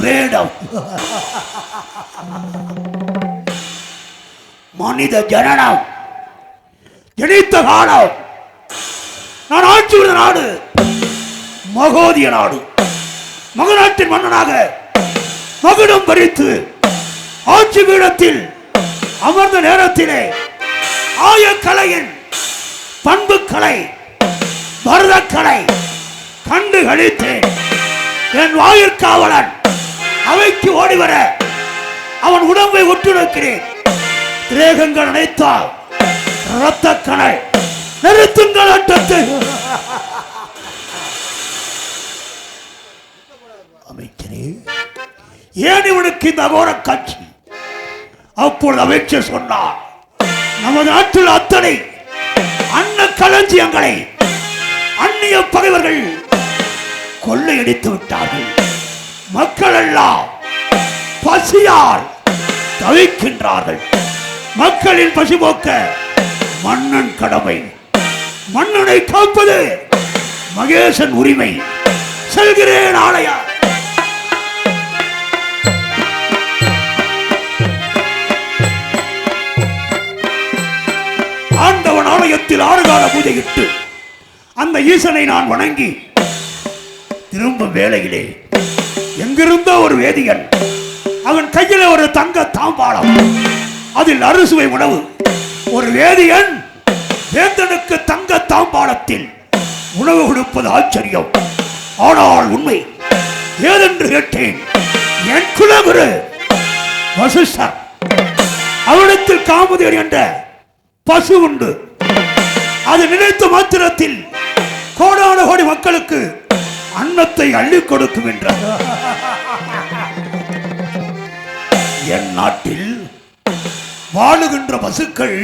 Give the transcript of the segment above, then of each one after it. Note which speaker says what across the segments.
Speaker 1: வேடம். மனித ஜனனம் ஜனித்த காலம். நான் ஆட்சி விடுத நாடு மகோதிய நாடு. மகநாட்டின் மன்னனாக மகுடம் பறித்து ஆட்சி பீடத்தில் அமர்ந்த நேரத்திலே ஆயக்கலையின் பண்புக்கலை பரதக்கலை கண்டு கழித்தேன். என் வாயிற்காவலன் அவைக்கு ஓடிவர அவன் உடம்பை உற்று நோக்கிறேன். திரேகங்கள் அனைத்தால் இரத்த கணை நிறுத்துங்கள் அட்டத்தை. அமைச்சரே, ஏன் இவனுக்கு இந்த அகோர காட்சி? அப்பொழுது அமைச்சர் சொன்னார், நமது நாட்டில் அத்தனை அன்ன களஞ்சியங்களை அந்நிய பகைவர்கள் கொள்ளையடித்து விட்டார்கள். மக்கள் எல்லாம் பசியால் தவிக்கின்றார்கள். மக்களின் பசி போக்க மன்னன் கடமை. மன்னனை காப்பது மகேசன் உரிமை. செல்கிறேன் ஆலயா. ஆண்டவன் ஆலயத்தில் 6 கால பூஜையிட்டு அந்த ஈசனை நான் வணங்கி திரும்பும் வேளையிலே எங்கிருந்தோ ஒரு வேதியன், அவன் கையில் ஒரு தங்க தாம்பாளம், அதில் அறுசுவை உணவு. ஒரு வேதியன் வேந்தனுக்கு தங்க தாம்பாளத்தில் உணவு கொடுப்பது ஆச்சரியம். ஆனால் உண்மை ஏதென்று கேட்டேன். என் குலகுரு வசிஷ்டர், அவனிடத்தில் காமதேனு என்ற பசு உண்டு. அது நினைத்த மாத்திரத்தில் கோடான கோடி மக்களுக்கு அன்னத்தை அள்ளி கொடுக்கும் என்றார். என் நாட்டில் வாழுகின்ற பசுக்கள்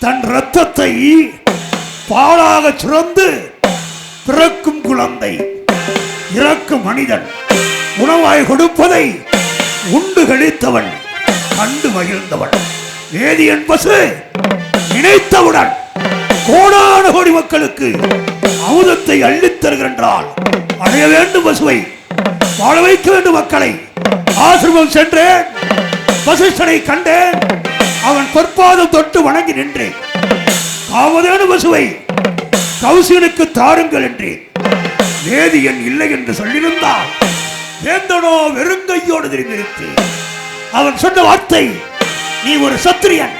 Speaker 1: தன் இரத்தத்தை பாலாக சுரந்து பிறக்கும் குழந்தை, இறக்கும் மனிதன் உணவாய் கொடுப்பதை உண்டு கழித்தவன், கண்டு மகிழ்ந்தவன். வேதியன் பசு நினைத்தவுடன் கோடான கோடி மக்களுக்கு அமுதத்தை அள்ளித் தருகின்றால் அடைய வேண்டும். பசுவை வாழ வைக்க வேண்டும். மக்களை ஆசிரமம் சென்றேன். வசிஷ்டனை கண்டேன். அவன் பொற்பாதம் தொட்டு வணங்கி நின்றேன். காமதேனு பசுவை கௌசியனுக்கு தாருங்கள் என்றேன். வேதியன் இல்லை என்று சொல்லியிருந்தால் வேந்தனோ வெறுங்கையோடு திரும்பியிருப்பேன். அவன் சொன்ன வார்த்தை, நீ ஒரு சத்திரியன்,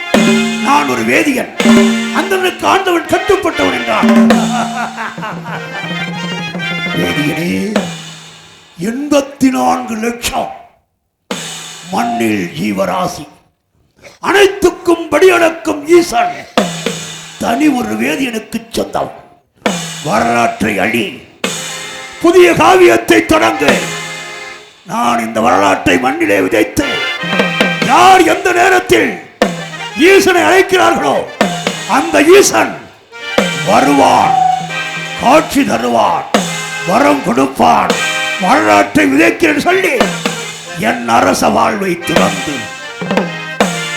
Speaker 1: நான் ஒரு வேதியன், அந்தவனுக்கு ஆண்டவன் கட்டுப்பட்டவன் என்றான். வேதியனே, 84 லட்சம் மண்ணில் ஜீவராசி அனைத்துக்கும் படியடக்கும் ஈசன் தனி ஒரு வேதியனுக்கு சொந்தம். வரலாற்றை அழி, புதிய காவியத்தை தொடங்கு. நான் இந்த வரலாற்றை மண்ணிலே விதைத்து யார் எந்த நேரத்தில் ஈசனை அழைக்கிறார்களோ அந்த ஈசன் வருவான், காட்சி தருவான், வரம் கொடுப்பான். வரலாற்றை விதைக்கிறேன் சொல்லி என் அரச வாழ்வை துறந்து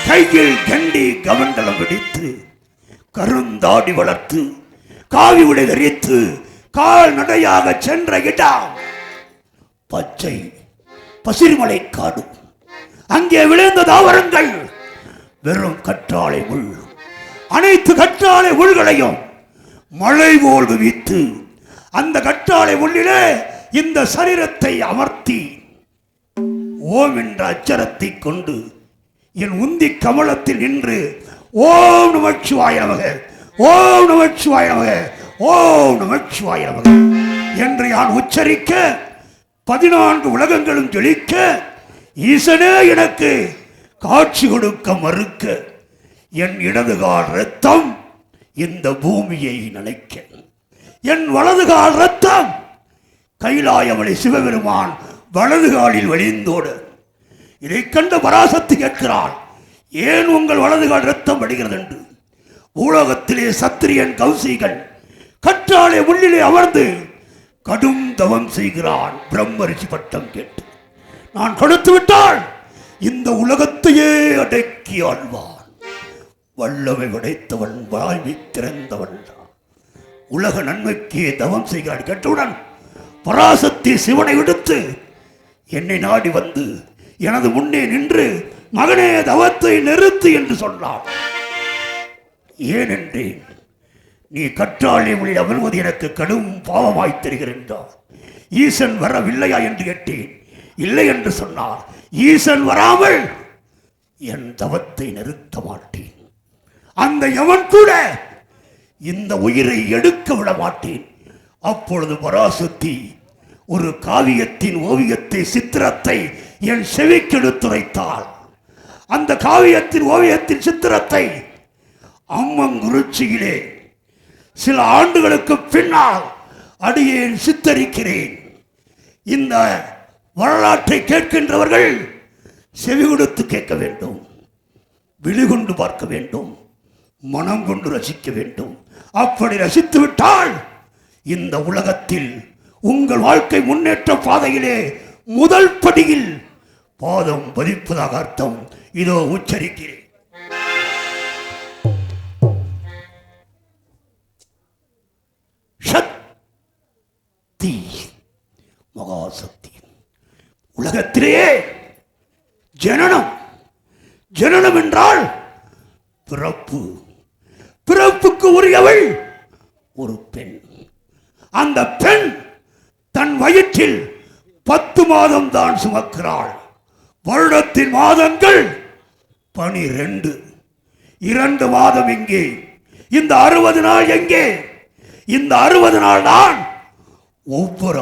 Speaker 1: கையில் கண்டி கமண்டலம் பிடித்து கருந்தாடி வளர்த்து காவி உடை தரித்து கால்நடையாக சென்ற இடம் பச்சை பசிர்மலை காடு. அங்கே விளைந்த தாவரங்கள் வெறும் கற்றாழை முள். அனைத்து கற்றாழை முள்களையும் மழை போல் குவித்து அந்த கற்றாழை முள்ளிலே இந்த சரீரத்தை அமர்த்தி ஓம் என்ற அச்சரத்தை கொண்டு என் உந்தி கமலத்தில் நின்று ஓம் நமச்சிவாய நமக, ஓம் நமச்சிவாய நமக, ஓம் நமச்சிவாய நமக என்று நான் உச்சரிக்க 14 உலகங்களும் ஜொலிக்க ஈசனே எனக்கு காட்சி கொடுக்க மறுக்க என் இடதுகால் ரத்தம் இந்த பூமியை நினைக்க, என் வலதுகால் ரத்தம் கைலாயமலை சிவபெருமான் வலதுகாலில் வழிந்தோடு. இதை கண்ட பராசக்தி கேட்கிறாள், ஏன் உங்கள் வலதுகால் ரத்தம் வடிகிறது என்று. பூலோகத்திலே சத்திரியன் கௌசிகன் கற்றாழை முள்ளிலே அமர்ந்து கடும் தவம் செய்கிறான். பிரம்மரிஷி பட்டம் கேட்டு நான் கொடுத்து விட்டால் இந்த உலகத்தையே அடக்கி ஆழ்வான். வல்லமை உடைத்தவன், வாழ்வி திறந்தவன், உலக நன்மைக்கே தவம் செய்கிறான். கேட்டவுடன் பராசக்தி சிவனை விடுத்து என்னை நாடி வந்து எனது முன்னே நின்று மகனே தவத்தை நிறுத்து என்று சொன்னான். ஏனென்றேன், நீ கற்றாழை மொழியில் அமர்வது எனக்கு கடும் பாவமாய் தெரிகின்றார். ஈசன் வரவில்லையா என்று கேட்டேன். இல்லை என்று சொன்னார். ஈசன் வராமல் என் தவத்தை நிறுத்த மாட்டேன். அந்த எவன் கூட இந்த உயிரை எடுக்க விட மாட்டேன். அப்பொழுது பராசக்தி ஒரு காவியத்தின் ஓவியத்தை சித்திரத்தை என் செவிக்கெடுத்துரைத்தாள். அந்த காவியத்தின் ஓவியத்தின் சித்திரத்தை அம்மங்குறிச்சியிலே சில ஆண்டுகளுக்கு பின்னால் அடியேன் சித்தரிக்கிறேன். இந்த வரலாற்றை கேட்கின்றவர்கள் செவி கொடுத்து கேட்க வேண்டும், விழிகொண்டு பார்க்க வேண்டும், மனம் கொண்டு ரசிக்க வேண்டும். அப்படி ரசித்து விட்டால் இந்த உலகத்தில் உங்கள் வாழ்க்கை முன்னேற்ற பாதையிலே முதல் படியில் பாதம் பதிப்பதாக அர்த்தம். இதோ உச்சரிக்கிறேன். சக்தி, மகாசக்தி. உலகத்திலேயே ஜனனம், ஜனனம் என்றால் பிறப்பு, பிறப்புக்கு உரியவள் ஒரு பெண். அந்த பெண் தன் வயிற்றில் 10 மாதம் தான் சுமக்கிறாள். வருடத்தின் மாதங்கள் 12. 2 மாதம் எங்கே? இந்த 60 நாள் எங்கே? இந்த 60 நாள் தான் ஒவ்வொரு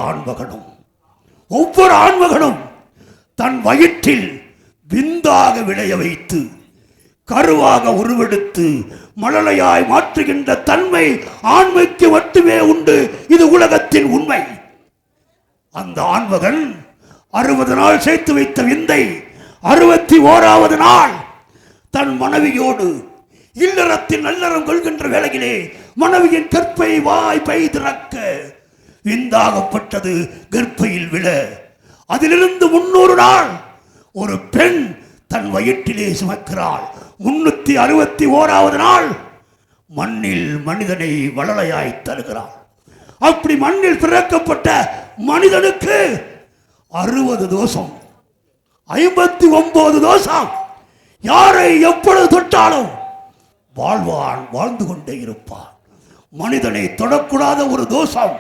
Speaker 1: ஆண்மகனும் தன் வயிற்றில் விந்தாக விளைய வைத்து கருவாக உருவெடுத்து மழலையாய் மாற்றுகின்ற தன்மை ஆண்மைக்கு மட்டுமே உண்டு. இது உலகத்தின் உண்மை. அந்த ஆண்மகன் 60 நாள் சேர்த்து வைத்த விந்தை 61வது நாள் தன் மனைவியோடு இல்லறத்தில் நல்லறம் கொள்கின்ற வேளையிலே மனைவியின் கற்பை வாய் பை திறக்க விந்தாகப்பட்டது கர்ப்பையில் விழ, அதிலிருந்து 300 நாள் ஒரு பெண் தன் வயிற்றிலே சுமக்கிறாள். 361வது நாள் மண்ணில் மனிதனை வளலையாய் தருகிறாள். அப்படி மண்ணில் பிறக்கப்பட்ட மனிதனுக்கு 60 தோஷம், 59 தோஷம். யாரை எப்பொழுது தொட்டாலும் வாழ்வான், வாழ்ந்து கொண்டே இருப்பான். மனிதனை தொடக்கூடாத ஒரு தோஷம்,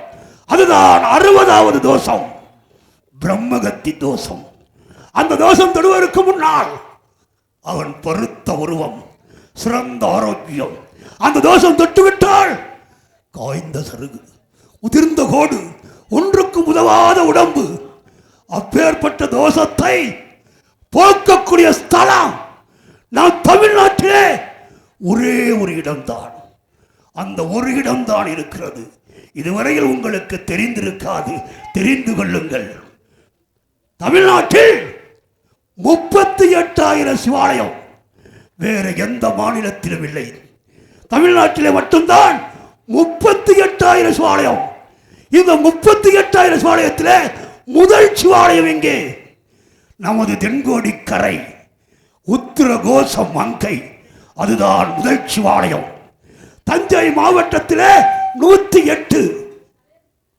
Speaker 1: அதுதான் 60வது தோஷம், பிரம்மகத்தி தோஷம். அந்த தோஷம் தொடுவதற்கு முன்னால் அவன் பருத்த உருவம், சிறந்த ஆரோக்கியம். அந்த தோஷம் தொட்டுவிட்டால் காய்ந்த சருகு, உதிர்ந்த கோடு, ஒன்றுக்கு உதவாத உடம்பு. அப்பேற்பட்ட தோஷத்தை போக்கக்கூடிய ஸ்தலம் நாம் தமிழ்நாட்டிலே ஒரே ஒரு இடம்தான். அந்த ஒரு இடம்தான் இருக்கிறது. இதுவரையில் உங்களுக்கு தெரிந்திருக்காது, தெரிந்து கொள்ளுங்கள். தமிழ்நாட்டில் 38,000 சிவாலயம் வேற எந்த மாநிலத்திலும் இல்லை. தமிழ்நாட்டிலே மட்டும்தான் 38,000 சிவாலயம். இந்த 38,000 சிவாலயத்திலே முதல் சிவாலயம் எங்கே? நமது தென்கோடி கரை உத்திரகோசம் அங்கை, அதுதான் முதல் சிவாலயம். தஞ்சை மாவட்டத்திலே 108.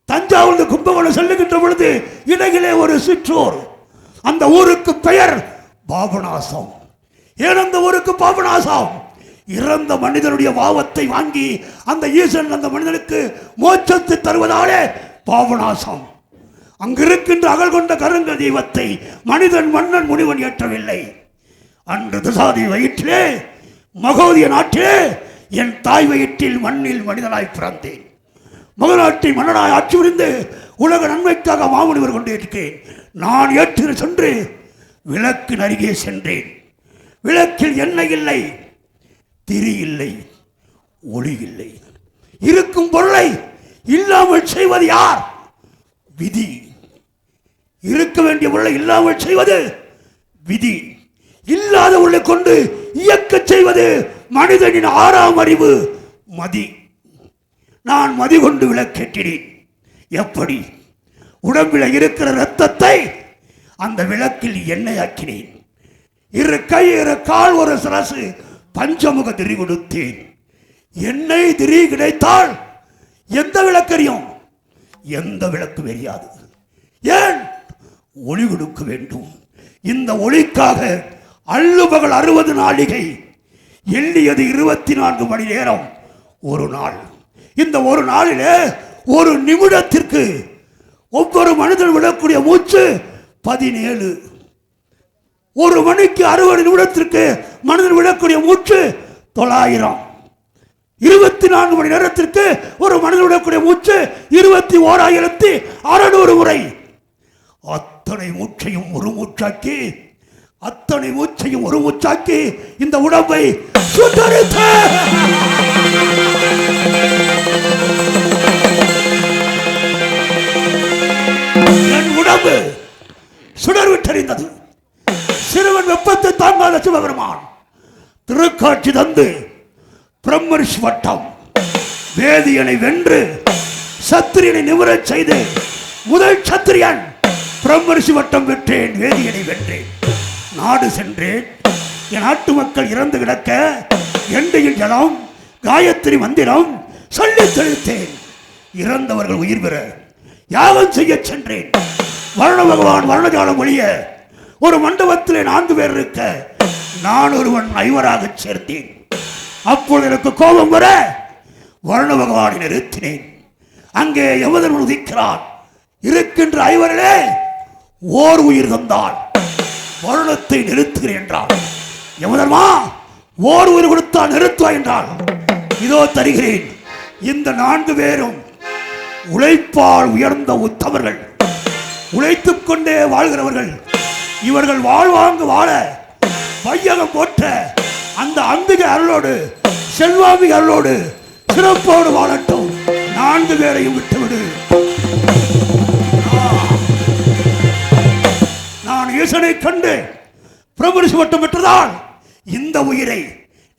Speaker 1: தஞ்சாவூர் கும்பகோணம் செல்லுகின்ற பொழுது இடையிலே ஒரு சிற்றூர், அந்த ஊருக்கு பெயர் பாபநாசம். ஏன் அந்த ஊருக்கு பாபநாசம்? இறந்த மனிதனுடைய பாவத்தை வாங்கி அந்த ஈசன் அந்த மனிதனுக்கு மோட்சத்தை தருவதாலே பாபநாசம். அங்கிருக்கின்ற அகல் கொண்ட கருங்க தெய்வத்தை மனிதன் மன்னன் முனிவன் ஏற்றவில்லை. அன்று தசாதி வயிற்றிலே மகோதிய நாட்டிலே என் தாய் வயிற்றில் மண்ணில் மனிதனாய் பிறந்தேன். மகநாட்டை மன்னனாய் ஆட்சி புரிந்து உலக நன்மைக்காக மாமுனிவர் கொண்டு இருக்கிறேன். நான் ஏற்று சென்று விளக்கின் அருகே சென்றேன். விளக்கில் எண்ணெய் இல்லை, திரி இல்லை, ஒளி இல்லை. இருக்கும் பொருளை இல்லாமல் செய்வது யார்? விதி. இருக்க வேண்டிய பொருளை இல்லாமல் செய்வது விதி. இல்லாத பொருளை கொண்டு இயக்க செய்வது மனிதனின் 6ஆம் அறிவு, மதி. நான் மதி கொண்டு விளக்கேற்றினேன். எப்படி? உடம்பில் இருக்கிற இரத்தத்தை அந்த விளக்கில் எண்ணெயாக்கினேன். 2 கை 2 கால் ஒரு சரசு பஞ்சமுக திரி கொடுத்தேன். எண்ணெய் திரி கிடைத்தால் எந்த விளக்கறியும்? எந்த விளக்கு தெரியாது. ஏன்? ஒளி கொடுக்க வேண்டும். இந்த ஒளிக்காக அள்ளுபகல் 60 நாழிகை, எண்ணியது 24 மணி நேரம் ஒரு நாள். இந்த ஒரு நாளிலே ஒரு நிமிடத்திற்கு ஒவ்வொரு மனிதன் விடக்கூடிய மூச்சு 17. ஒரு மணிக்கு 60 நிமிடத்திற்கு மனிதன் விடக்கூடிய மூச்சு 900. 24 மணி நேரத்திற்கு ஒரு மனிதன் விடக்கூடிய மூச்சு 21,600 முறை. அத்தனை மூச்சையும் ஒரு மூச்சாக்கி, அத்தனை மூச்சையும் ஒரு மூச்சாக்கி இந்த உடம்பை சுட்டரித்த என் உடம்பு சுடர் விட்டறிந்தது. சிறுவன் வெப்பத்தை தாங்காத சிவபெருமான் திருக்காட்சி தந்து பிரம்மரிஷி வட்டம் வேதியனை வென்று சத்திரியனை நிமிரச் செய்து முதல் சத்திரியன் பிரம்மரிஷி வட்டம் பெற்றேன். வேதியனை வென்றேன். நாடு சென்றேன். என் நாட்டு மக்கள் இறந்து கிடக்க எண்டையில் ஜலம் காயத்ரி மந்திரம் சொல்லி தெளித்தேன். இறந்தவர்கள் உயிர் பெற யாகம் செய்ய சென்றேன். வருண பகவான் வருணஜாலம் ஒழிய ஒரு மண்டபத்திலே 4 பேர் இருக்க நான் ஒருவன் 5வராக சேர்த்தேன். அப்பொழுது எனக்கு கோபம் வர வருண பகவானை நிறுத்தினேன். அங்கே யமதன் உதிக்கிறான். இருக்கின்ற 5வரிலே ஓர் உயிர் தந்தால் வருணத்தை நிறுத்துகிறேன் என்றான். யமதர்மா, ஓர் உயிர் கொடுத்தால் நிறுத்துவா என்றால், இதோ தருகிறேன். இந்த 4 பேரும் உழைப்பால் உயர்ந்த உத்தவர்கள், உழைத்துக் கொண்டே வாழ்கிறவர்கள். இவர்கள் வாழ்வாங்கு வாழ வையகம் போற்ற அந்த அம்பிகை அருளோடு செல்வாமிகை அருளோடு சிறப்போடு வாழட்டும். 4 பேரையும் விட்டுவிடு. நான் ஈசனை கண்டு பிரபரிசு வட்டம் பெற்றதால் இந்த உயிரை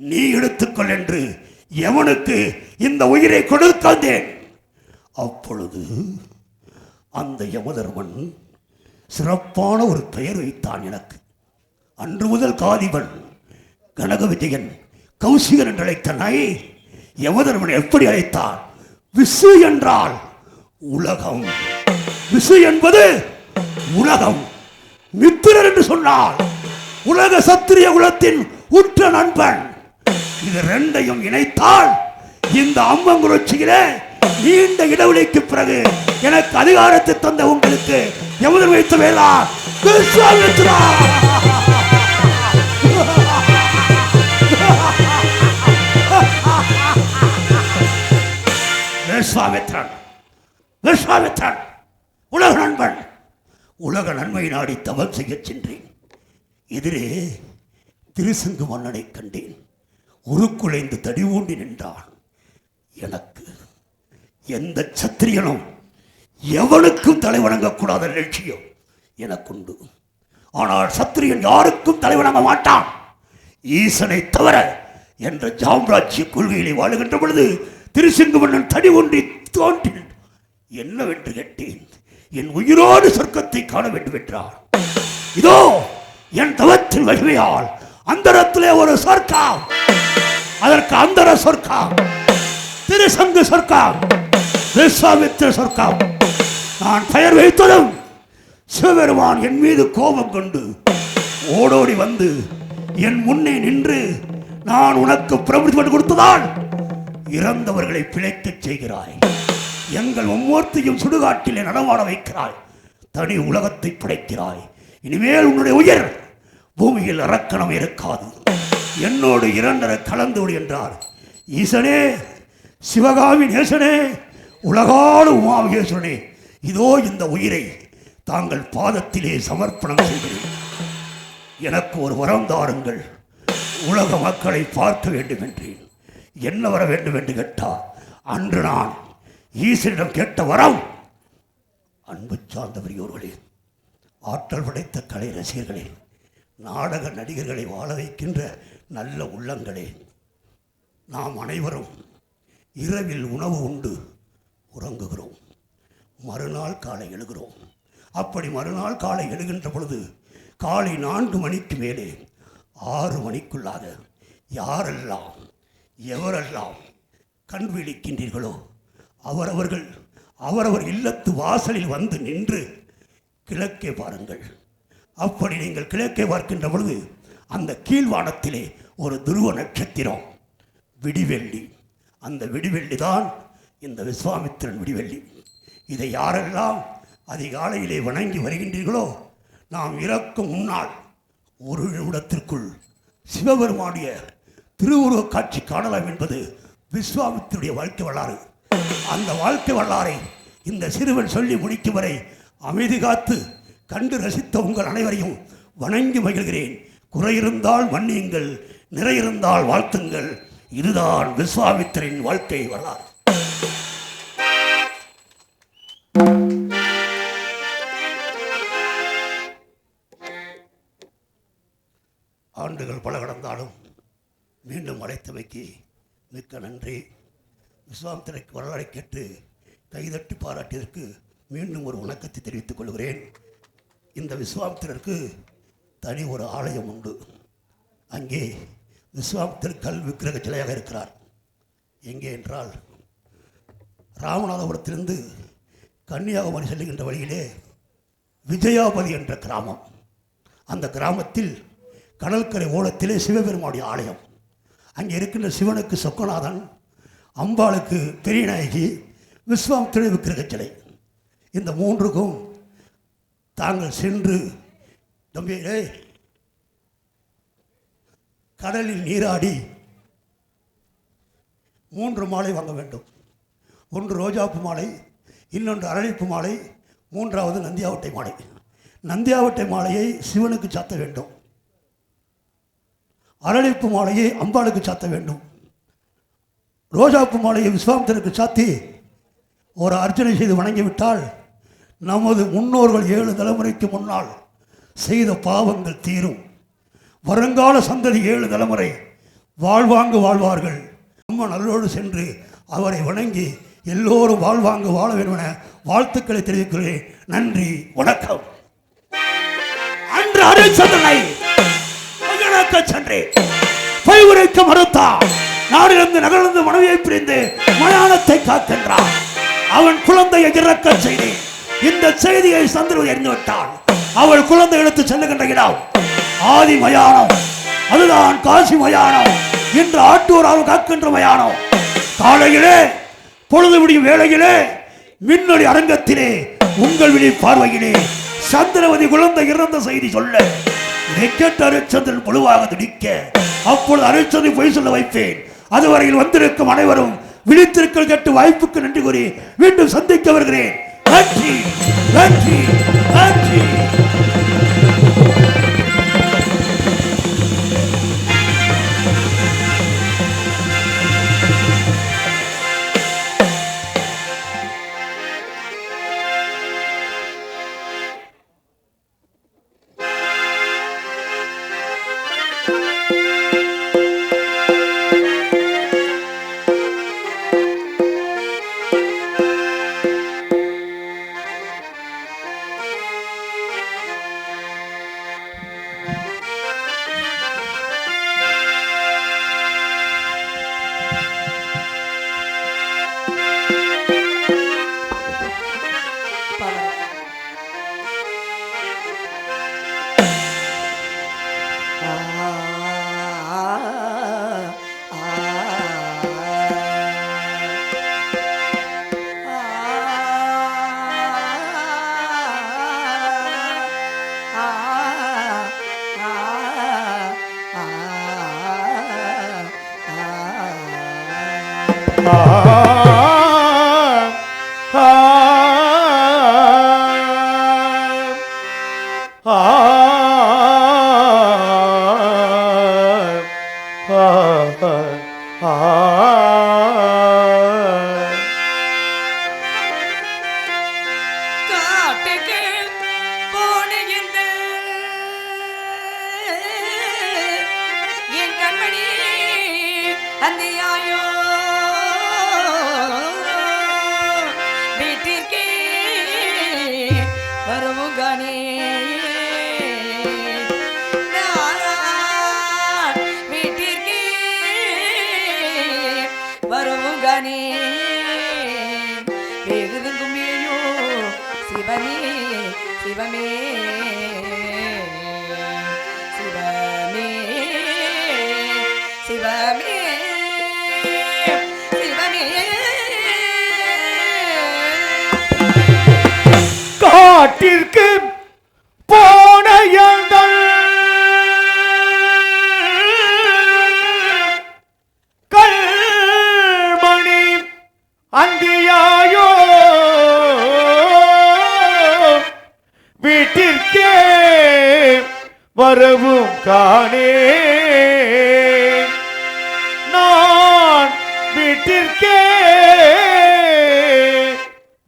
Speaker 1: நீ எடுத்துக்கொள் என்று எவனுக்கு இந்த உயிரை கொடுத்தேன். அப்பொழுது அந்த யமதர்மன் சிறப்பான ஒரு பெயர் வைத்தான் எனக்கு. அன்று முதல் காதிபன் கனக விஜயன் கௌசிகன் என்று அழைத்தனை யமதர்மன் எப்படி அழைத்தான்? விசு என்றால் உலகம். விசு என்பது உலகம். மித்திரர் என்று சொன்னால் உலக சத்திரிய குலத்தின் உற்ற நண்பன். இது 2ஐயும் இணைத்தால் இந்த அம்மங்குறிச்சியிலே நீண்ட இடைவெளிக்கு பிறகு எனக்கு அதிகாரத்தை தந்த உங்களுக்கு யமதர்மன் வைத்த வேளா விஸ்வாமித்ரா. விஸ்வாமித்ரன், விஸ்வாமித்ரன் உலக நண்பன். உலக நன்மை நாடி தவம் செய்ய சென்றேன். எதிரே திருசங்கு மன்னனை கண்டேன். உருக்குலைந்து தடி ஊண்டி நின்றான். எனக்கு எந்த சத்திரியனும் எவனுக்கும் தலை வணங்கக்கூடாத லட்சியம் எனக்குண்டு. ஆனால் சத்திரியன் யாருக்கும் தலை வணங்க மாட்டான் ஈசனை தவிர என்ற ஜாம்ராஜ்ய கொள்கையிலே வாழுகின்ற பொழுது திருசங்கு மன்னன் தடி ஒன்றி தோன்றி என்னவென்று கேட்டேன். என் உயிரோடு சொர்க்கத்தை காண வேண்டும் என்றார். இதோ என் தவத்தின் வலிமையால் அந்தரத்திலே ஒரு சொர்க்கம். அதற்கு அந்தர சொர்க்கம், திருசங்கு சொர்க்கம், விஸ்வாமித்திர சொர்க்கம். நான் பெயர் வைத்ததும் சிவபெருமான் என் மீது கோபம் கொண்டு ஓடோடி வந்து என் முன்னே நின்று, நான் உனக்கு பிரபுத்துவம் கொடுத்ததால் இறந்தவர்களை பிழைக்கச் செய்கிறாய், எங்கள் ஒவ்வொருத்தையும் சுடுகாட்டிலே நடமாட வைக்கிறாய், தனி உலகத்தை படைக்கிறாய். இனிமேல் உன்னுடைய உயிர் பூமியில் அரக்கணம் இருக்காது. என்னோடு 2 கலந்து விடு என்றார். ஈசனே, சிவகாமி நேசனே, உலகாடு உமாமகேஸ்வரனே, இதோ இந்த உயிரை தாங்கள் பாதத்திலே சமர்ப்பணம் செய்கிறேன். எனக்கு ஒரு வரம் தாருங்கள். உலக மக்களை பார்க்க வேண்டும் என்றேன். என்ன வர வேண்டும் என்று கேட்டார். அன்று நான் ஈசனிடம் கேட்ட வரம், அன்பு சார்ந்த பெரியோர்களே, ஆற்றல் படைத்த கலை ரசிகர்களே, நாடக நடிகர்களை வாழ வைக்கின்ற நல்ல உள்ளங்களே, நாம் அனைவரும் இரவில் உணவு உண்டு உறங்குகிறோம். மறுநாள் காலை எழுகிறோம். அப்படி மறுநாள் காலை எழுகின்ற பொழுது காலை 4 மணிக்கு மேலே 6 மணிக்குள்ளாக யாரெல்லாம் எவரெல்லாம் கண் விழிக்கின்றீர்களோ அவரவர்கள் அவரவர் இல்லத்து வாசலில் வந்து நின்று கிழக்கே பாருங்கள். அப்படி நீங்கள் கிழக்கே பார்க்கின்ற பொழுது அந்த கீழ்வானத்திலே ஒரு துருவ நட்சத்திரம் விடிவெள்ளி. அந்த விடிவெள்ளி தான் இந்த விஸ்வாமித்திரன் விடிவெள்ளி. இதை யாரெல்லாம் அதிகாலையிலே வணங்கி வருகின்றீர்களோ, நாம் இறக்கும் முன்னால் ஒரு நிமிடத்திற்குள் சிவபெருமானுடைய திருவுருவ காட்சி காணலாம் என்பது விஸ்வாமித்திரனுடைய வாழ்க்கை வரலாறு. அந்த வாழ்க்கை வரலாறை இந்த சிறுவன் சொல்லி முடிக்கும் வரை அமைதி காத்து கண்டு ரசித்த உங்கள் அனைவரையும் வணங்கி மகிழ்கிறேன். குறையிருந்தால் மன்னியுங்கள், நிறையிருந்தால் வாழ்த்துங்கள். இதுதான் விஸ்வாமித்திரனின் வாழ்க்கை வரலாறு. ஆண்டுகள் பல கடந்தாலும் மீண்டும் அழைத்தமைக்கு மிக்க நன்றி. விஸ்வாமித்திரனுக்கு வரலாறை கேட்டு கைதட்டி பாராட்டியதற்கு மீண்டும் ஒரு வணக்கத்தை தெரிவித்துக் கொள்கிறேன். இந்த விஸ்வாமித்திரருக்கு தனி ஒரு ஆலயம் உண்டு. அங்கே விஸ்வாமித்திரர் கல் விக்கிரக சிலையாக இருக்கிறார். எங்கே என்றால், ராமநாதபுரத்திலிருந்து கன்னியாகுமரி செல்லுகின்ற வழியிலே விஜயாபதி என்ற கிராமம். அந்த கிராமத்தில் கடற்கரை ஓரத்திலே சிவபெருமானுடைய ஆலயம். அங்கே இருக்கின்ற சிவனுக்கு சொக்கநாதன், அம்பாளுக்கு பெரியநாயகி, விஸ்வாமித்திரர் விக்கிரக சிலை. இந்த மூன்றுக்கும் தாங்கள் சென்று தம்பியே கடலில் நீராடி 3 மாலை வாங்க வேண்டும். ஒன்று ரோஜாப்பு மாலை, இன்னொன்று அரளிப்பு மாலை, மூன்றாவது நந்தியாவட்டை மாலை. நந்தியாவட்டை மாலையை சிவனுக்கு சாத்த வேண்டும், அரளிப்பு மாலையை அம்பாளுக்கு சாத்த வேண்டும். ரோஜாப்பு மாலையை விஸ்வாமித்திரருக்கு சாத்தி ஒரு அர்ச்சனை செய்து வணங்கிவிட்டால் நமது முன்னோர்கள் 7 தலைமுறைக்கு முன்னால் செய்த பாவங்கள் தீரும். வருங்கால சந்ததி 7 தலைமுறை வாழ்வாங்கு வாழ்வார்கள். நம்ம நல்லோடு சென்று அவரை வணங்கி எல்லோரும் வாழ்வாங்கு வாழ வேண்டும் என வாழ்த்துக்களை தெரிவிக்கிறேன். நன்றி, வணக்கம். அன்று அரிச்சந்திரனை சென்றேன், பொய் உரைக்க மறுத்தான். நாடிலிருந்து நகர்ந்து மனைவியை பிரிந்து மயானத்தை காக்கின்றான். அவன் குழந்தையை இறக்க செய்தேன். இந்த செய்தியை சந்திரன் எறிந்துவிட்டான். அவள் குழந்தை எடுத்து செல்லுகின்ற இடம் ஆதி மயானம். அதுதான் காசி மயானம். இன்று ஆட்டூரால் காக்கின்ற மயானம். காலையிலே பொழுது விடியும் வேளையிலே மின்னொலி அரங்கத்திலே உங்கள் விழி பார்வையிலே சந்திரவதி குழந்தை இறந்த செய்தி சொல்ல இதை கேட்டு அரிச்சந்திரன் பொழுவாக துடிக்க, அப்பொழுது அரிச்சந்திரன் பொய் சொல்ல வைப்பேன். அதுவரையில் வந்திருக்கும் அனைவரும் விழித்திருக்கள் கேட்டு வாய்ப்புக்கு நன்றி கூறி மீண்டும் சந்திக்க வருகிறேன். நன்றி, நன்றி, நன்றி.
Speaker 2: சிவமே வீட்டிற்கு போன எங்கள் கல்மணி அந்தியாயோ வீட்டிற்கே வரவும் காணே நான் வீட்டிற்கே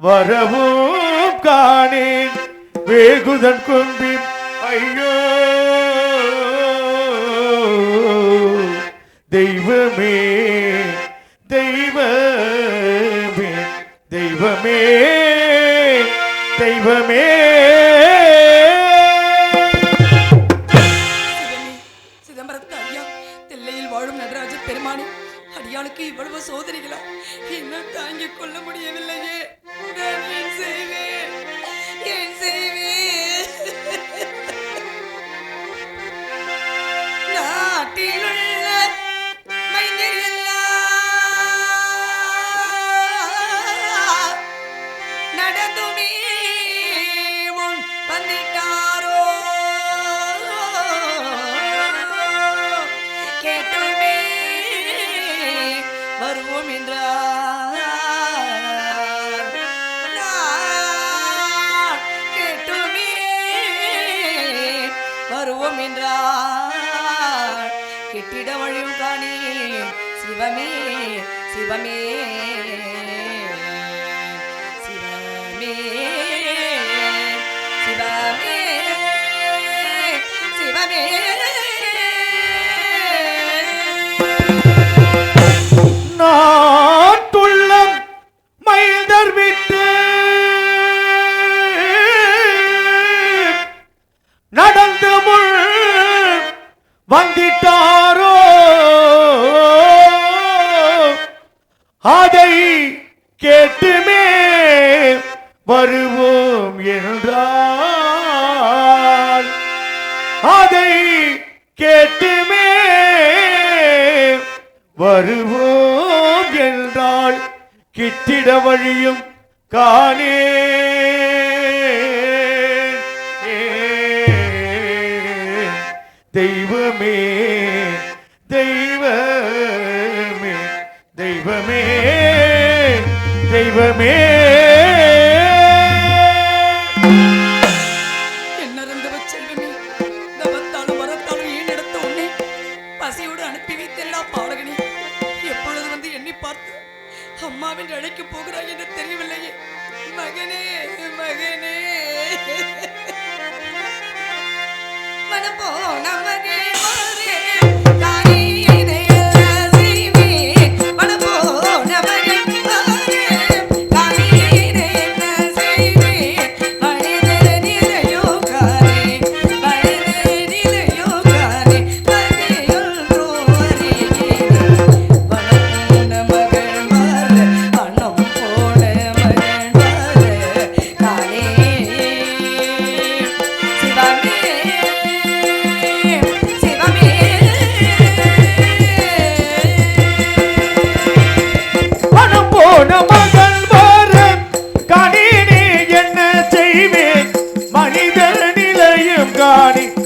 Speaker 2: வரவும் காணேன் வேகுதன் கொம்பி ஐயோ தெய்வமே தெய்வமே தெய்வமே தெய்வமே
Speaker 3: அடியாளுக்கு இவ்வளவு சோதனைகளா என்னால் தாங்கிக் கொள்ள முடியவில்லையே. நான் ஏன் செய்வேன், ஏன் செய்வேன்? நாட்டிலுள்ள மைந்தர் எல்லாம் நடந்துமே உன் வந்திட்டாரோ கேட்டுமே வருவோம் என்றார். கேட்டுமே வருவோம் என்றார். கிட்டிட வழியும் காணி சிவமே சிவமே சிவமே சிவமே சிவமே
Speaker 2: நாட்டுள்ளம் மைந்தர் விட்டு நடந்து முள் வந்திட்டாரோ அதை கேட்டுமே வருவோம் என்றால் அதை கேட்டுமே வருவோம் என்றால் கிட்டிட வழியும் காணே தெய்வமே தெய்வமே தெய்வமே தெய்வமே
Speaker 3: என்னறந்தவ செல்வமே தவத்தாலும் வரத்தாலும் ஈடெடுத்த உன்னை பசியோடு அனுப்பி வைத்தெல்லா பாலகனே எப்பொழுது வந்து எண்ணி பார்த்து அம்மாவின் அழைக்க போகிறாய் என்று தெரியவில்லையே. மகனே மகனே மனப்போன மகே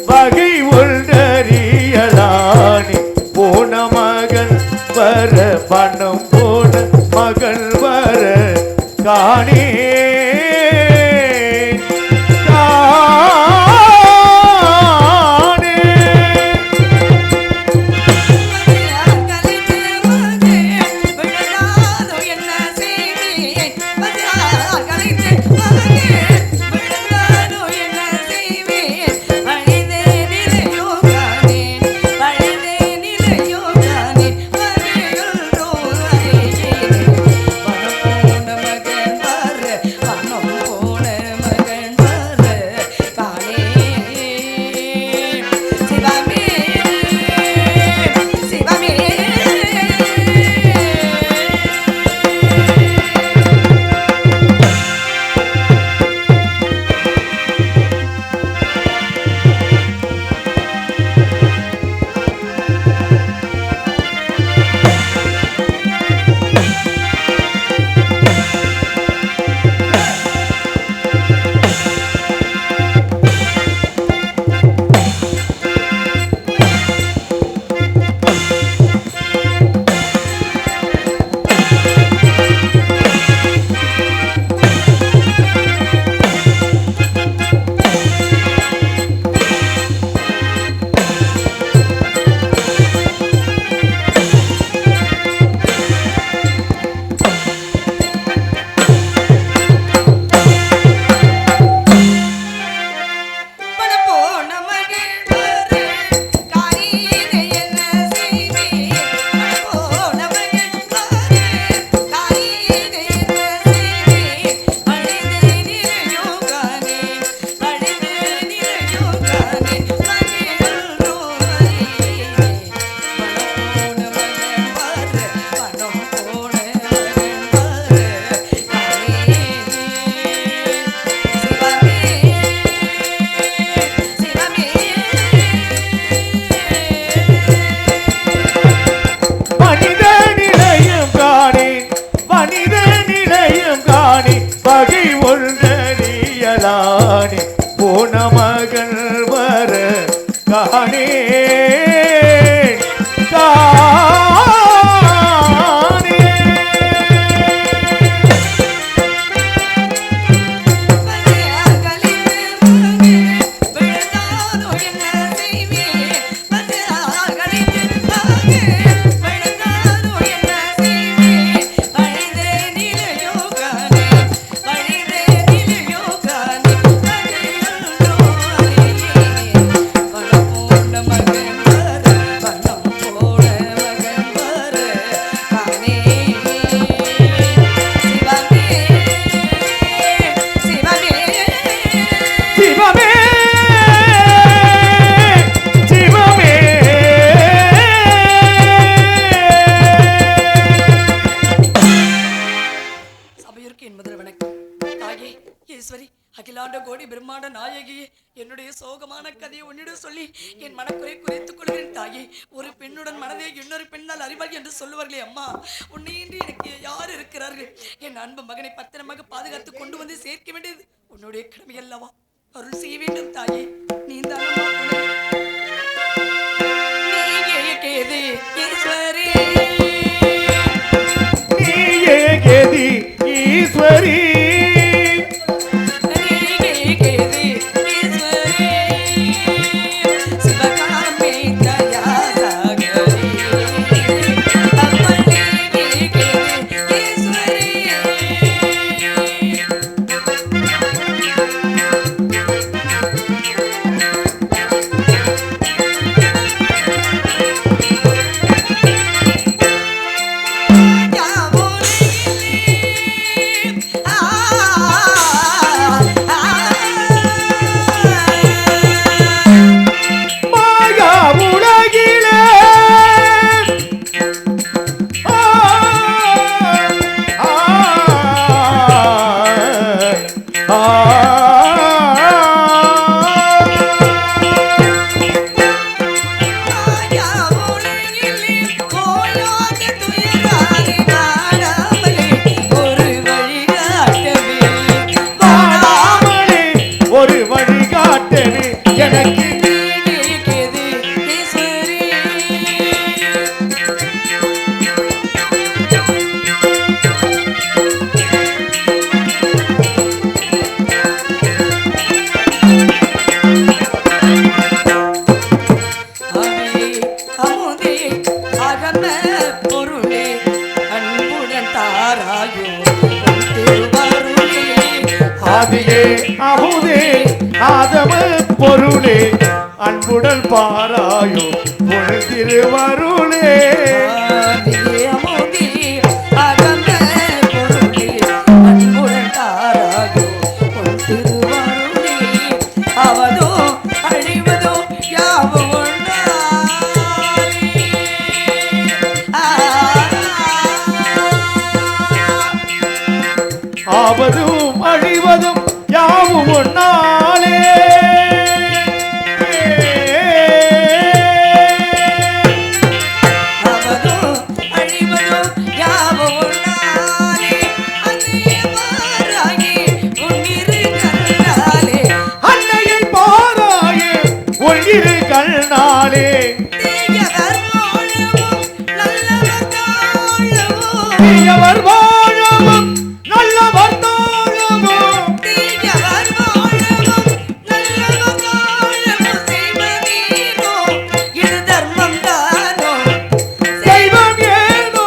Speaker 3: வகை ஒன்றறியலானி போன மகன் வர பணம் போன மகள் வர காணே
Speaker 2: காணே
Speaker 3: அகிலாண்ட கோடி பிரம்மாண்ட நாயகியே, என்னுடைய சோகமான கதையை உன்னிடம் சொல்லி என் மனக்குறை குறைத்துக் கொள்கிறேன் தாயே. ஒரு பெண்ணுடன் மனதே இன்னொரு பெண்ணால் அறிவாள் என்று சொல்லுவார்களே அம்மா, உன்னையின்றி எனக்கு யார் இருக்கிறார்கள்? என் அன்பு மகனை பத்திரமாக பாதுகாத்து கொண்டு வந்து சேர்க்க வேண்டியது உன்னுடைய கடமை அல்லவா? அருள் செய்ய வேண்டும் தாயே. நீ தான்
Speaker 2: ஈஸ்வரி அமுதே ஆதம பொருளே அன்புடன் பாராயோ ஒரு திருவருளே.
Speaker 3: அவதோ அழிவதோ யாவும்
Speaker 2: ஆவதும் அழிவதும் யாவும் ஒன்னாலே. அன்னையை பாராயே ஒன்றிரு கண்ணாலே. தீயவர் வாழவும் நல்லவர் தாழவும். தெய்வம் ஏனோ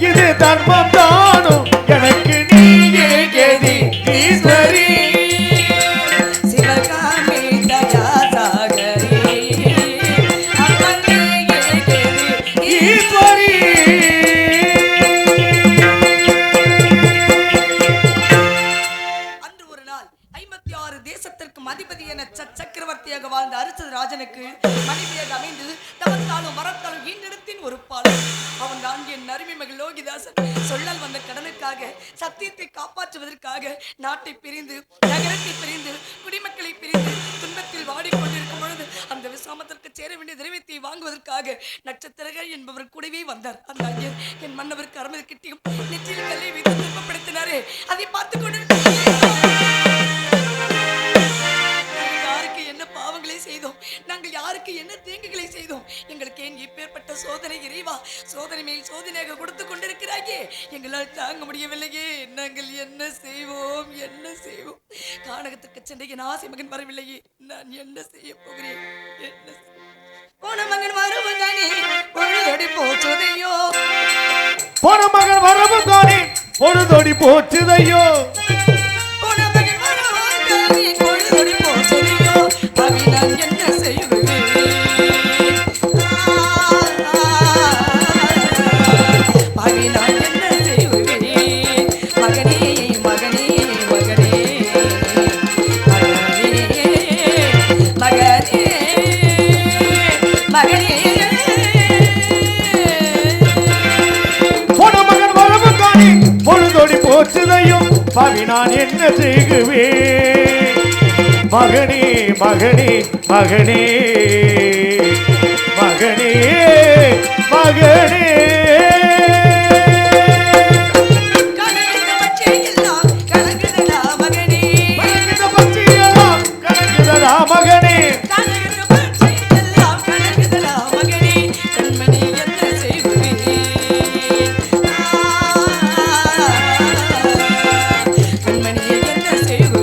Speaker 2: இது தர்மம் தானோ எனக்கு நீயே கதி ஈஸ்வரி.
Speaker 3: சக்கரவர்த்தியாக வாழ்ந்த அரிச்சது ராஜனுக்கு மனைவியாக அமைந்து தவத்தாலும் மரத்தாலும் ஈண்டெடுத்தின் ஒரு பாடல். அவன் தான் என் அருமை மகள் லோகிதாசன். சொல்லால் வந்த கடனுக்காக, சத்தியத்தை காப்பாற்றுவதற்காக நாட்டை பிரிந்து, நகரத்தை பிரிந்து, குடிமக்களை பிரிந்து துன்பத்தில் வாடிக்கொண்டிருக்கும் பொழுது அந்த விசாமத்திற்கு சேர வேண்டிய திரவியத்தை வாங்குவதற்காக நட்சத்திரங்கள் என்பவர் கூடவே வந்தார். அந்த ஐயர் என் மன்னவருக்கு அருமை கிட்டியும் நெற்றியில் கல்லை வைத்து துன்பப்படுத்தினாரே, அதை பார்த்துக் கொண்டு யாருக்கு என்ன பாவங்களை செய்து செய்தோம்? நாங்கள் யாருக்கு என்ன தீங்குகளை செய்தோம்? எங்களுக்கு ஏன் இப்பேற்பட்ட சோதனை இறைவா? சோதனை மேல் சோதனையாக கொடுத்து கொண்டிருக்கிறாயே, எங்களால் தாங்க முடியவில்லையே. நாங்கள் என்ன செய்வோம், என்ன செய்வோம்? கானகத்துக்கு சென்ற என் ஆசை மகன் வரவில்லையே, நான் என்ன செய்ய போகிறேன்? என்ன போன மகன் வருவதானே பொழுதொடி போச்சுதையோ,
Speaker 2: போன மகன் வரவும் தானே பொழுதொடி போச்சுதையோ,
Speaker 3: போன மகன் வருவதானே பொழுதொடி போச்சுதையோ, அவி நான் என்ன செய்வேன்? அவி நான் என்ன செய்வேன்? மகனே மகனே மகனே மகனே மகனே மகனே.
Speaker 2: போன மகன் வரவும் தானே பொழுதொடி போச்சுதையோ, பாவி நான் என்ன செய்குவேன்? மகனே மகனே மகனே மகனே மகனே.
Speaker 3: கலங்குத பச்சையெல்லாம் கலங்குதடா மகனே,
Speaker 2: கலங்குத பச்சையெல்லாம் கலங்குதடா மகனே,
Speaker 3: கலங்குத பச்சையெல்லாம் கலங்குதடா மகனே, கண்மணி என்ன செய்வேன்? கண்மணியை என்ன செய்வேன்?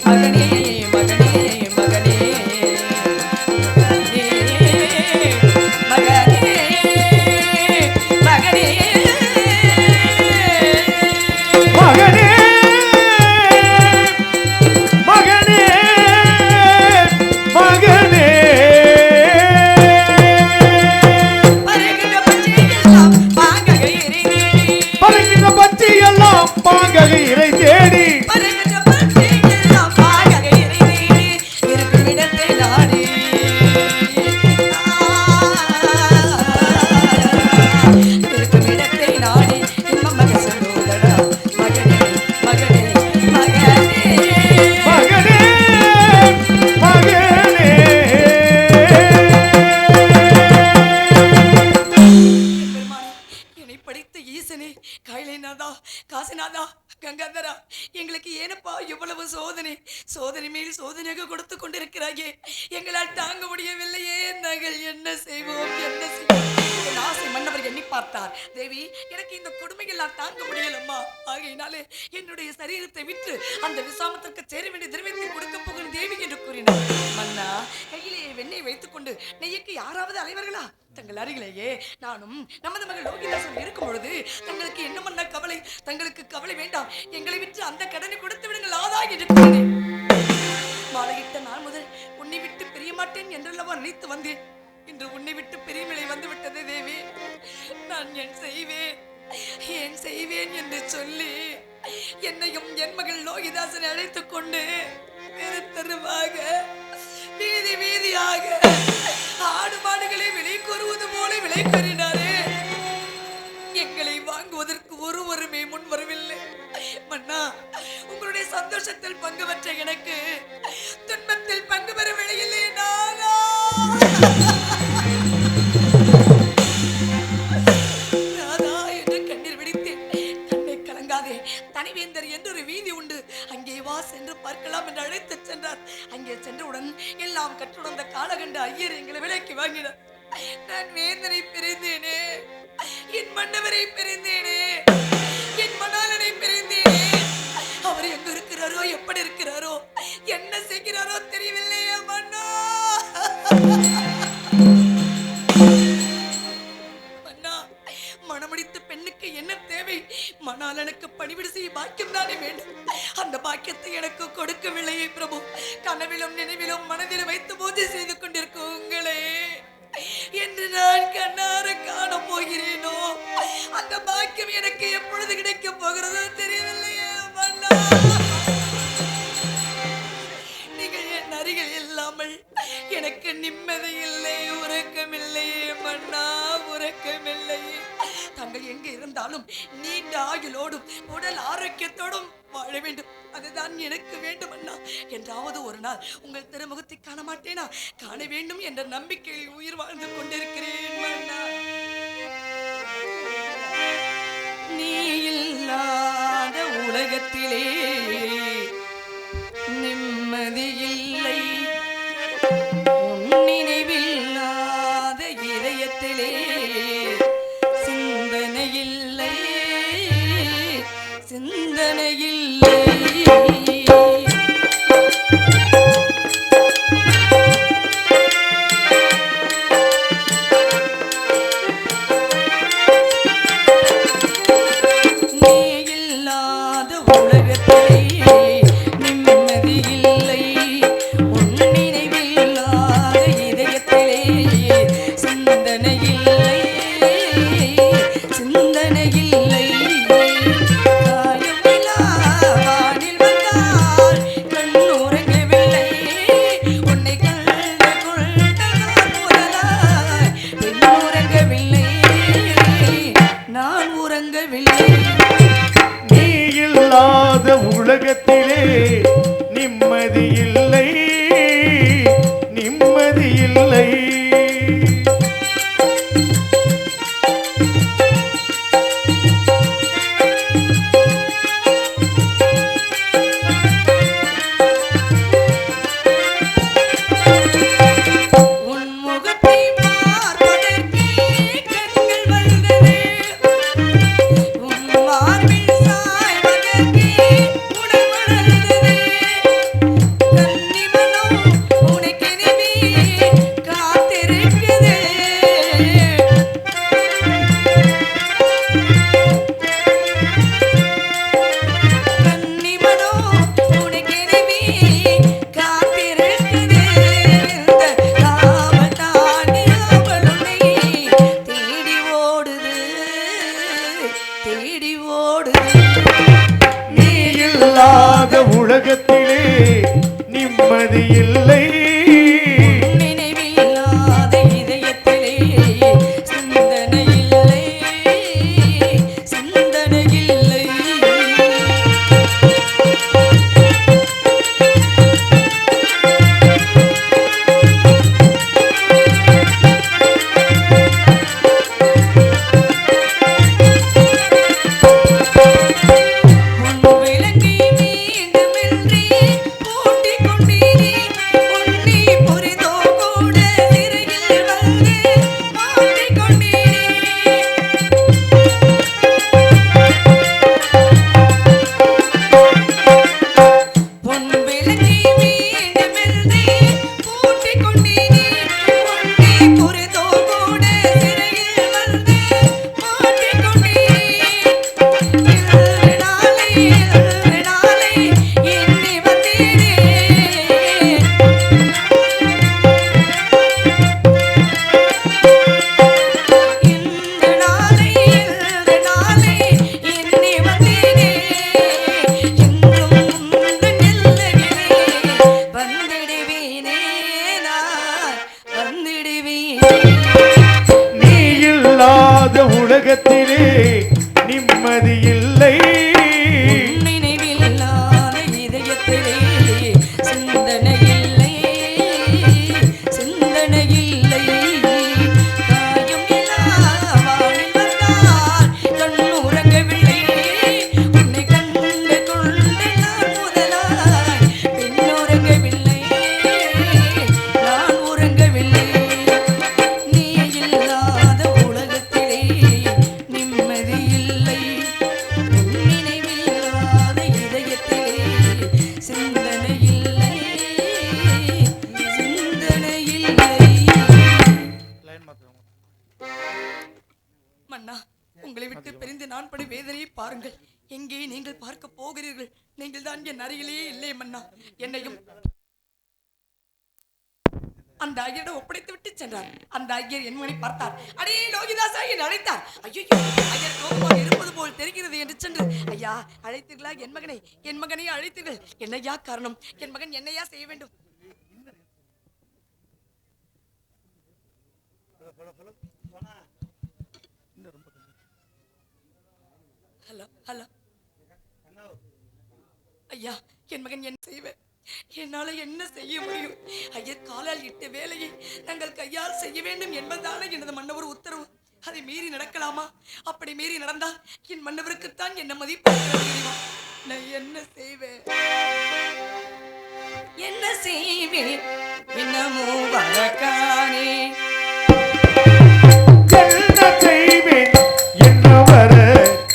Speaker 3: மகனே மகனே மகனே மகனே மகனே மகனே.
Speaker 2: மகனே மகனே மகனே.
Speaker 3: பருகின்ற பச்சையெல்லாம் பாங்கக இறைநேடி,
Speaker 2: பறக்கிற பச்சையெல்லாம் பாங்கக இறை தேடி,
Speaker 3: பருகின்ற பச்சையெல்லாம் பாங்கக இறைநேடி, இருக்கும் இடத்தை நாடி. இருக்கும் இடத்தை நாடி இன்பம் மக சொல்லுதடா மகனே மகனே மகனே.
Speaker 2: மகனே மகனே.
Speaker 3: பெருமானே, என்னை படித்த ஈசனே, கைலைநாதா, காசிநாதா, கங்காதரா, எங்களுக்கு ஏனப்பா இவ்வளவு சோதனை? சோதனை மேல் சோதனையாக கொடுத்து கொண்டிருக்கிறாயே, எங்களால் தாங்க முடியவில்லையே. நாங்கள் என்ன செய்வோம், என்ன செய்வோம்? என் ஆசை மன்னவர் எண்ணி பார்த்தார். தேவி, எனக்கு இந்த கொடுமைகள் நான் தாங்க முடியலம்மா. ஆகையினாலே என்னுடைய சரீரத்தை விற்று அந்த விசாமத்திற்கு சேர வேண்டிய திரவியத்தை கொடுக்க போகும் தேவி என்று கூறினார். மன்னா, கையிலேயே வெண்ணெய் வைத்துக் கொண்டு நெய்யுக்கு யாராவது அலைவர்களா? தங்கள் அருகிலேயே நானும் நமது மகள் லோகிதாசன் இருக்கும் பொழுது தங்களுக்கு என்ன மன்ன கவலை? தங்களுக்கு கவலை வேண்டாம், எங்களை விட்டு அந்த கடனை கொடுத்து விடுங்கள் ஆதா என்று கூறினேன். மாலையிட்ட நாள் முதல் உன்னை விட்டு பிரிய மாட்டேன் என்றல்லவா நினைத்து வந்தேன். இன்று உன்னை விட்டு பிரிவினை வந்து விட்டது தேவி. நான் என் செய்வேன் என்று சொல்லி என்னையும் என் மகள் லோகிதாசனை அழைத்துக் கொண்டு தெரு தெருவாக வீதி வீதியாக ஆடு மாடுகளை விலை கூறுவது போல விலை கூறினாரே. எங்களை வாங்குவதற்கு ஒருவருமே முன் வரவில்லை. மன்னா, உங்களுடைய சந்தோஷத்தில் பங்கு பெற்ற எனக்கு துன்பத்தில் பங்கு பெற விலையில்லை. நானா ராதா என்று கண்ணீர் விடித்தேன். கண்ணை கலங்காதே, தனிவேந்தர் என்று ஒரு வீதி உண்டு, அங்கே வா சென்று பார்க்கலாம் என்று அழைத்து சென்றார். அங்கே சென்றவுடன் எல்லாம் கற்றுணர்ந்த காலகண்ட ஐயர் எங்களை விலைக்கு வாங்கினார். நான் வேந்தனை பிரிந்தேனே, என் மன்னவரை பிரிந்தேனே, என் மணாளனை பிரிந்தேனே. அவர் எங்க இருக்கிறாரோ, எப்படி இருக்கிறாரோ, என்ன செய்கிறாரோ தெரியவில்லையே மன்னா. மன்னா, மணமுடித்த பெண்ணுக்கு என்ன தேவை? மணாளனுக்கு பணிவிடு செய்ய பாக்கியம் தானே வேண்டும். அந்த பாக்கியத்தை எனக்கு கொடுக்கவில்லையே பிரபு. கனவிலும் நினைவிலும் மனதில் வைத்து பூஜை செய்து கொண்டிருக்கும் உங்களே என்று நான் கண்ணார காண போகிறேனோ, அந்த பாக்கியம் எனக்கு எப்பொழுது கிடைக்க போகிறதோ தெரியவில்லையே மன்னா. நீங்கள் என் அருகில் இல்லாமல் எனக்கு நிம்மதி இல்லை, உறக்கமில்லையே மன்னா, உறக்கமில்லையே. தாங்கள் எங்க இருந்தாலும் நீண்ட ஆயுளோடும் உடல் ஆரோக்கியத்தோடும் வாழ வேண்டும், அதுதான் எனக்கு வேண்டும் அண்ணா. என்றாவது ஒரு நாள் உங்கள் திருமுகத்தை காண மாட்டேனா? காண வேண்டும் என்ற நம்பிக்கையில் உயிர் வாழ்ந்து கொண்டிருக்கிறேன் மன்னா. நீ இல்லாத உலகத்திலே நிம்மதி இல்லை.
Speaker 2: உலகத்திலே நிம்மதி இல்லை.
Speaker 3: நினைவில்லாத இதயத்திலே சிந்தனை இல்லை, சிந்தனை இல்லை. காயம் வானில் வந்தார் கண் உறங்கவில்லை. உன்னை கண்டு கொண்டு நான் முதலாய் பெண் உறங்கவில்லை, நான் உறங்கவில்லை. நீ இல்லாத உலகத்திலே நிம்மதி இல்லை. நினைவில்லாத இதயத்திலே சிந்தனை இல்லை, சிந்தனை இல்லை. மன்னா, உங்களை விட்டு பிரிந்து நான் படும் வேதனையை பாருங்கள். எங்கே நீங்கள் பார்க்க போகிறீர்கள்? நீங்கள் தான் என் அருகிலேயே இல்லை மன்னா. என்னையும் அந்த ஐயரிடம் ஒப்படைத்து விட்டு சென்றார். அந்த ஐயர் என் மகனை பார்த்தார். அடே லோகிதாசா என்று அழைத்தார். ஐயோ, ஐயர் கோபமாக இருப்பது போல் தெரிகிறது என்று சென்று, ஐயா அழைத்தீர்களா என் மகனை? என் மகனை அழைத்தீர்கள், என்னையா காரணம்? என் மகன் என்னையா செய்ய வேண்டும்? ஹலோ ஹலோ ஐயா, என் மகன் என்ன செய்வேன்? என்னால என்ன செய்ய முடியும்? ஐயர் காலால் இட்ட வேலையை நாங்கள் கையால் செய்ய வேண்டும் என்பதான எனது மன்னவர் உத்தரவு. அதை மீறி நடக்கலாமா? அப்படி மீறி நடந்தால் என் மன்னவருக்குத்தான் என்ன மதிப்பு தெரியுமா? நான் என்ன செய்வேன்? என்ன செய்வேன்? என்னமோ வழக்கானே.
Speaker 2: என்ன செய்வேன் என்ன வர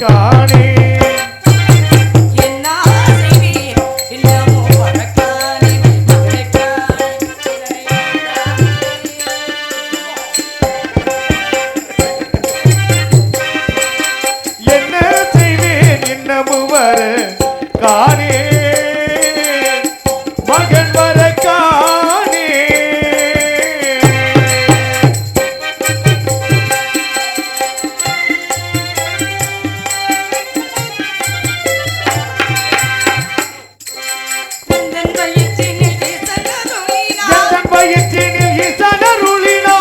Speaker 2: காணே. காணே மகன் வர காணே. வயிற்றினில் ஈசனருளினா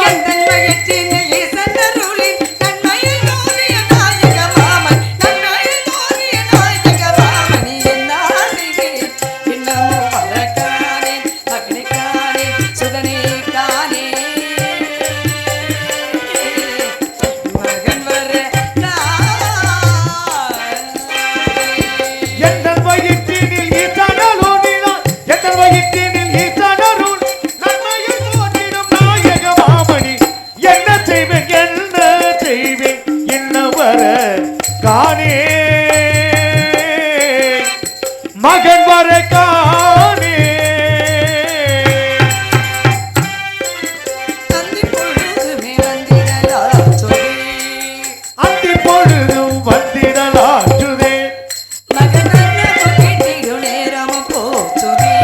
Speaker 2: காணே மகன் வர காணே.
Speaker 3: அந்தி பொழுதும்
Speaker 2: வந்திடலாற்றுதே.
Speaker 3: மகன் நேரமும் போச்சுதே.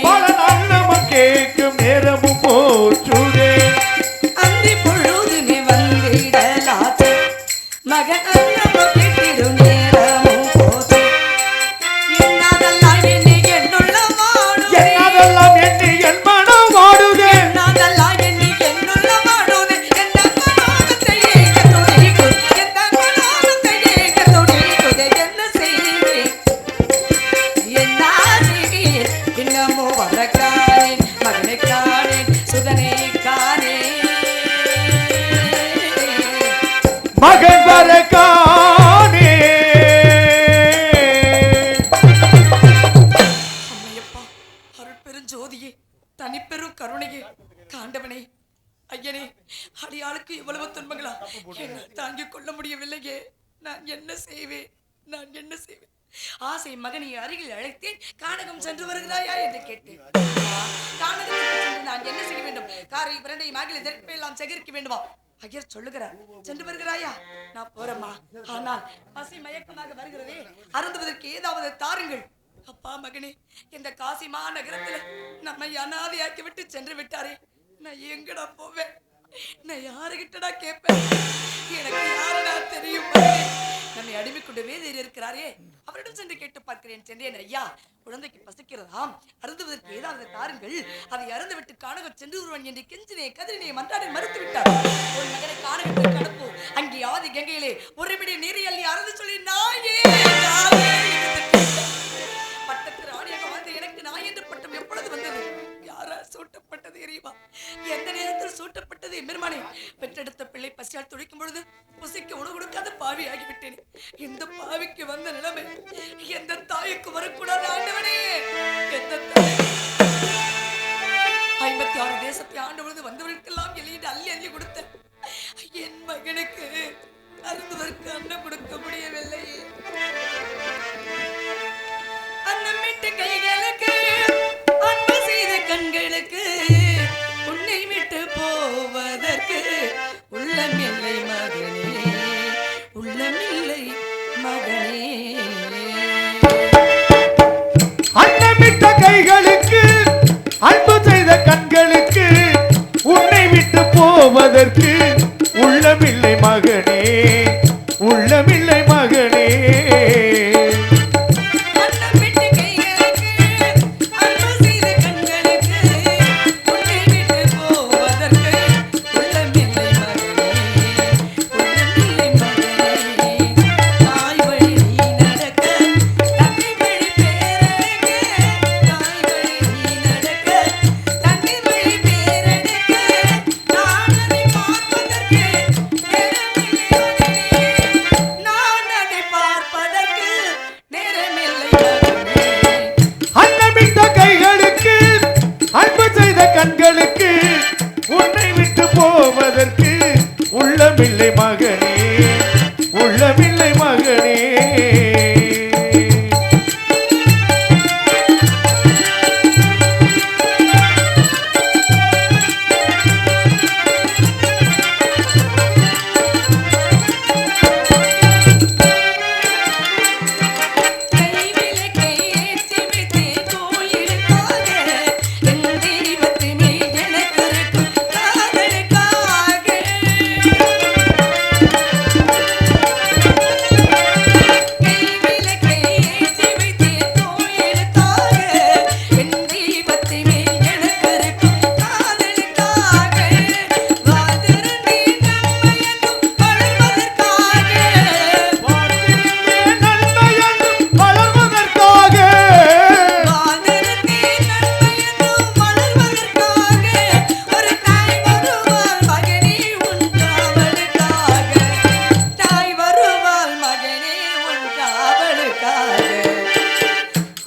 Speaker 2: பல நல்லமும் கேட்கும் நேரமும் போச்சுதே.
Speaker 3: அந்தி பொழுதுமே வந்திடலாச்சு. மகன்
Speaker 2: மகன் வர காணே.
Speaker 3: அம்மையப்பா, அருட்பெருஞ்சோதியே, தனிப்பெரும் கருணையே, காண்டவனே, ஐயனே, அடியாளுக்கு இவ்வளவு துன்பங்களா? என்னால் தாங்கிக் கொள்ள முடியவில்லையே. நான் என்ன செய்வேன்? நான் என்ன செய்வேன்? ஆசை மகனை அருகில் அழைத்தேன். கானகம் சென்று வருகிறாயா என்று கேட்டேன். கானகத்துக்கு சென்று நான் என்ன செய்ய வேண்டும்? காரை பிரண்டை மகளை எல்லாம் சேகரிக்க வேண்டுமா? ஐயர் சொல்லுகிறார், சென்று வருகிறாயா? நான் போறேம்மா. ஆனால் பசி மயக்கமாக வருகிறதே, அருந்துவதற்கு ஏதாவது தாருங்கள். அப்பா மகனே, இந்த காசி மாநகரத்துல நம்மை அனாதையாக்கி விட்டு சென்று விட்டாரே, நான் எங்கடா போவேன்? நான் யாருகிட்டடா கேட்பேன்? எனக்கு யாரடா தெரியும்? நம்மை அடிமை கொண்டு வேதியர் இருக்கிறாரே, அவரிடம் சென்று கேட்டு பார்க்கிறேன். சென்றேன். ஐயா, குழந்தைக்கு பசிக்கிறதாம், அருந்துவதற்கு ஏதாவது தாருங்கள், அதை அருந்து விட்டு கானகம் சென்று வருவன் என்று கெஞ்சினே கதிரினே மன்றாடி மறுத்து விட்டார். ஒரு மகனை கானகத்திற்கு அனுப்பு, அங்கே ஆதி கங்கையிலே ஒருபடி நீர் அள்ளி அறந்து சொல்லி நாயே நாயே பட்டத்து ராணியாக வாழ்ந்த எனக்கு நாய் என்ற பட்டம் எப்பொழுது வந்தது? யாரா சூட்டப்பட்டது எரியுமா? எந்த நேரத்தில் சூட்டப்பட்டது எம்பெருமானே? பெற்றெடுத்த பிள்ளை பசியால் துடிக்கும் பொழுது புசிக்க உணவு கொடுக்காத பாவி ஆகிவிட்டேன். இந்த பாவிக்கு வந்த நிலைமை எந்த தாய்க்கு வரக்கூடாது ஆண்டவனே. எந்த 56 தேசத்தை ஆண்டு பொழுது வந்தவர்களுக்கெல்லாம் எளியிட்டு அள்ளி அள்ளி கொடுத்த என் மகனுக்கு அருந்துவதற்கு அன்னம் கொடுக்க முடியவில்லை. அன்னமிட்ட கைகளுக்கு அன்பு செய்த கண்களுக்கு உன்னை விட்டு போவதற்கு உள்ளமில்லை மகனே, உள்ளமில்லை மகனே.
Speaker 2: அன்னமிட்ட கைகளுக்கு அன்பு செய்த கண்களுக்கு உன்னை விட்டு போவதற்கு உள்ளமில்லை மகனே, உள்ளமில்லை மகனே. கண்களுக்கு உன்னை விட்டு போவதற்கு உள்ளமில்லை மகனே, உள்ளமில்லை மகனே.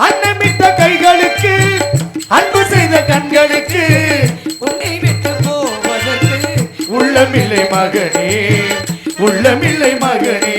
Speaker 2: அன்னமிட்ட கைகளுக்கு அன்பு செய்த கண்களுக்கு
Speaker 3: உன்னை விட்டு போவதற்கு
Speaker 2: உள்ளமில்லை மகனே, உள்ளமில்லை மகனே.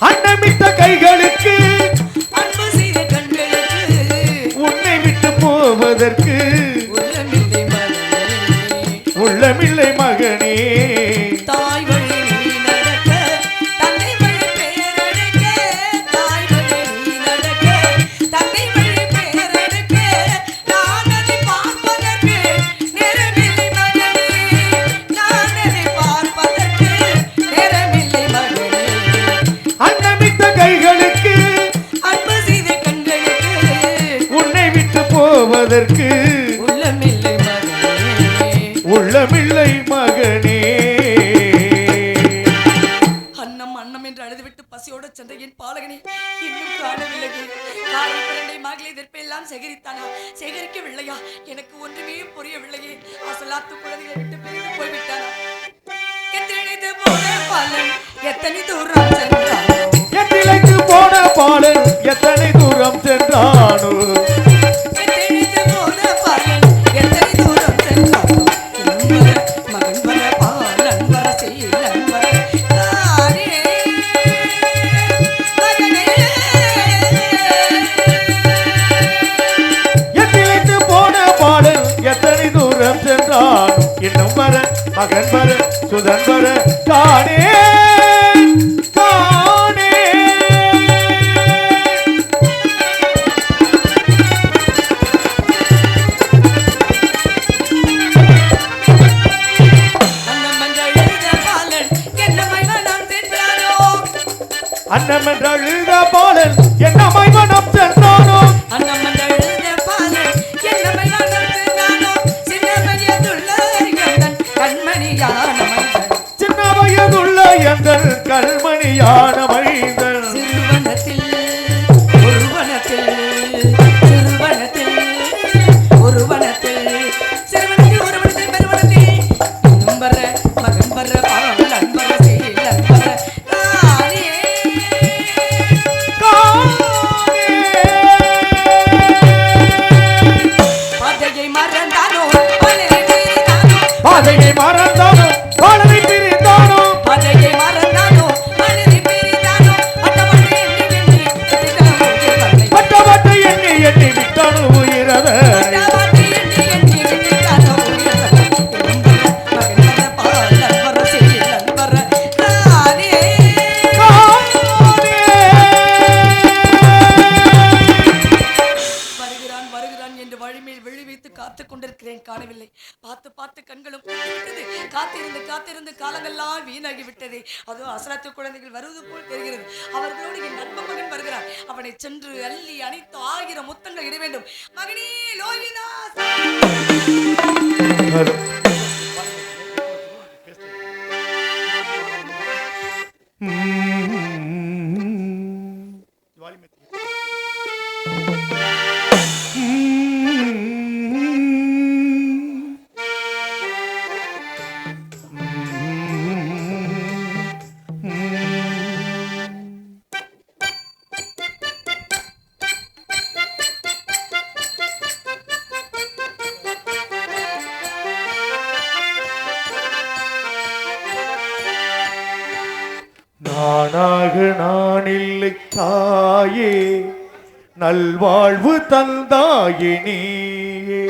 Speaker 2: அன்னமிட்ட கைகளுக்கு
Speaker 3: அன்பு செய்த கண்களுக்கு
Speaker 2: உன்னை விட்டு போவதற்கு
Speaker 3: உள்ளமில்லை மகனே,
Speaker 2: உள்ளமில்லை மகனே.
Speaker 3: தாய் வழி நீ நடக்க தன்னை வழி பேரெடுக்க, தாய் வழி நீ நடக்க தன்னை வழி பேரெடுக்க, நான் அதை பார்ப்பதற்கு நேரமில்லை மகனே, நான் அதை பார்ப்பதற்கு நேரமில்லை மகனே.
Speaker 2: அன்னமிட்ட கைகளுக்கு
Speaker 3: அன்பு செய்த கண்களுக்கு
Speaker 2: உன்னை விட்டு போவதற்கு
Speaker 3: உள்ளமில்லை மகனே,
Speaker 2: உள்ளமில்லை மகனே.
Speaker 3: அன்னம் அன்னம் என்று அழுதுவிட்டு பசியோட சென்ற என் பாலகனை இன்னும் காணவில்லையே. காலை பிறண்டை மாகிலை எல்லாம் சேகரித்தானா? சேகரிக்கவில்லையா? எனக்கு ஒன்றுமே புரியவில்லையே. அசலாத்து குழந்தைகளை விட்டு பிரிந்து போய்விட்டானா? எத்தனைது போல பலன் எத்தனை தூரம் சென்றானோ
Speaker 2: எத்திலைக்கு போன பாலன் எத்தனை தூரம் சென்றானோ
Speaker 3: எத்தனைக்கு போன பாலன் எத்தனை தூரம் சென்றானோ மகன் வர பாலன் வர சீலன் வர தானே மகனே
Speaker 2: எத்திலைக்கு போன பாலன் எத்தனை தூரம் சென்றானோ இன்னும் வர மகன் வர சுதன் வர காணே காணே
Speaker 3: அன்னம் என்ற எழுத பாலன் என்னமை வனம் சென்றானோ
Speaker 2: அன்னம் என்ற அழுத பாலன் என்னமை மனம் சென்றானோ
Speaker 3: அன்னம் என்ற எழுத பாலன் என்னமை வனம் சென்றானோ சின்னமையதுள்ள எந்தன் கண்மணியான மைந்தன்
Speaker 2: சின்ன வயதுள்ள எங்கள் கல்மணியான மைந்தன்
Speaker 3: சிறுவனத்தில் ஒருவனத்தில் சிறுவனத்தில் ஒருவனத்தில் சிறுவனத்தில் ஒருவனத்தில் பெருவனத்தில் இன்னும் வர மகன் வர பாலன் வர சீலன் வர தானே பாதையை மறந்தானோ பாலனை பிரிந்தானோ
Speaker 2: பாதையை மறந்தானோ பாலனை பிரிந்தானோ
Speaker 3: பாதையை மறந்தானோ பாலனை பிரிந்தானோ அட்டவணை எண்ணி எண்ணி
Speaker 2: பட்டவட்டை எண்ணி எண்ணி விட்டானோ உயிரவே
Speaker 3: அட்டவணை எண்ணி எண்ணி விட்டானோ மகன் வர பாலன் வர சீலன் வர தானே வருகிறான் வருகிறான் என்று வழிமேல் விழி வைத்து காத்துக் கொண்டிருக்கிறேன் காணவில்லை பார்த்து பார்த்து கண்களும் விட்டது காத்திருந்து காத்திருந்து காலங்கள்லாம் வீணாகி விட்டது அதோ அசலத்து குழந்தைகள் வருவது போல் தெரிகிறது அவர்களோடு என் நண்பன் மகன் வருகிறான் அவனை சென்று அள்ளி அணைத்து 1000 முத்தங்கள் இட வேண்டும் மகனே லோகிதாஸ்
Speaker 2: நானாக நான் இல்லை தாயே நல்வாழ்வு தந்தாயே நீயே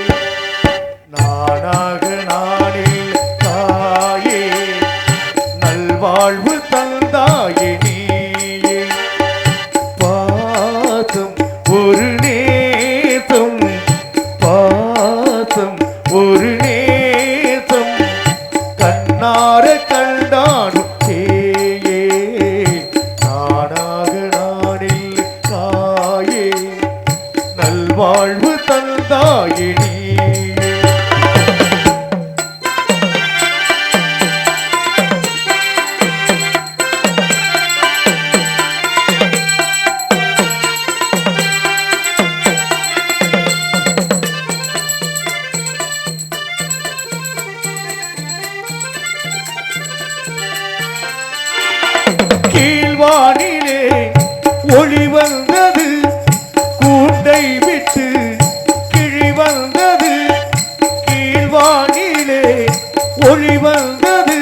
Speaker 2: நானாக நான் இல்லை தாயே நல்வாழ்வு தந்தாயே நீயே பாசம் ஒரு நேசம் பாசம் ஒரு நேசம் கண்ணார கண்டாடும் தேயே நானாக நானில் தாயே நல்வாழ்வு தந்தாயே நீயே கீழ்வானிலே ஒளி வந்தது கூண்டை விட்டு கிழி வந்தது கீழ்வானிலே ஒளி வந்தது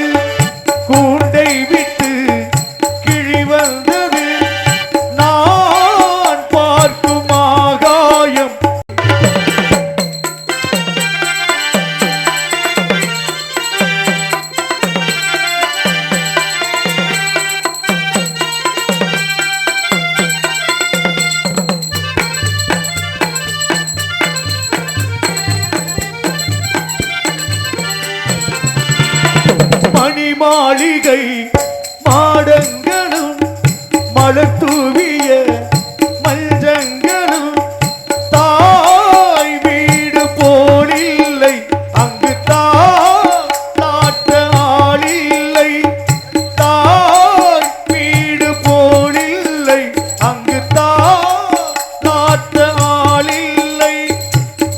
Speaker 2: கூண்டை விட்டு கிழி வந்தது நான் பார்க்கும் ஆகாயம் மணி மாளிகை மாடங்களும் மலர் தூவிய மஞ்சங்களும் தாய் வீடு போலில்லை அங்கு தாட்ட ஆளில்லை தாய் வீடு போலில்லை அங்கு தாட்ட ஆளில்லை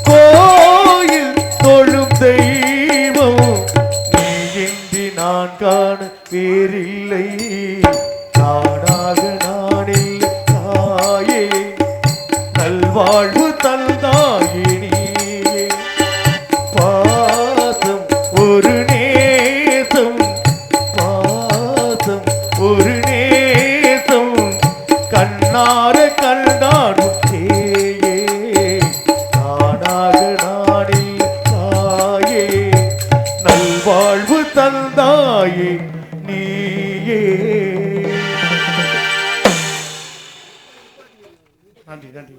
Speaker 2: கோயில் தொழும் தெய்வம் நீ இன்றி நான் நான் காண வேறில்லை நானாக நானில்லை தாயே நல்வாழ்வு தந்தாயே நீயே பாசம் ஒரு நேசம் பாசம் ஒரு நேசம் கண்ணார கண்டாடும் தேயே நானாக நானில் தாயே நல்வாழ்வு தந்தாயே நீயே. நன்றி நன்றி.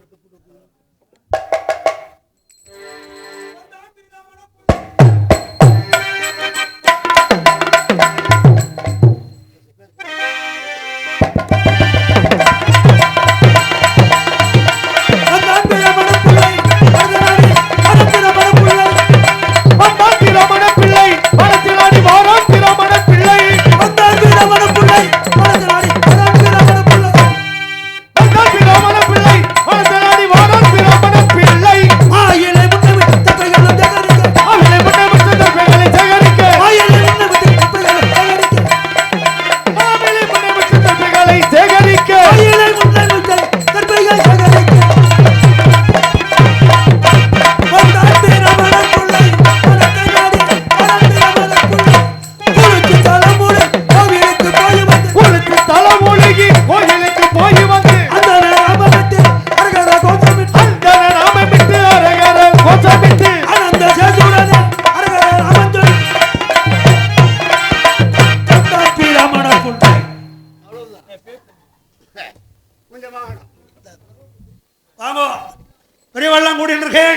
Speaker 1: பெரியவெல்லாம் கூடியிருக்கேன்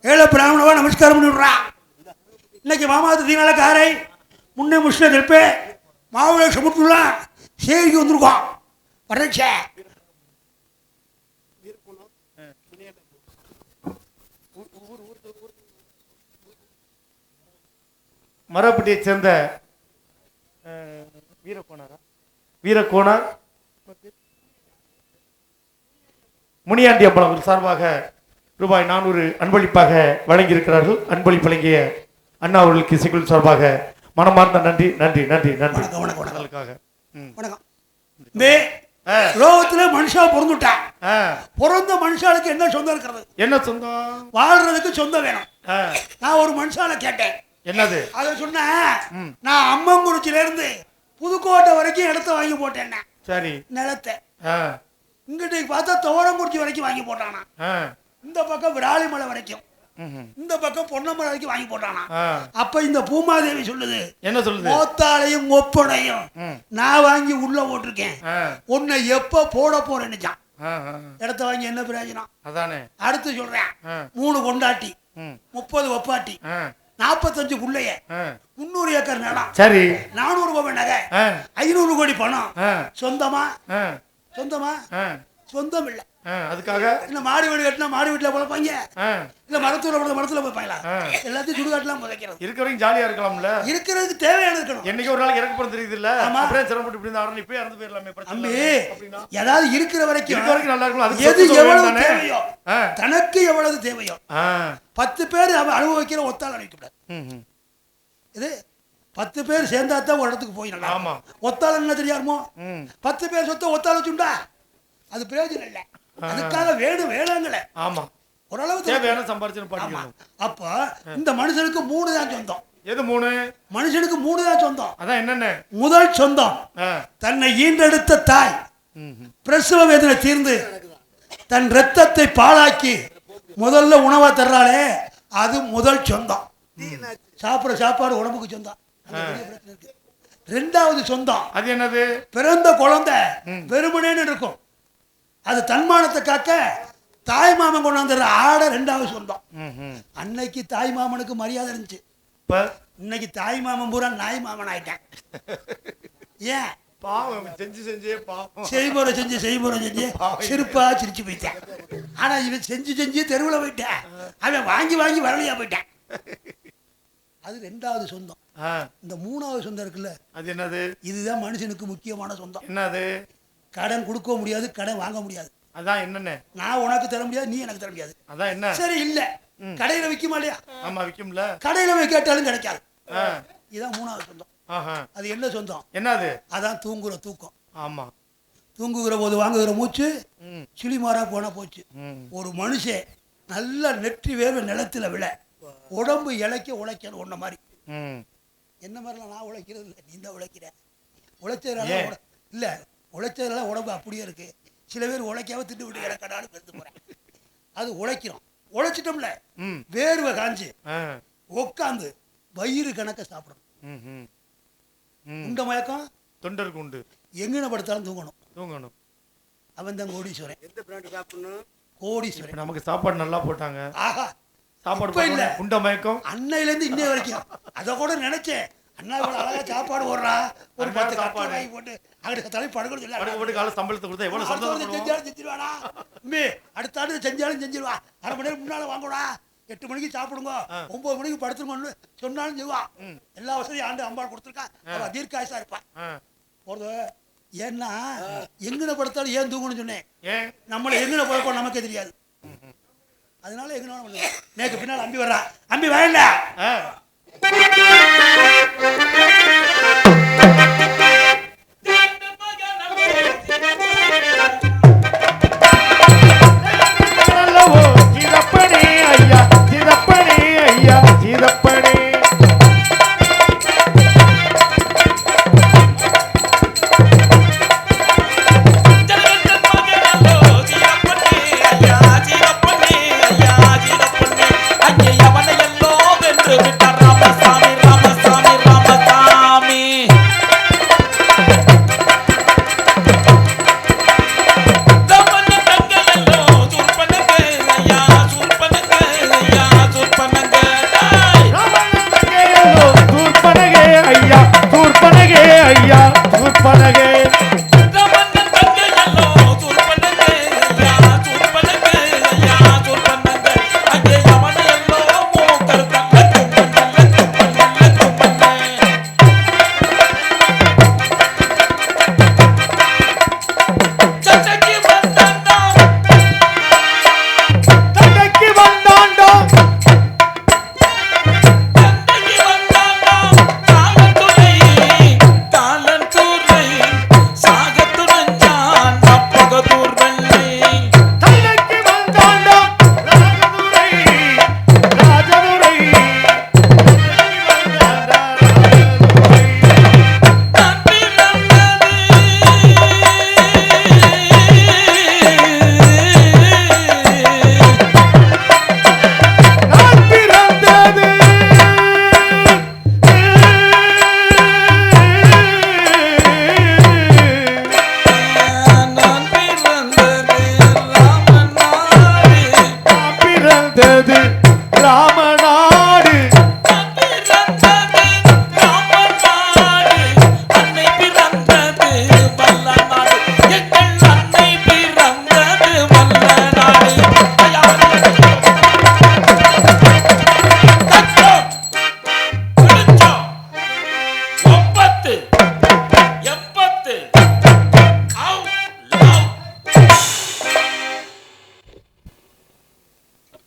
Speaker 1: ஏழ பிராமணவா நமஸ்காரம் பண்ணிவிடுறா. இன்னைக்கு மாமாத்து தீனால காரை முன்னே முஷ்ட திருப்பே மாவுளை சமுத்துலாம் சேரிக்கு வந்திருக்கோம். வரட்சே
Speaker 2: மரப்பட்டியை சேர்ந்த வீரக்கோணர் முனியாண்டி அம்பலம் சார்பாக ரூபாய் 400 அன்பளிப்பாக வழங்கியிருக்கிறார்கள். அன்பளிப்பு வழங்கிய அண்ணா அவர்களுக்கு இசைக்குழு சார்பாக மனமார்ந்த நன்றி நன்றி நன்றி நன்றி.
Speaker 1: லோகத்துல மனுஷா பிறந்துட்டா. பிறந்த மனுஷாளுக்கு என்ன சொந்தம் இருக்கிறது?
Speaker 2: என்ன சொந்தம்?
Speaker 1: வாழ்றதுக்கு சொந்தம் வேணும். நான் ஒரு மனுஷால கேட்டேன்,
Speaker 2: என்னது
Speaker 1: அத சொன்ன. நான் அம்மங்குறிச்சில இருந்து புதுக்கோட்டை வரைக்கும் இடத்த வாங்கி போட்டேன். சரி, நிலத்தை இங்கிட்டு பார்த்தா துவரங்குறிச்சி வரைக்கும் வாங்கி போட்டானா. இந்த பக்கம் விராலிமலை வரைக்கும், இந்த பக்கம் பொன்னமலை வரைக்கும் வாங்கி போட்டானா. அப்ப இந்த பூமாதேவி சொல்லுது, என்ன சொல்லுது? மோத்தாலையும் ஒப்பனையும் நான் வாங்கி உள்ள போட்டிருக்கேன், உன்னை எப்ப போட போறேன்னு. இடத்த வாங்கி என்ன பிரயோஜனம்? அதானே. அடுத்து சொல்றேன், 3 கொண்டாட்டி, 30 ஒப்பாட்டி, 45 புள்ளைய, 300 ஏக்கர் நிலம், சரி 400 ரூபாய் நகை, 500 கோடி பணம். சொந்தமா? சொந்தமா? சொந்தம் இல்ல. அதுக்காக இல்ல மாடி வீடு கட்டினா மாடி வீட்டுல போலப்பாங்க, இல்ல மரத்துல மரத்துல போய்ப்பாங்களா? எல்லாத்தையும் சுடுகாட்டுலாம் புதைக்கிறது. இருக்கிற வரைக்கும் ஜாலியா இருக்கலாம்ல. இருக்கிறதுக்கு தேவையான இருக்கணும். என்னைக்கு ஒரு நாள் இறக்க போறது தெரியுது இல்ல? அப்படியே சிரமப்பட்டு இப்படி இருந்தா இப்ப இறந்து போயிடலாமே. ஏதாவது இருக்கிற வரைக்கும் நல்லா இருக்கும். எது எவ்வளவு தேவையோ, தனக்கு எவ்வளவு தேவையோ, 10 பேர் அனுபவிக்கிற ஒத்தாள் அனுப்பிக்கூடாது. இது 10 பேர் சேர்ந்தாத்தான் ஒரு இடத்துக்கு போயிடலாம். ஆமா, ஒத்தாள் என்ன தெரியாமோ? 10 பேர் சொத்த ஒத்தாள் வச்சுண்டா அது பிரயோஜனம் இல்லை. அதுக்காக வேணுங்களே. ஆமா, ஓரளவு தேவையான சம்பாதிச்சு. அப்ப இந்த மனுஷனுக்கு 3 தான் சொந்தம். எது 3? மனுஷனுக்கு 3 தான் சொந்தம். அதான் என்னென்ன? முதல் சொந்தம் தன்னை ஈன்றெடுத்த தாய் பிரசவ வேதனை தீர்ந்து தன் ரத்தத்தை பாழாக்கி முதல்ல உணவா தர்றாளே, அது முதல் சொந்தம். சாப்பிட சாப்பாடு உடம்புக்கு சொந்தம். 2வது சொந்தம் அது என்னது? பிறந்த குழந்தை வெறுமனேன்னு இருக்கும், அது தன்மானத்தை காக்க தாய் மாமன் கொண்டு வந்துடுற ஆடை 2வது சொந்தம். அன்னைக்கு தாய் மாமனுக்கு மரியாதை இருந்துச்சு, இன்னைக்கு தாய் மாமன் பூரா நாய் மாமன் ஆயிட்டேன். ஏன்? பாவம் செஞ்சே பாவம் செய்முறை செஞ்சு சிரிப்பா சிரிச்சு போயிட்டேன். ஆனா இவன் செஞ்சு தெருவில் போயிட்டேன், அவன் வாங்கி வரலையா போயிட்டேன். அது 2வது சொந்தம். இந்த 3வது சொந்தம் இருக்குல்ல, அது என்னது? இதுதான் மனுஷனுக்கு முக்கியமான சொந்தம். என்னது? கடன் கொடுக்க முடியாது, கடன் வாங்க முடியாது. அதான் என்னென்ன? நான் உனக்கு தர முடியாது, நீ எனக்கு தர முடியாது. அதான் என்ன? சரி இல்ல, கடையில விக்குமா இல்லையா? ஆமா விக்கும்ல. கடையில போய் கேட்டாலும் கிடைக்காது. இதான் 3வது சொந்தம். அது என்ன சொந்தம்?
Speaker 2: என்னது?
Speaker 1: அதான் தூங்குற தூக்கம்.
Speaker 2: ஆமா,
Speaker 1: தூங்குகிற போது வாங்குகிற மூச்சு சிலிமாரா போனா போச்சு. ஒரு மனுஷன் நல்லா நெற்றி வேர்வை நிலத்துல விழ உடம்பு இழைக்க உழைக்கணும். ஒன்ன மாதிரி என்ன மாதிரிலாம் நான் உழைக்கிறது இல்லை, நீ தான் உழைக்கிற. உழைச்சதுனால இல்லை, உழைச்சதுனால உடம்பு அப்படியே இருக்கு. சில பேர் உழைக்காம திட்டு விட்டு இறக்கடான்னு பெருத்து போறேன். அது உழைக்கிறோம். உழைச்சிட்டோம்ல, வேர்வை காஞ்சு உட்காந்து வயிறு கணக்க சாப்பிடணும். உண்ட மயக்கம்
Speaker 2: தொண்டருக்கு உண்டு.
Speaker 1: எங்கன படுத்தாலும் தூங்கணும்.
Speaker 2: தூங்கணும்.
Speaker 1: அவன் தான் கோடீஸ்வரன்.
Speaker 4: எந்த பிராண்ட் சாப்பிடணும்?
Speaker 1: கோடீஸ்வரன்.
Speaker 2: நமக்கு சாப்பாடு நல்லா போட்டாங்க.
Speaker 1: ஆஹா,
Speaker 2: சாப்பாடு இல்ல உண்ட மயக்கம்.
Speaker 1: அன்னையில இருந்து இன்னைய வரைக்கும் அதை கூட நினைச்சேன். அண்ணா இவ்வளவு அழகா சாப்பாடு போடுறா, ஒரு 10 சாப்பாடு வாங்கி போட்டு அங்கிட்ட தலை படுக்கணும் சொல்லி
Speaker 2: அடுத்த போட்டு கால சம்பளத்தை கொடுத்தா எவ்வளவு சந்தோஷம்.
Speaker 1: செஞ்சாலும் செஞ்சிருவாடா அடுத்த ஆண்டு செஞ்சாலும் செஞ்சிருவா. 1/2 மணி நேரம் முன்னால வாங்கடா, 8 மணிக்கு சாப்பிடுங்க, 9 மணிக்கு படுத்துருங்கன்னு சொன்னாலும் செய்வான். எல்லா வசதியும் ஆண்டு அம்பாள் கொடுத்துருக்கா. அவ தீர்க்காயசா இருப்பான் போறது. ஏன்னா எங்கன படுத்தாலும் ஏன் தூங்கணும்னு சொன்னேன். நம்மள எங்கன படுப்போம் நமக்கே தெரியாது. அதனால எங்க நேக்கு பின்னால் அம்பி வர்றா. அம்பி வயல்ல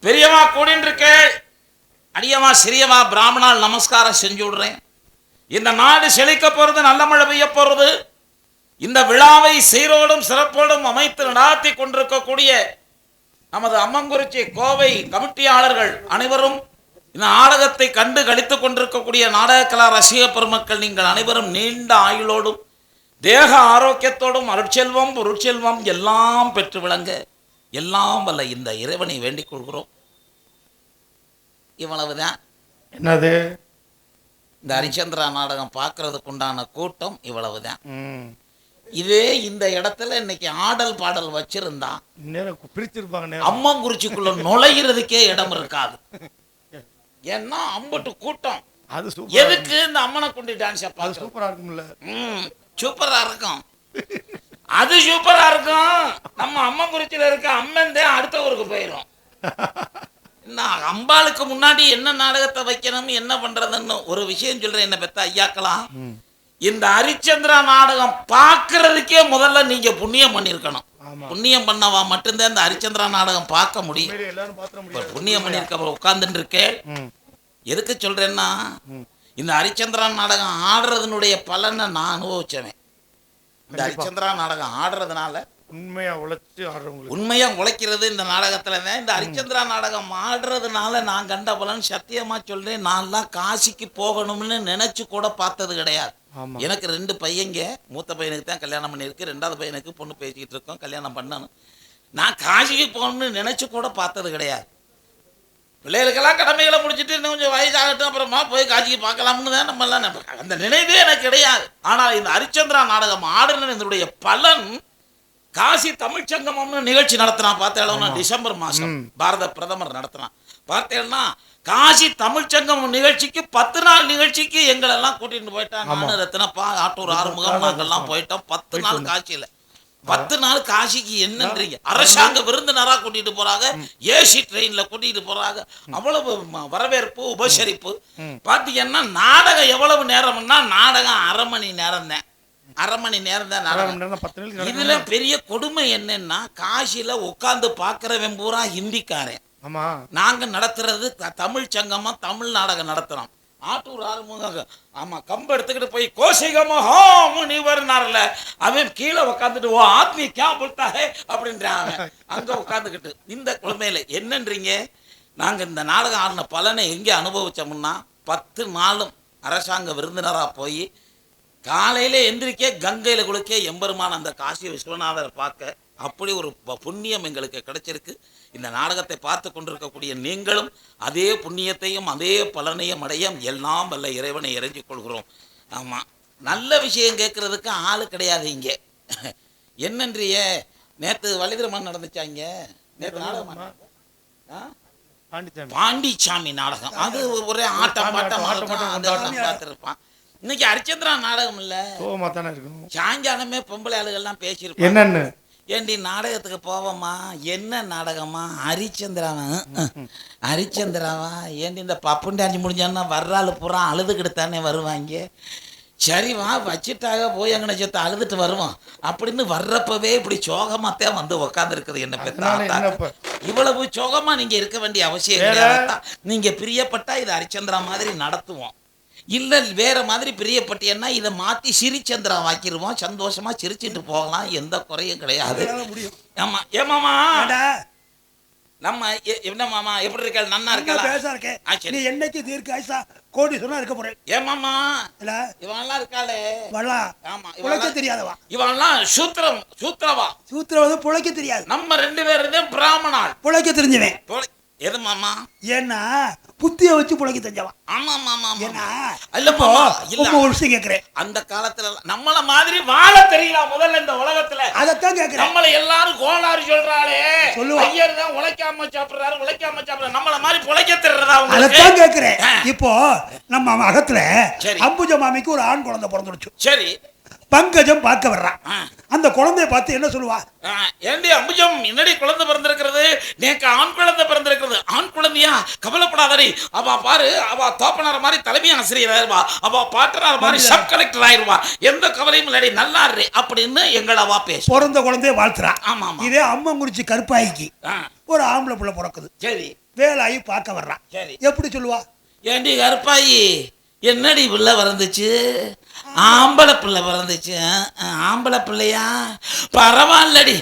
Speaker 5: பெரியவா கூடின்னு இருக்க அடியவா சிறியவா பிராமணால் நமஸ்காரம் செஞ்சு விடுறேன். இந்த நாடு செழிக்க போறது, நல்ல மழை பெய்ய போறது. இந்த விழாவை சீரோடும் சிறப்போடும் அமைத்து நடாத்தி கொண்டிருக்கக்கூடிய நமது அம்மங்குறிச்சி கோவை கமிட்டியாளர்கள் அனைவரும், இந்த நாடகத்தை கண்டு கழித்துக் கொண்டிருக்கக்கூடிய நாடக கலா ரசிக பெருமக்கள், நீங்கள் அனைவரும் நீண்ட ஆயுளோடும் தேக ஆரோக்கியத்தோடும் அருட்செல்வம் பொருட்செல்வம் எல்லாம் பெற்று விளங்க எல்லாம் வல்ல இந்த இறைவனை வேண்டிக் கொள்கிறோம். இவ்வளவுதான்.
Speaker 2: என்னது?
Speaker 5: இந்த ஹரிச்சந்திரா நாடகம் பார்க்கறதுக்கு உண்டான கூட்டம் இவ்வளவுதான். இதே இந்த இடத்துல இன்னைக்கு ஆடல் பாடல் வச்சிருந்தா அம்மங்குறிச்சிக்குள்ள நுழைகிறதுக்கே இடம் இருக்காது. ஏன்னா அம்பட்டு கூட்டம். எதுக்கு இந்த அம்மனை கொண்டு டான்ஸ் சூப்பரா இருக்கும்ல? சூப்பரா இருக்கும். அது சூப்பரா இருக்கும். நம்ம அம்மங்குறிச்சியில இருக்க அம்மன் தான் அடுத்த ஊருக்கு போயிடும். அம்பாளுக்கு முன்னாடி என்ன நாடகத்தை வைக்கணும், என்ன பண்றதுன்னு ஒரு விஷயம் சொல்றேன். என்ன பெத்த ஐயாக்கலாம், இந்த ஹரிச்சந்திரா நாடகம் பார்க்கறதுக்கே முதல்ல நீங்க புண்ணியம் பண்ணிருக்கணும். புண்ணியம் பண்ணவா மட்டும்தான் இந்த ஹரிச்சந்திரா நாடகம் பார்க்க முடியும். புண்ணியம் பண்ணிருக்க உட்கார்ந்துட்டு இருக்கேன். எதுக்கு சொல்றேன்னா, இந்த ஹரிச்சந்திரா நாடகம் ஆடுறதுனுடைய பலனை நான் அனுபவிச்சவன். இந்த ஹரிச்சந்திரா நாடகம் ஆடுறதுனால
Speaker 2: உண்மையா உழைச்சு ஆடுறவங்களுக்கு
Speaker 5: உண்மையா உழைக்கிறது இந்த நாடகத்துல தான். இந்த ஹரிச்சந்திரா நாடகம் ஆடுறதுனால நான் கண்ட பலன் சத்தியமா சொல்றேன். நான்லாம் காசிக்கு போகணும்னு நினைச்சு கூட பார்த்தது கிடையாது. எனக்கு 2 பையங்க, மூத்த பையனுக்கு தான் கல்யாணம் பண்ணியிருக்கு, 2வது பையனுக்கு பொண்ணு பேசிக்கிட்டு இருக்கோம், கல்யாணம் பண்ணணும். நான் காசிக்கு போகணும்னு நினைச்சு கூட பார்த்தது கிடையாது. பிள்ளைகளுக்கெல்லாம் கடமைகளை முடிச்சுட்டு இன்னும் கொஞ்சம் வயசாகட்டும் அப்புறமா போய் காட்சிக்கு பார்க்கலாம்னு தான் நம்மளாம் அந்த நினைவே எனக்கு கிடையாது. ஆனால் இந்த ஹரிச்சந்திரா நாடகம் ஆடுனதுடைய பலன் காசி தமிழ் சங்கமம்னு நிகழ்ச்சி நடத்தினான் பார்த்தேன்னா டிசம்பர் மாதம் பாரத பிரதமர் நடத்தினான் பார்த்தேன்னா காசி தமிழ் சங்கம் நிகழ்ச்சிக்கு 10 நாள் நிகழ்ச்சிக்கு எங்களெல்லாம் கூட்டிட்டு போயிட்டான். நானும் ரத்தினப்பா ஆட்டூர் ஆறுமுகம் நாங்கெல்லாம் போயிட்டோம். 10 நாள் காட்சியில 10 நாள் காசிக்கு என்னன்றீங்க? அரசாங்க விருந்தினரா கூட்டிட்டு போறாங்க, ஏசி ட்ரெயின்ல கூட்டிட்டு போறாங்க. அவ்வளவு வரவேற்பு உபசரிப்பு. பாத்தீங்கன்னா நாடகம் எவ்வளவு நேரம்னா நாடகம் 1/2 மணி நேரம் தான். 1/2 மணி நேரம் தான் நாடகம். இதுல பெரிய கொடுமை என்னன்னா காசியில உட்கார்ந்து பாக்குறவன் பூரா ஹிந்திக்காரன். நாங்க நடத்துறது தமிழ் சங்கமா தமிழ் நாடகம் நடத்துறோம். ஆட்டூர் ஆறுமுக ஆமா கம்பு எடுத்துக்கிட்டு போய் கோசிகமஹாமுனிவர்னார்ல அவன் கீழே உட்காந்துட்டு ஓ ஆத்மி கே போல்தா ஹே அப்படின்றான். அங்க உட்காந்துக்கிட்டு இந்த குழந்தையில என்னன்றீங்க? நாங்க இந்த நாடகம் ஆடின பலனை எங்கே அனுபவிச்சோம்னா 10 நாளும் அரசாங்க விருந்தினரா போய் காலையில எந்திரிக்க கங்கையில குளிக்க எம்பெருமான் அந்த காசி விஸ்வநாதரை பார்க்க அப்படி ஒரு புண்ணியம் எங்களுக்கு கிடைச்சிருக்கு. இந்த நாடகத்தை பார்த்து கொண்டிருக்கக்கூடிய நீங்களும் அதே புண்ணியத்தையும் அதே பலனையும் அடைய எல்லாம் வல்ல இறைவனை இறைஞ்சிக் கொள்கிறோம். ஆமா, நல்ல விஷயம் கேட்கறதுக்கு ஆளு கிடையாது இங்கே. என்னன்றிய நேத்து வலிதிரமன் நடந்துச்சாங்க. நேற்று நாடகம் பாண்டிச்சாமி நாடகம், அது ஒரே ஆட்டம் பாட்டம் பார்த்துருப்பான். இன்னைக்கு ஹரிச்சந்திரா நாடகம் இல்ல, சாயங்காலமே பொம்பளை ஆளுகள்லாம் பேசியிருப்பாங்க. என்னன்னு ஏண்டி நாடகத்துக்கு போவோமா? என்ன நாடகமா? ஹரிச்சந்திராவா? ஏண்டி இந்த பப்புண்டாஞ்சி முடிஞ்சான்னா வர்றாள் பூரா அழுதுகிட்டு தானே வருவாங்க. சரிவா வச்சுட்டாக போய் அங்கே சேர்த்து அழுதுட்டு வருவோம் அப்படின்னு வர்றப்பவே இப்படி சோகமாத்தான் வந்து உக்காந்துருக்குது. என்ன பெற்ற இவ்வளவு சோகமா நீங்க இருக்க வேண்டிய அவசியம் கிடையாது. நீங்க பிரியப்பட்டா இதை ஹரிச்சந்திரா மாதிரி நடத்துவோம், இல்ல வேற மாதிரி பிரியப்பட்டேன்னா இதை மாத்தி சிரிச்சந்திரா வாக்கிடுவோம். சந்தோஷமா சிரிச்சிட்டு போகலாம், எந்த குறையும் கிடையாது. ஆமா ஏமாமா நம்ம என்ன மாமா எப்படி இருக்க? நன்னா இருக்க?
Speaker 1: நீ என்னைக்கு தீர்க்க ஆயுசா கோடி சொன்னா இருக்க போறேன்.
Speaker 5: ஏமாமா இல்ல இவன்லாம் இருக்காளே வள்ளா. ஆமா
Speaker 1: புழைக்க தெரியாதவா
Speaker 5: இவன்லாம் சூத்திரவா
Speaker 1: சூத்திரவாத புழைக்க தெரியாது.
Speaker 5: நம்ம 2 பேரும் பிராமணால் புழைக்க
Speaker 1: தெரிஞ்சவன்.
Speaker 5: எது மாமா?
Speaker 1: ஏன்னா புத்திய வச்சு புழைக்க தெரிஞ்சவன்.
Speaker 5: ஆமா மாமா
Speaker 1: ஏன்னா
Speaker 5: இல்லப்பா
Speaker 1: இல்ல ஒரு விஷயம் கேக்குறேன்.
Speaker 5: அந்த காலத்துல நம்மள மாதிரி வாழ தெரியல முதல்ல இந்த உலகத்துல.
Speaker 1: அதத்தான் கேக்குறேன்.
Speaker 5: நம்மள எல்லாரும் கோளாறு சொல்றாளே,
Speaker 1: சொல்லுவா
Speaker 5: ஐயர் தான் உழைக்காம சாப்பிடுறாரு, நம்மள மாதிரி புழைக்க தெரியறதா உங்களுக்கு?
Speaker 1: அதத்தான் கேக்குறேன். இப்போ நம்ம அகத்துல அம்புஜ மாமிக்கு ஒரு ஆண் குழந்தை பிறந்துடுச்சு.
Speaker 5: சரி,
Speaker 1: பங்கஜம் பார்க்க வர்றான். அந்த குழந்தைய பார்த்து என்ன சொல்லுவா?
Speaker 5: ஏண்டி அம்புஜம் என்னடி குழந்தை பிறந்திருக்கிறது? நேக்கு ஆண் குழந்தை பிறந்திருக்கிறது. ஆண் குழந்தையா? கவலைப்படாதடி, அவ பாரு அவ தோப்பனார் மாதிரி தலைமை ஆசிரியர் ஆயிருவா, அவ பாட்டனார் மாதிரி சப் கலெக்டர் ஆயிருவா, எந்த கவலையும் இல்லடி, நல்லா இரு அப்படின்னு எங்களவா பேச
Speaker 1: பிறந்த குழந்தைய வாழ்த்துறா.
Speaker 5: ஆமா
Speaker 1: இதே அம்மங்குறிச்சி கருப்பாய்க்கு ஒரு ஆம்பளை பிள்ளை பிறக்குது.
Speaker 5: சரி,
Speaker 1: வேலாயி பார்க்க வர்றான்.
Speaker 5: சரி,
Speaker 1: எப்படி சொல்லுவா?
Speaker 5: ஏண்டி கருப்பாயி என்னடி பிள்ளை பிறந்துச்சு? ஆம்பளை பிள்ளை பிறந்துச்சு. ஆம்பளை பிள்ளையா? பரவாயில்லடி,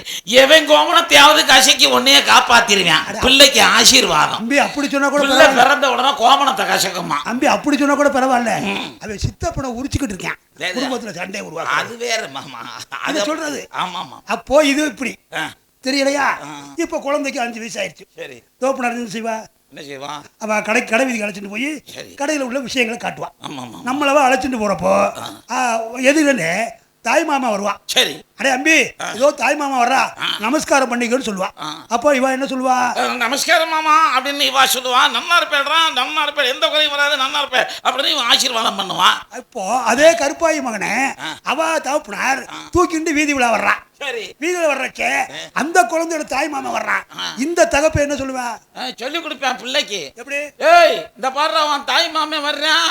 Speaker 5: எவன் கோமணத்தையாவது கசக்கி உன்னைய காப்பாத்திருவேன், பிள்ளைக்கு ஆசீர்வாதம்.
Speaker 1: அம்பி அப்படி சொன்னா கூட
Speaker 5: பிள்ளை பிறந்த உடனே கோமணத்தை கசக்கமா?
Speaker 1: அம்பி அப்படி சொன்னா கூட பரவாயில்ல. அவன் சித்தப்பனை உரிச்சுக்கிட்டு இருக்கேன், குடும்பத்துல சண்டை உருவாக்கு.
Speaker 5: அது வேற மாமா,
Speaker 1: அது சொல்றது.
Speaker 5: ஆமா ஆமா.
Speaker 1: அப்போ இது இப்படி தெரியலையா? இப்ப குழந்தைக்கு 5 வயசு ஆயிடுச்சு. சரி, தோப்பனார் என்ன செய்வா?
Speaker 5: என்ன செய்வான்?
Speaker 1: அவ கடை வீதிக்கு அழைச்சிட்டு போய் கடையில் உள்ள விஷயங்களை காட்டுவான்.
Speaker 5: ஆமா ஆமா.
Speaker 1: நம்மளவா அழைச்சிட்டு போறப்போ எதுலன்னு தாய் மாமா வருவான்.
Speaker 5: சரி,
Speaker 1: அடே அம்பி ஏதோ தாய் மாமா வர்றா, நமஸ்காரம் பண்ணிக்கன்னு சொல்லுவா. அப்போ இவா என்ன சொல்லுவா?
Speaker 5: நமஸ்காரம் மாமா அப்படின்னு இவா சொல்லுவா. நல்லா இருப்பேன், நல்லா இருப்பேன், எந்த குறையும் வராது, நல்லா இருப்பேன் அப்படின்னு இவன் ஆசீர்வாதம் பண்ணுவான்.
Speaker 1: இப்போ அதே கருப்பாயி மகனை அவ தகப்பனார் தூக்கிண்டு வீதி விழா வர்றா.
Speaker 5: சரி,
Speaker 1: வீதியில வர்றச்சே அந்த குழந்தையோட தாய் மாமா வர்றான். இந்த தகப்ப என்ன சொல்லுவா?
Speaker 5: சொல்லி கொடுப்பேன் பிள்ளைக்கு.
Speaker 1: எப்படி?
Speaker 5: ஏய் இந்த பாடுற அவன் தாய் மாமே வர்றான்,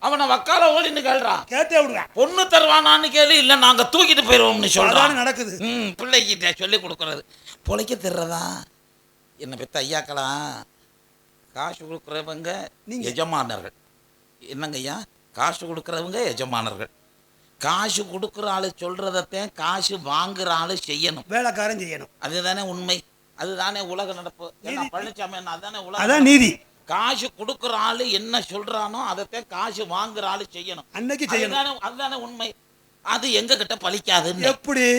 Speaker 5: அவனை வக்கால ஓடின்னு கேள்றான்,
Speaker 1: கேட்டே விடுவேன்.
Speaker 5: பொண்ணு தருவானான்னு கேளு, இல்ல நாங்க தூக்கிட்டு போயிருவோம்னு சொல்றான்.
Speaker 1: நடக்குது.
Speaker 5: பிள்ளைகிட்ட சொல்லி கொடுக்கறது. பொழைக்க தர்றதா? என்ன பெத்த ஐயாக்களா? காசு கொடுக்குறவங்க நீங்க எஜமானர்கள். என்னங்க ஐயா? காசு கொடுக்குறவங்க எஜமானர்கள். காசு கொடுக்குற ஆளு சொல்றதைத்தான் காசு வாங்குற ஆளு செய்யணும்,
Speaker 1: வேலைக்காரன் செய்யணும்.
Speaker 5: அதுதானே உண்மை, அதுதானே உலக நடப்பு. ஏன்னா பழனிசாமி அண்ணா அதுதானே உலக,
Speaker 1: அதான் நீதி.
Speaker 5: காசு கொடுக்குற ஆளு என்ன சொல்றானோ அதைத்தான் காசு வாங்குற ஆளு செய்யணும்,
Speaker 1: அன்னைக்கு செய்யணும்.
Speaker 5: அதுதானே உண்மை. அது எங்க கிட்ட பலிக்காதுன்னு.
Speaker 1: எப்படி?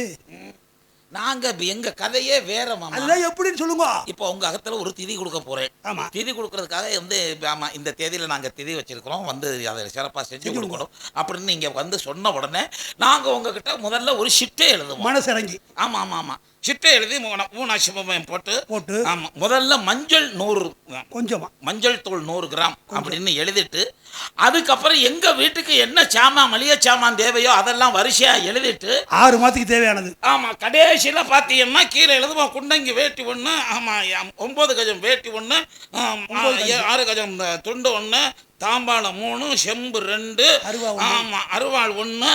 Speaker 5: நாங்க எங்க கதையே வேற மாமா.
Speaker 1: அதெல்லாம் எப்படின்னு சொல்லுங்க.
Speaker 5: இப்போ உங்க அகத்துல ஒரு திதி கொடுக்க போறேன்.
Speaker 1: ஆமா.
Speaker 5: திதி கொடுக்கறதுக்காக வந்து ஆமா இந்த தேதியில நாங்க திதி வச்சிருக்கிறோம், வந்து அதை சிறப்பா செஞ்சு கொடுக்கணும் அப்படின்னு நீங்க வந்து சொன்ன உடனே நாங்க உங்ககிட்ட முதல்ல ஒரு ஷிட்டே எழுதுவோம்,
Speaker 1: மனசிறங்கி.
Speaker 5: ஆமா ஆமா ஆமா, ஷிட்டை எழுதி மூணாசிரமம் போட்டு
Speaker 1: போட்டு
Speaker 5: ஆமா முதல்ல மஞ்சள் 100
Speaker 1: கொஞ்சமா,
Speaker 5: மஞ்சள் தூள் 100 கிராம் அப்படின்னு எழுதிட்டு, அதுக்கப்புறம் எங்க வீட்டுக்கு என்ன சாமான் மளிகை சாமான் தேவையோ அதெல்லாம் வரிசையா எழுதிட்டு
Speaker 1: 6 மாதத்துக்கு தேவையானது.
Speaker 5: ஆமா கடைசியில பாத்தீங்கன்னா கீழே எழுதுவோம் குண்டங்கி வேட்டி 1, ஆமா 9 கஜம் வேட்டி 1, 6 கஜம் துண்டு 1, தாம்பாளம் 3, செம்பு 2, ஆமா அருவாள் 1,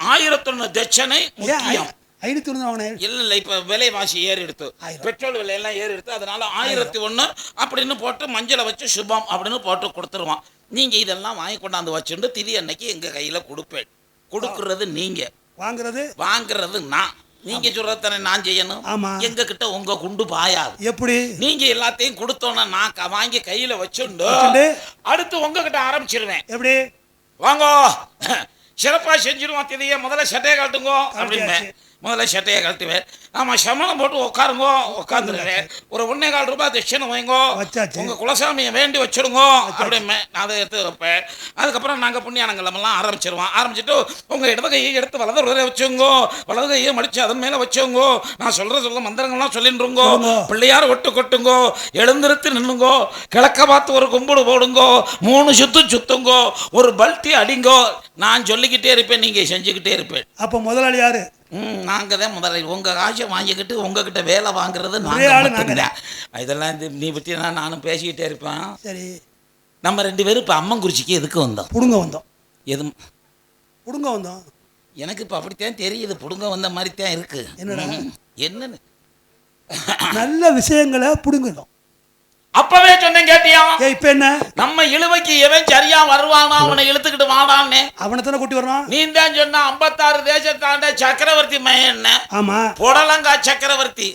Speaker 5: 1001 தட்சணை முக்கியம்.
Speaker 1: 501
Speaker 5: இல்ல இப்ப விலைவாசி ஏறி எடுத்து, பெட்ரோல் விலையெல்லாம் ஏறி எடுத்து, அதனால 1001 அப்படின்னு போட்டு மஞ்சளை வச்சு சுபம் அப்படின்னு போட்டு கொடுத்துருவான். நீங்க இதெல்லாம் வாங்கி கொண்டாந்து வச்சுட்டு திதி அன்னைக்கு எங்க கையில கொடுப்பேன். கொடுக்கறது நீங்க, வாங்குறது நான். நீங்க சொல்றதானே நான் செய்யணும். எங்க கிட்ட உங்க குண்டு பாயாது. எப்படி? நீங்க எல்லாத்தையும் கொடுத்தோன்னா நான் வாங்கி கையில வச்சுண்டு அடுத்து உங்ககிட்ட ஆரம்பிச்சிருவேன். எப்படி? வாங்கோ சிறப்பா செஞ்சிருவோம் திதியை, முதல்ல சட்டையை கட்டுங்கோ அப்படின்னு முதல்ல சட்டையை கழட்டுவேன். ஆமா சமணம் போட்டு உட்காருங்கோ, உட்காந்துருவேன். ஒரு 1.25 ரூபாய் தட்சணை வைங்கோ, உங்க குலசாமியை வேண்டி வச்சிருங்கோ அப்படின்னு நான் அதை எடுத்து வைப்பேன். அதுக்கப்புறம் நாங்கள் புண்ணியானங்களெல்லாம் ஆரம்பிச்சிருவோம். ஆரம்பிச்சுட்டு உங்க இடது கையை எடுத்து வலது வரை வச்சுங்கோ, வலது கையை மடிச்சு அதன் மேல வச்சுங்கோ. நான் சொல்ற மந்திரங்கள்லாம் சொல்லிட்டுருங்கோ. பிள்ளையார் ஒட்டு கொட்டுங்கோ, எழுந்திருத்து நின்னுங்கோ, கிழக்க பார்த்து ஒரு கும்பிடு போடுங்கோ, 3 சுத்து சுத்துங்கோ, ஒரு பல்ட்டி அடிங்கோ. நான் சொல்லிக்கிட்டே இருப்பேன், நீங்க செஞ்சுக்கிட்டே இருப்பேன்.
Speaker 1: அப்போ முதலாளி யாரு?
Speaker 5: நாங்க தான் முதலாளி. உங்க காசை வாங்கிக்கிட்டு உங்ககிட்ட வேலை வாங்குறது இதெல்லாம் நீ பற்றி நானும் பேசிக்கிட்டே இருப்பேன். சரி, நம்ம 2 பேரும் இப்போ அம்மங்குறிச்சிக்கு எதுக்கு வந்தோம்?
Speaker 1: புடுங்க வந்தோம்.
Speaker 5: எது
Speaker 1: புடுங்க வந்தோம்? எனக்கு இப்போ
Speaker 5: அப்படித்தான் தெரியுது, புடுங்க வந்த மாதிரி தான் இருக்கு. என்னன்னு
Speaker 1: நல்ல விஷயங்களை புடுங்கணும்.
Speaker 5: அப்பவே சொன்னேன், கேட்டியா?
Speaker 1: இப்ப என்ன? நம்ம
Speaker 5: இழுவைக்கு எவன் சரியா வருவானா அவனை இழுத்துக்கிட்டு வாடான்னு.
Speaker 1: அவனை தானே கூட்டி வர்றான்.
Speaker 5: நீ தான் சொன்ன 56 தேசத்தாண்ட சக்கரவர்த்தி மகன். ஆமா, புடலங்கா சக்கரவர்த்தி.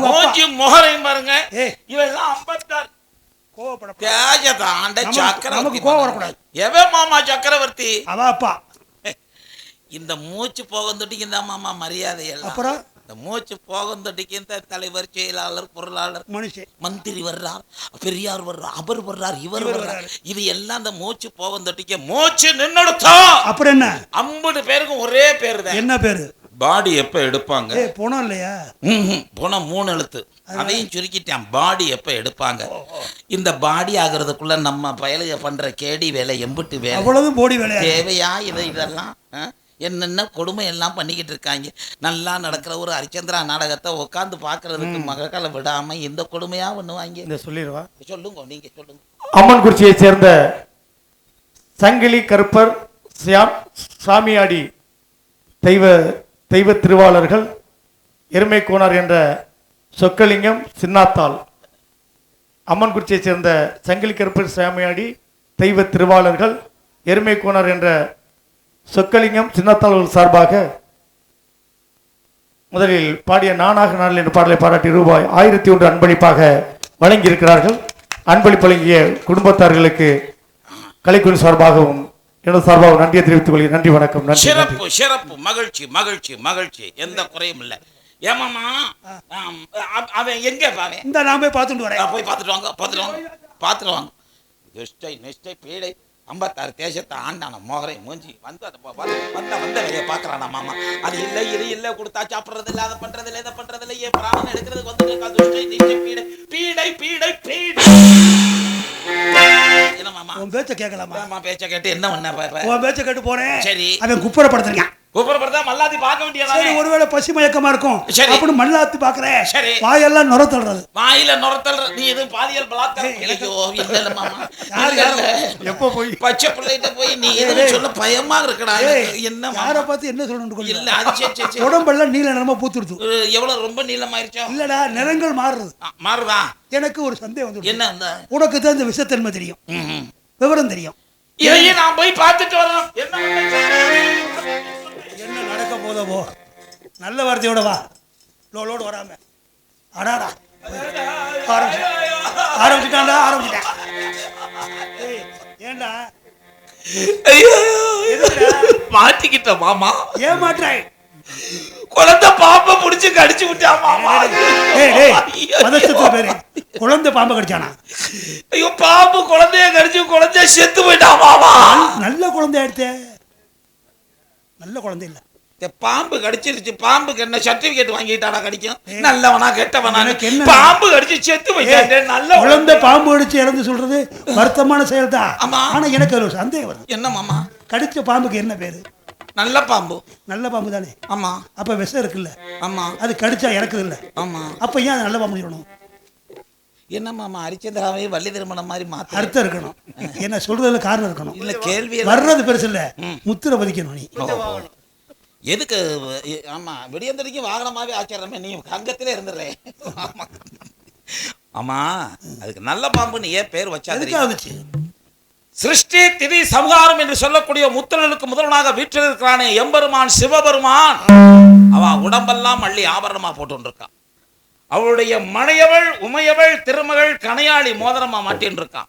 Speaker 5: மூஞ்சி முகரையும் பாருங்க, இவெல்லாம் 56 தேசத்தாண்ட சக்கரவர்த்தி. எவன் மாமா சக்கரவர்த்தி? அவப்பா. இந்த மூச்சு போக தொட்டிக்கு தான் மாமா மரியாதை எல்லாம். அப்புறம் மூச்சு போகும் தொட்டிக்கு இந்த தலைவர், செயலாளர், பொருளாளர், மனுஷன், மந்திரி வர்றார், பெரியார் வர்றார், அவர் வர்றார், இவர் வர்றார். இது எல்லாம் இந்த மூச்சு போகும் தொட்டிக்கு மூச்சு நின்னுடுத்தா. அப்புறம் என்ன? 50 பேருக்கும் ஒரே பேரு தான். என்ன பேரு? பாடி எப்ப எடுப்பாங்க? போனோம் இல்லையா? போனோம் 3 எழுத்து. அதையும் சுருக்கிட்டான். பாடி எப்ப எடுப்பாங்க? இந்த பாடி ஆகிறதுக்குள்ள நம்ம பயலுக பண்ற கேடி வேலை, எம்புட்டு வேலை, அவ்வளவு போடி வேலை தேவையா? இதெல்லாம் என்னென்ன கொடுமை எல்லாம் பண்ணிக்கிட்டு இருக்காங்க. நல்லா நடக்கிற ஒரு ஹரிச்சந்திரா நாடகத்தை உட்காந்து பார்க்கறதுக்கு மக்களை விடாம இந்த கொடுமையா பண்ணுவாங்க. இந்த சொல்லிடுவா, சொல்லுங்க, நீங்க சொல்லுங்க.
Speaker 2: அம்மன்குறிச்சியை சேர்ந்த சங்கிலி கருப்பர் சாமியாடி தெய்வ திருவாளர்கள் எருமை கோனார் என்ற சொக்கலிங்கம் சின்னாத்தாள். அம்மன்குறிச்சியை சேர்ந்த சங்கிலி கருப்பர் சாமியாடி தெய்வ திருவாளர்கள் எருமை கோனார் என்ற சொக்கலிங்கம் சின்னத்தாள் சார்பாக முதலில் பாடிய நானாக நாள் என்ற பாடலை பாராட்டி ரூபாய் 1001 அன்பளிப்பாக வழங்கியிருக்கிறார்கள். அன்பளிப்பு வழங்கிய குடும்பத்தார்களுக்கு கலைக்குழு சார்பாகவும் எனது சார்பாகவும் நன்றியை தெரிவித்துக் கொள்கிறேன். நன்றி, வணக்கம். நன்றி.
Speaker 5: சிறப்பு சிறப்பு, மகிழ்ச்சி மகிழ்ச்சி மகிழ்ச்சி, எந்த குறையும் இல்லை. ஏமாமா அவன் எங்க பாரு? இந்த நான் போய் பார்த்துட்டு வரேன். போய் பார்த்துட்டு வாங்க, பார்த்துட்டு வாங்க. நெஸ்டை பீடை 56 தேசத்தை ஆண்டான மோகரை மூஞ்சி வந்த வேலையை பார்க்கறானா மாமா. அது இல்லை இது இல்லை, கொடுத்தா சாப்பிட்றது இல்லை, அதை பண்றது இல்லை, இதை பண்றது இல்லை, என் பிராணம் எடுக்கிறதுக்கு வந்து பீடை பீடை பீடை பீடை. என்ன மாமா உன் பேச்ச கேட்கலாமா? பேச்ச கேட்டு என்ன பண்ண? உன் பேச்ச கேட்டு போறேன். சரி, அவன் குப்புறப்படுத்துறீங்க. குப்புறப்படுத்தா மல்லாத்தி பார்க்க வேண்டியதா? ஒருவேளை பசி மயக்கமா இருக்கும் அப்படி மல்லாத்தி பாக்குறேன். சரி, வாயெல்லாம் நுர தள்ளுறது. வாயில நுர தள்ளுற நீ எதுவும் பாலியல் பலாத்காரம்? இல்ல மாமா, எப்ப போய் பச்சை பிள்ளைகிட்ட போய் நீ எதுவும் சொல்ல பயமா இருக்கடா. என்ன யாரை பார்த்து என்ன சொல்லணும்? இல்ல அது உடம்பெல்லாம் நீல நிறமா பூத்துடுது. எவ்வளவு ரொம்ப நீளமாயிருச்சா? இல்லடா, நிறங்கள் மாறுறது. மாறுதா? எனக்கு ஒரு சந்தேகம் வந்து, என்ன உனக்கு தான் இந்த விஷத்தன்மை தெரியும், விவரம் தெரியும். இதையும் நான் போய் பார்த்துட்டு வரலாம்.
Speaker 1: என்ன நடக்க போதவோ நல்ல வார்த்தையோட வா, லோடு வராம. அடாடா ஆரம்பிச்சுட்டான்டா. ஏண்டா
Speaker 5: மாட்டிக்கிட்ட மாமா.
Speaker 1: ஏன் மாட்டாய்?
Speaker 5: குழந்தை பாம்பை புடிச்சு கடிச்சு விட்டா மாமா.
Speaker 1: பேரு குழந்தை பாம்பை கடிச்சானா?
Speaker 5: ஐயோ, பாம்பு குழந்தைய கடிச்சு குழந்தைய செத்து போயிட்டா மாமா.
Speaker 1: நல்ல குழந்தை எடுத்த, நல்ல குழந்தை இல்ல.
Speaker 5: பாம்பு கடிச்சிருச்சு. பாம்புக்கு என்ன சர்டிபிகேட் வாங்கிட்டானா? கடிக்கும் நல்லவனா கெட்டவனா? பாம்பு கடிச்சு செத்து போயிட்டான். நல்ல
Speaker 1: குழந்தை பாம்பு கடிச்சு இறந்து சொல்றது வருத்தமான செயல் தான். ஆனா எனக்கு ஒரு சந்தேகம் வருது.
Speaker 5: என்ன மாமா?
Speaker 1: கடிச்ச பாம்புக்கு என்ன பேரு?
Speaker 5: நல்ல பாம்பு.
Speaker 1: நல்ல பாம்பு தானே?
Speaker 5: ஆமா.
Speaker 1: அப்ப விஷம் இருக்குல்ல?
Speaker 5: ஆமா.
Speaker 1: அது கடிச்சா இறக்குது இல்ல?
Speaker 5: ஆமா.
Speaker 1: அப்ப ஏன் அது நல்ல பாம்பு சொல்லணும்?
Speaker 5: என்ன மாமா ஹரிச்சந்திராவே வள்ளி திருமணம் மாதிரி மாத்த
Speaker 1: அர்த்தம் இருக்கணும். என்ன சொல்றதுல காரணம் இருக்கணும்.
Speaker 5: இல்ல கேள்வி
Speaker 1: வர்றது பெருசு இல்ல, முத்திர பதிக்கணும் நீ.
Speaker 5: எதுக்கு? ஆமா, விடியந்தடிக்கு வாகனமாவே ஆச்சரியமே. நீ அங்கத்திலே இருந்துடுறே. ஆமா, அதுக்கு நல்ல பாம்புன்னு ஏன் பேர் வச்சாச்சு? சிருஷ்டி திதி சம்ஹாரம் என்று சொல்லக்கூடிய முத்தலுக்கு முதல்வனாக வீட்டில் இருக்கிறானே எம்பெருமான் சிவபெருமான், அவன் உடம்பெல்லாம் மள்ளி ஆபரணமா போட்டு இருக்கான். அவளுடைய மனையவள் உமையவள் திருமகள் கனையாளி மோதிரமா மாட்டின்னு இருக்கான்.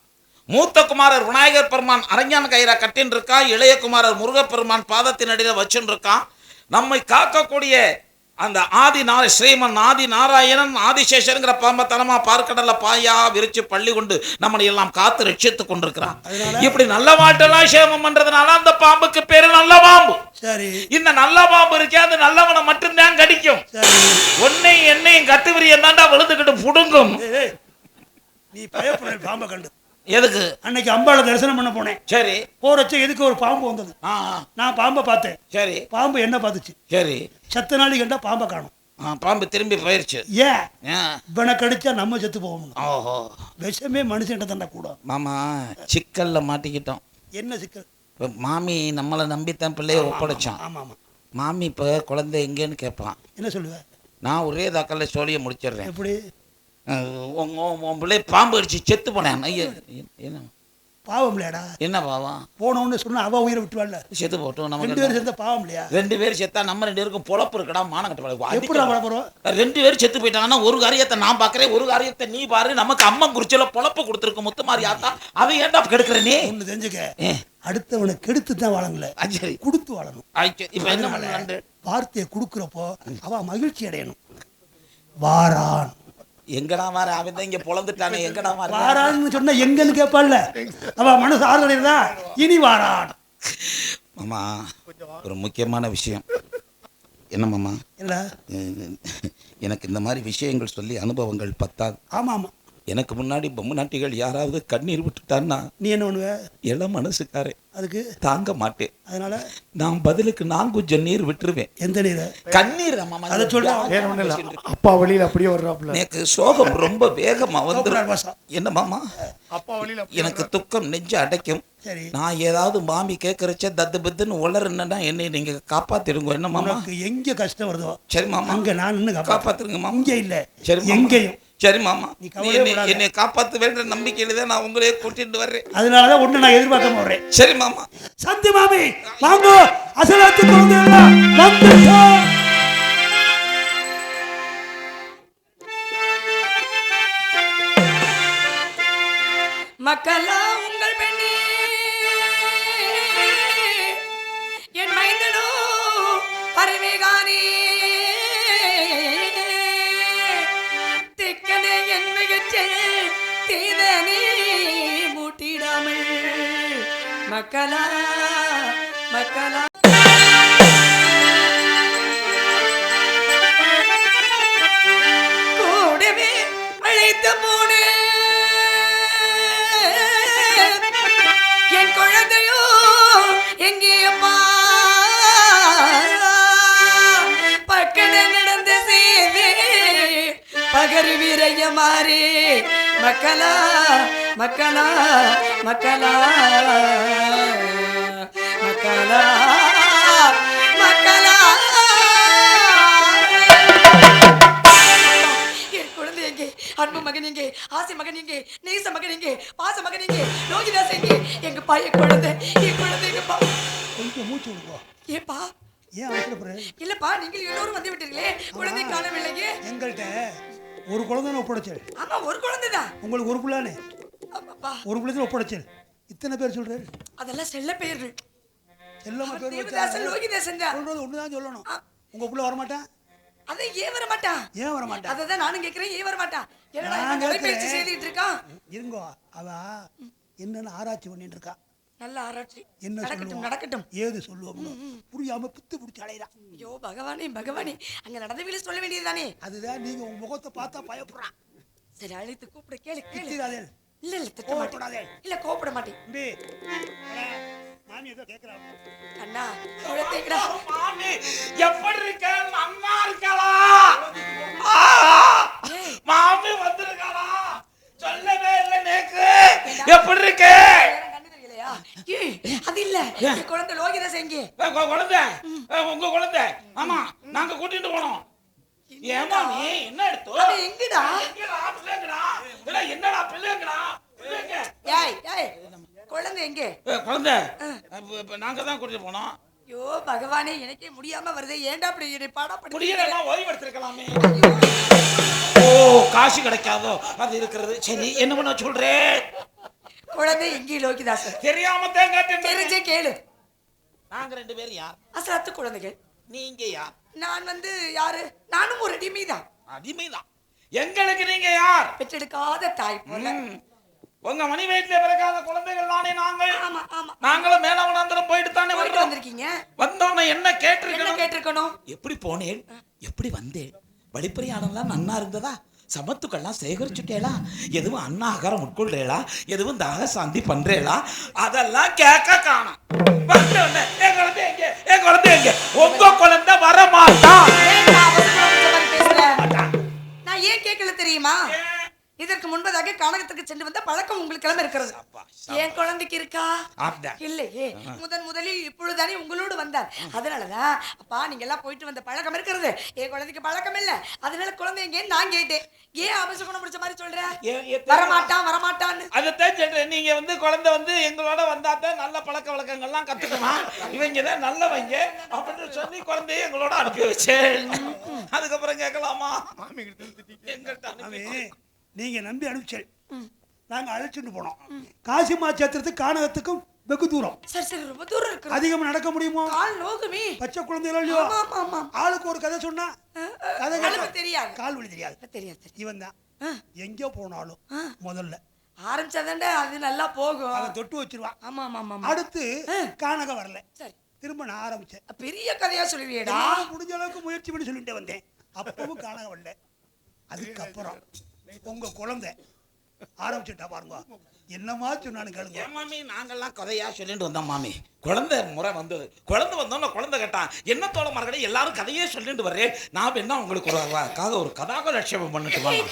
Speaker 5: மூத்த குமாரர் விநாயகர் பெருமான் அரஞ்சான் கயிறா கட்டின்னு இருக்கான். இளைய குமாரர் முருகப்பெருமான் பாதத்தின் அடியில் வச்சுன்னு இருக்கான். நம்மை காக்கக்கூடிய அந்த ஸ்ரீமன் ஆதி நாராயணன் ஆதிசேஷருங்கிற பாம்பத்தனமா பார்க்கடல்ல பாயா விரிச்சு பள்ளி கொண்டு நம்மளை எல்லாம் காத்து ரட்சித்துக் கொண்டிருக்கிறான். இப்படி நல்ல வாட்டெல்லாம் சேமம் பண்றதுனால அந்த பாம்புக்கு பேரு நல்ல பாம்பு. சரி, இந்த நல்ல பாம்பு இருக்கே, அது நல்லவனை மட்டும்தான் கடிக்கும். உன்னையும் என்னையும் கட்டுவிரியம் தாண்டா விழுந்துக்கிட்டு புடுங்கும்.
Speaker 1: நீ பயப்பட பாம்பை கண்டு
Speaker 5: எதுக்கு?
Speaker 1: அன்னைக்கு அம்பாளை தரிசனம் பண்ண போனேன்.
Speaker 5: சரி.
Speaker 1: போறச்ச எதுக்கு ஒரு பாம்பு வந்தது. நான் பாம்பை பார்த்தேன்.
Speaker 5: சரி.
Speaker 1: பாம்பு என்ன பார்த்துச்சு. சரி. சத்த நாளி கண்டா பாம்பை காணும்.
Speaker 5: பாம்பு திரும்பி போயிருச்சு.
Speaker 1: ஏன் இவனை கடிச்சா நம்ம செத்து போகணும். ஓஹோ, விஷமே மனுஷன்ட்ட தாண்டா கூட.
Speaker 5: மாமா சிக்கல்ல மாட்டிக்கிட்டோம்.
Speaker 1: என்ன சிக்கல்?
Speaker 5: மாமி நம்மளை நம்பித்தான் பிள்ளைய ஒப்படைச்சான்.
Speaker 1: ஆமா ஆமா.
Speaker 5: மாமி இப்ப குழந்தை எங்கன்னு கேட்பான்.
Speaker 1: என்ன சொல்லுவேன்?
Speaker 5: நான் ஒரே தாக்கல்ல சோழியை முடிச்சிடுறேன்.
Speaker 1: எப்படி?
Speaker 5: உன் பிள்ளை பாம்பு அடிச்சு செத்து போனேன். என்ன
Speaker 1: பாவம் இல்லையாடா? என்ன பாவம்? போனோன்னு சொன்னா அவ உயிரை விட்டுவாள்ல, செத்து போட்டோம். நம்ம 2 பேரும் சேர்ந்த பாவம் இல்லையா? 2 பேர் செத்தா நம்ம 2 பேருக்கும் பொழப்பு இருக்கடா. மானங்கட்ட எப்படி போறோம்? 2 பேர் செத்து போயிட்டாங்கன்னா ஒரு காரியத்தை நான் பாக்குறேன், ஒரு காரியத்தை நீ பாரு. நமக்கு அம்மன் குறிச்சல பொழப்பு கொடுத்துருக்கு முத்துமாரி ஆத்தா. அதை ஏன்டா கெடுக்கிற நீ? ஒண்ணு தெரிஞ்சுக்க, அடுத்தவனை கெடுத்து தான் வாழங்கள, சரி கொடுத்து வாழணும். இப்ப என்ன பண்ண? வார்த்தையை கொடுக்குறப்போ அவ மகிழ்ச்சி அடையணும். வாரான் எங்கடா மாற? அவன் தான் இங்க பொழந்துட்டானே, எங்கடா மாற? வாரான்னு சொன்னா எங்கன்னு கேட்பாள்ல, அவ மனசு ஆறுதலைதா. இனி வாரான். மாமா ஒரு முக்கியமான விஷயம். என்ன மாமா? என்ன? எனக்கு இந்த மாதிரி விஷயங்கள் சொல்லி அனுபவங்கள் பத்தாது. ஆமா ஆமா. எனக்கு முன்னாடி பொம்மை நாட்டிகள் யாராவது கண்ணீர் விட்டுட்டான்னா நீ என்ன பண்ணுவ? இளம் மனசுக்காரே, அதுக்கு தாங்க மாட்டேன். அதனால நான் பதிலுக்கு நான் கொஞ்சம் நீர் விட்டுருவேன். எந்த நீர்? கண்ணீர். அதை சொல்ல
Speaker 2: அப்பா வழியில் அப்படியே வர்றாப்புல.
Speaker 5: எனக்கு சோகம் ரொம்ப வேகமா வந்து. என்ன மாமா? அப்பா வழியில் எனக்கு துக்கம் நெஞ்சு அடைக்கும். நான் ஏதாவது மாமி கேட்கறச்ச தத்து பத்துன்னு உளறன்னா என்னை நீங்க காப்பாத்திடுங்க. என்ன மாமா? எங்க கஷ்டம் வருதோ சரி மாமா, அங்க நான் இன்னும் காப்பாத்துருங்க மாமா. இங்க இல்ல, சரி எங்கேயும். சரி மாமா, என்னை காப்பாத்து வேண்ட நம்பிக்கையில தான் நான் உங்களே கூட்டிட்டு வர்றேன். அதனாலதான் ஒண்ணு நான் எதிர்பார்க்க போறேன். சரி மாமா. சந்தி மாமி வாங்க, அசலாத்து
Speaker 3: மக்களா உங்கள் பெண்ணே என் மைந்தனோ பரமேகானே திக்கனே என் மிகச்சல் தீதனே மூட்டிடாமல் மக்களா மக்களா கூடவே அழைத்த போனே என் குழந்தையோ எங்கேயம்மா பக்கன நடந்த சேவே பகரு வீரைய மாறே மக்களா மக்களா மக்களா மக்களா மக்களா அன்பு மகன் எங்கே? ஆசை மகன் எங்கே? நேச மகன் எங்கே? பாச மகன் எங்கே? லோகிதாஸ் எங்கே? எங்க அப்பா என் குழந்தைங்கப்பா.
Speaker 1: கொஞ்சம் மூச்சு விடுப்பா.
Speaker 3: ஏப்பா
Speaker 1: ஏன் அவசரப்படுற?
Speaker 3: இல்லப்பா, நீங்கள் எல்லோரும் வந்து விட்டீர்களே, குழந்தை காணவில்லையே.
Speaker 1: எங்கள்கிட்ட ஒரு குழந்தை ஒப்படைச்சல்.
Speaker 3: ஆமா, ஒரு குழந்தைதான்.
Speaker 1: உங்களுக்கு ஒரு பிள்ளானே,
Speaker 3: ஆமாப்பா.
Speaker 1: ஒரு பிள்ளை ஒப்படைச்சல். இத்தனை பேர் சொல்றாரு.
Speaker 3: அதெல்லாம் செல்ல பெயர்கள்.
Speaker 1: செல்லம்மா பேர்
Speaker 3: தேவதாசன், லோகிதாசன் தான்.
Speaker 1: சொல்றது ஒண்ணுதான் சொல்லணும். உங்க பிள்ளை வரமாட்டான்.
Speaker 3: அதை ஏன் வர மாட்டான்?
Speaker 1: ஏன் வரமாட்டான்?
Speaker 3: அதை தான் நானும் கேட்கிறேன், ஏன் வர மாட்டான்? என்னடா
Speaker 1: நான்
Speaker 3: இவன் தொலைபேசி
Speaker 1: கேட்கிறேன்.
Speaker 3: செய்துட்டு இருக்கான்?
Speaker 1: இருங்கோ, அவ என்னன்னு ஆராய்ச்சி பண்ணிட்டு இருக்கா.
Speaker 3: நல்ல ஆராய்ச்சி.
Speaker 1: என்ன
Speaker 3: நடக்கட்டும்
Speaker 1: சொல்லுவோம்,
Speaker 3: நடக்கட்டும்.
Speaker 1: ஏது சொல்லுவோம் புரியாம பித்து பிடிச்சி அலையிறான்.
Speaker 3: ஐயோ பகவானே பகவானே, அங்க நடந்தவில்லை சொல்ல வேண்டியதுதானே.
Speaker 1: அதுதான் நீங்க உங்க முகத்தை பார்த்தா பயப்படுறான்.
Speaker 3: சரி, அழைத்து கூப்பிட. கேளு கேளு.
Speaker 1: திட்டாதே.
Speaker 3: இல்ல இல்ல, திட்ட மாட்டேன். இல்ல, கோபப்பட மாட்டேன்.
Speaker 1: தம்பி, மாமி ஏதோ கேக்குறாங்க.
Speaker 3: அண்ணா, குழந்தைங்கடா.
Speaker 5: மாமி எப்படி இருக்க? அம்மா இருக்காளா? மாமி வந்திருக்காளா? சொல்லவே இல்லை நேக்கு. எப்படி இருக்கு?
Speaker 3: கண்ணு தெரியலையா? ஏய், அது இல்ல, என் குழந்தை லோகிதாஸ் எங்கே?
Speaker 5: குழந்தை, உங்க குழந்தை. ஆமா, நாங்க கூட்டிட்டு போனோம். ஏமா நீ என்ன எடுத்தோ?
Speaker 3: அது எங்கடா?
Speaker 5: எங்கடா பிள்ளைங்கடா? என்னடா பிள்ளைங்கடா? பிள்ளைங்க.
Speaker 3: ஏய் ஏய், குழந்தை எங்கே?
Speaker 5: குழந்தை இப்ப நாங்க தான் கூட்டிட்டு போனோம்.
Speaker 3: ஐயோ பகவானே, எனக்கே முடியாம வருதே. ஏன்டா அப்படி என்னை பாடப்படுத்தி?
Speaker 5: முடியலன்னா ஓய்வு எடுத்திருக்கலாமே. ஓ, காசு கிடைக்காதோ அது இருக்கிறது. சரி, என்ன பண்ண சொல்றேன்?
Speaker 3: குழந்தை எங்கே லோகிதாஸ்?
Speaker 5: தெரியாம தேங்காய்
Speaker 3: தெரிஞ்சே கேளு.
Speaker 5: நாங்க ரெண்டு பேரும் யார்?
Speaker 3: அசலத்து குழந்தைகள்.
Speaker 5: நீங்க யார்?
Speaker 3: நான் யாரு? நானும் ஒரு அடிமைதான்.
Speaker 5: அடிமைதான். எங்களுக்கு நீங்க யார்?
Speaker 3: பெற்றெடுக்காத தாய் போல.
Speaker 5: உங்க மணி வயிற்றுல பிறக்காத குழந்தைகள் தானே நாங்கள்.
Speaker 3: ஆமா ஆமா.
Speaker 5: நாங்களும் மேலவனாந்திரம் போயிட்டு தானே
Speaker 3: போயிட்டு
Speaker 5: வந்தோம்.
Speaker 3: வந்திருக்கீங்க.
Speaker 5: வந்தோன்னு என்ன
Speaker 3: என்ன
Speaker 5: கேட்டிருக்கணும்?
Speaker 3: கேட்டிருக்கணும்?
Speaker 5: எப்படி போனேன், எப்படி வந்தேன், வழிப்பறியானெல்லாம் நன்னா இருந்ததா, சமத்துக்கெல்லாம் சேகரிச்சுட்டேளா, எதுவும் அன்னாகாரம் உட்கொள்றேளா, எதுவும் தாக சாந்தி பண்றேளா, அதெல்லாம் கேட்க காணோம். வந்தோடனே என் குழந்தை எங்க, என் குழந்தை எங்க? உங்க குழந்தை வரமாட்டான்.
Speaker 3: ஏன்டா அவசரமா இந்த மாதிரி பேசுற? நான் ஏன் கேட்கல தெரியுமா? இதற்கு முன்பதாக கானகத்துக்கு சென்று வந்த பழக்கம் உங்களுக்கு எல்லாம் இருக்கிறது. என் குழந்தைக்கு இருக்கா? இல்லையே, முதலில் இப்பொழுதுதானே உங்களோடு வந்தார். அதனாலதான் அப்பா நீங்க எல்லாம் போயிட்டு வந்த பழக்கம் இருக்கிறது. என் குழந்தைக்கு பழக்கம் இல்ல. அதனால குழந்தை எங்கேன்னு நான் கேட்டேன். ஏன் அவசரம் முடிச்ச மாதிரி சொல்ற? வரமாட்டான் வரமாட்டான்னு.
Speaker 5: அதைத்தான் சொல்றேன். நீங்க குழந்தை எங்களோட வந்தாதான் நல்ல பழக்க வழக்கங்கள்லாம் கத்துக்கணும். இவங்க தான் நல்லவங்க அப்படின்னு சொல்லி குழந்தைய எங்களோட அனுப்பி வச்சேன். அதுக்கப்புறம் கேட்கலாமா? எங்கிட்ட
Speaker 1: நீங்க நம்பி அனுப்பிச்சல், நாங்க அழைச்சிட்டு போனோம். காசி மாச்சத்திரத்துக்கு கானகத்துக்கும் வெகு தூரம்.
Speaker 3: சரி சரி, ரொம்ப தூரம் இருக்கு.
Speaker 1: அதிகமா நடக்க முடியுமோ?
Speaker 3: கால் நோகுமே.
Speaker 1: பச்சை குழந்தைகளோ இல்லையோ,
Speaker 3: ஆமா ஆமா.
Speaker 1: ஆளுக்கு ஒரு கதை சொன்னா கதை கேட்க
Speaker 3: தெரியாது.
Speaker 1: கால் வலி தெரியாது.
Speaker 3: தெரியாது.
Speaker 1: இவன் தான் எங்க போனாலும் முதல்ல
Speaker 3: ஆரம்பிச்சாதான்டா அது நல்லா போகும்.
Speaker 1: அவன் தொட்டு வச்சிருவான்.
Speaker 3: ஆமா ஆமா ஆமா.
Speaker 1: அடுத்து கானகம் வரல.
Speaker 3: சரி,
Speaker 1: திரும்ப நான் ஆரம்பிச்சேன்.
Speaker 3: பெரிய கதையா சொல்லுவியேடா.
Speaker 1: முடிஞ்ச அளவுக்கு முயற்சி பண்ணி சொல்லிட்டு வந்தேன். அப்பவும் கானகம் வரல. அதுக்கப்புறம் உங்க குழந்தை ஆரம்பிச்சுட்டா பாருங்க. என்னமா சொன்னானு கேளுங்க.
Speaker 5: மாமி, நாங்கெல்லாம் கதையா சொல்லிட்டு வந்தோம் மாமி. குழந்தை முறை வந்தது. குழந்தை வந்தோம்னா குழந்தை கேட்டான், என்ன தோழ மரகடை எல்லாரும் கதையே சொல்லிட்டு வர்றேன். நான் என்ன உங்களுக்கு ஒரு கதாக லட்சியம் பண்ணிட்டு வாங்க.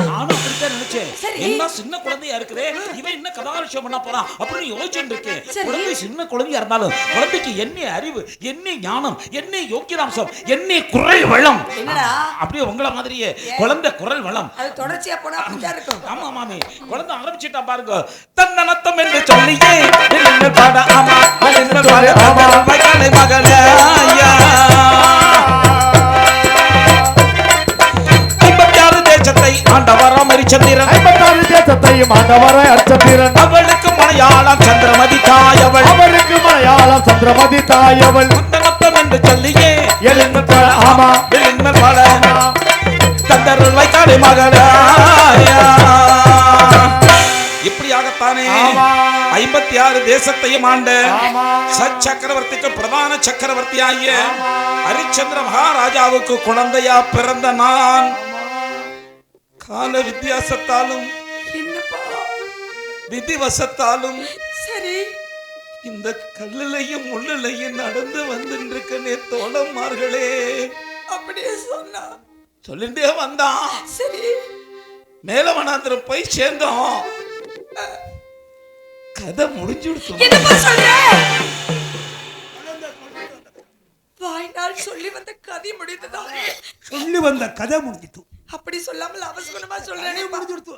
Speaker 5: நானும் அப்படித்தான் நினைச்சேன். என்ன சின்ன குழந்தையா இருக்குது, இவன் என்ன கதாக லட்சியம் பண்ண போறான் அப்படின்னு யோசிச்சுட்டு இருக்கேன். குழந்தை சின்ன குழந்தையா இருந்தாலும் குழந்தைக்கு என்ன அறிவு, என்ன ஞானம், என்ன யோக்கியராம்சம், என்ன குரல் வளம். அப்படியே உங்களை மாதிரியே குழந்தை குரல் வளம்.
Speaker 3: அது தொடர்ச்சியா போனா அப்படிதான் இருக்கும்.
Speaker 5: ஆமா மாமி, குழந்தை ஆரம்பிச்சுட்டா பாருங்க. தன்னனத்தம் என்று சொல்லியே பாட ஆமா பாட ஆமா மகளே மகளே ஐயா. 56 தேசத்தை ஆண்டவராம் ஹரிச்சந்திரன்,
Speaker 2: 56 தேசத்தையும் ஆண்டவர அர்ச்சந்திரன்.
Speaker 5: அவளுக்கு மலையாளம் சந்திரமதி தாயவள்,
Speaker 2: அவளுக்கு மலையாளம் சந்திரமதி தாயவள்.
Speaker 5: தன்னனத்தம் என்று சொல்லியே
Speaker 2: எழுந்த ஆமா
Speaker 5: எழுந்த பாட தந்தருள் வைக்காளே மகளே ஐயா. இப்படியாகத்தானே 56 தேசத்தையும் ஆண்ட சக்கரவர்த்திக்கு பிரதான சக்கரவர்த்தி ஆகிய ஹரிச்சந்திர மகாராஜாவுக்கு குழந்தையா பிறந்த நான் கால வித்தியாசத்தாலும் விதிவசத்தாலும்
Speaker 3: சரி
Speaker 5: இந்த கல்லிலையும் முள்ளிலையும் நடந்து வந்துருக்கனே தோழமார்களே.
Speaker 3: அப்படியே சொன்னா
Speaker 5: சொல்லிட்டே வந்தான்.
Speaker 3: சரி,
Speaker 5: மேலவனாந்திரம் போய் சேர்ந்தோம். கதை முடிஞ்சுடுச்சு.
Speaker 3: வாய்நாள் சொல்லி வந்த கதை முடிந்ததா?
Speaker 1: சொல்லி வந்த கதை முடிஞ்சிட்டு
Speaker 3: அப்படி சொல்லாமல் அவசரமா சொல்றேனே.
Speaker 1: முடிஞ்சுடுத்து.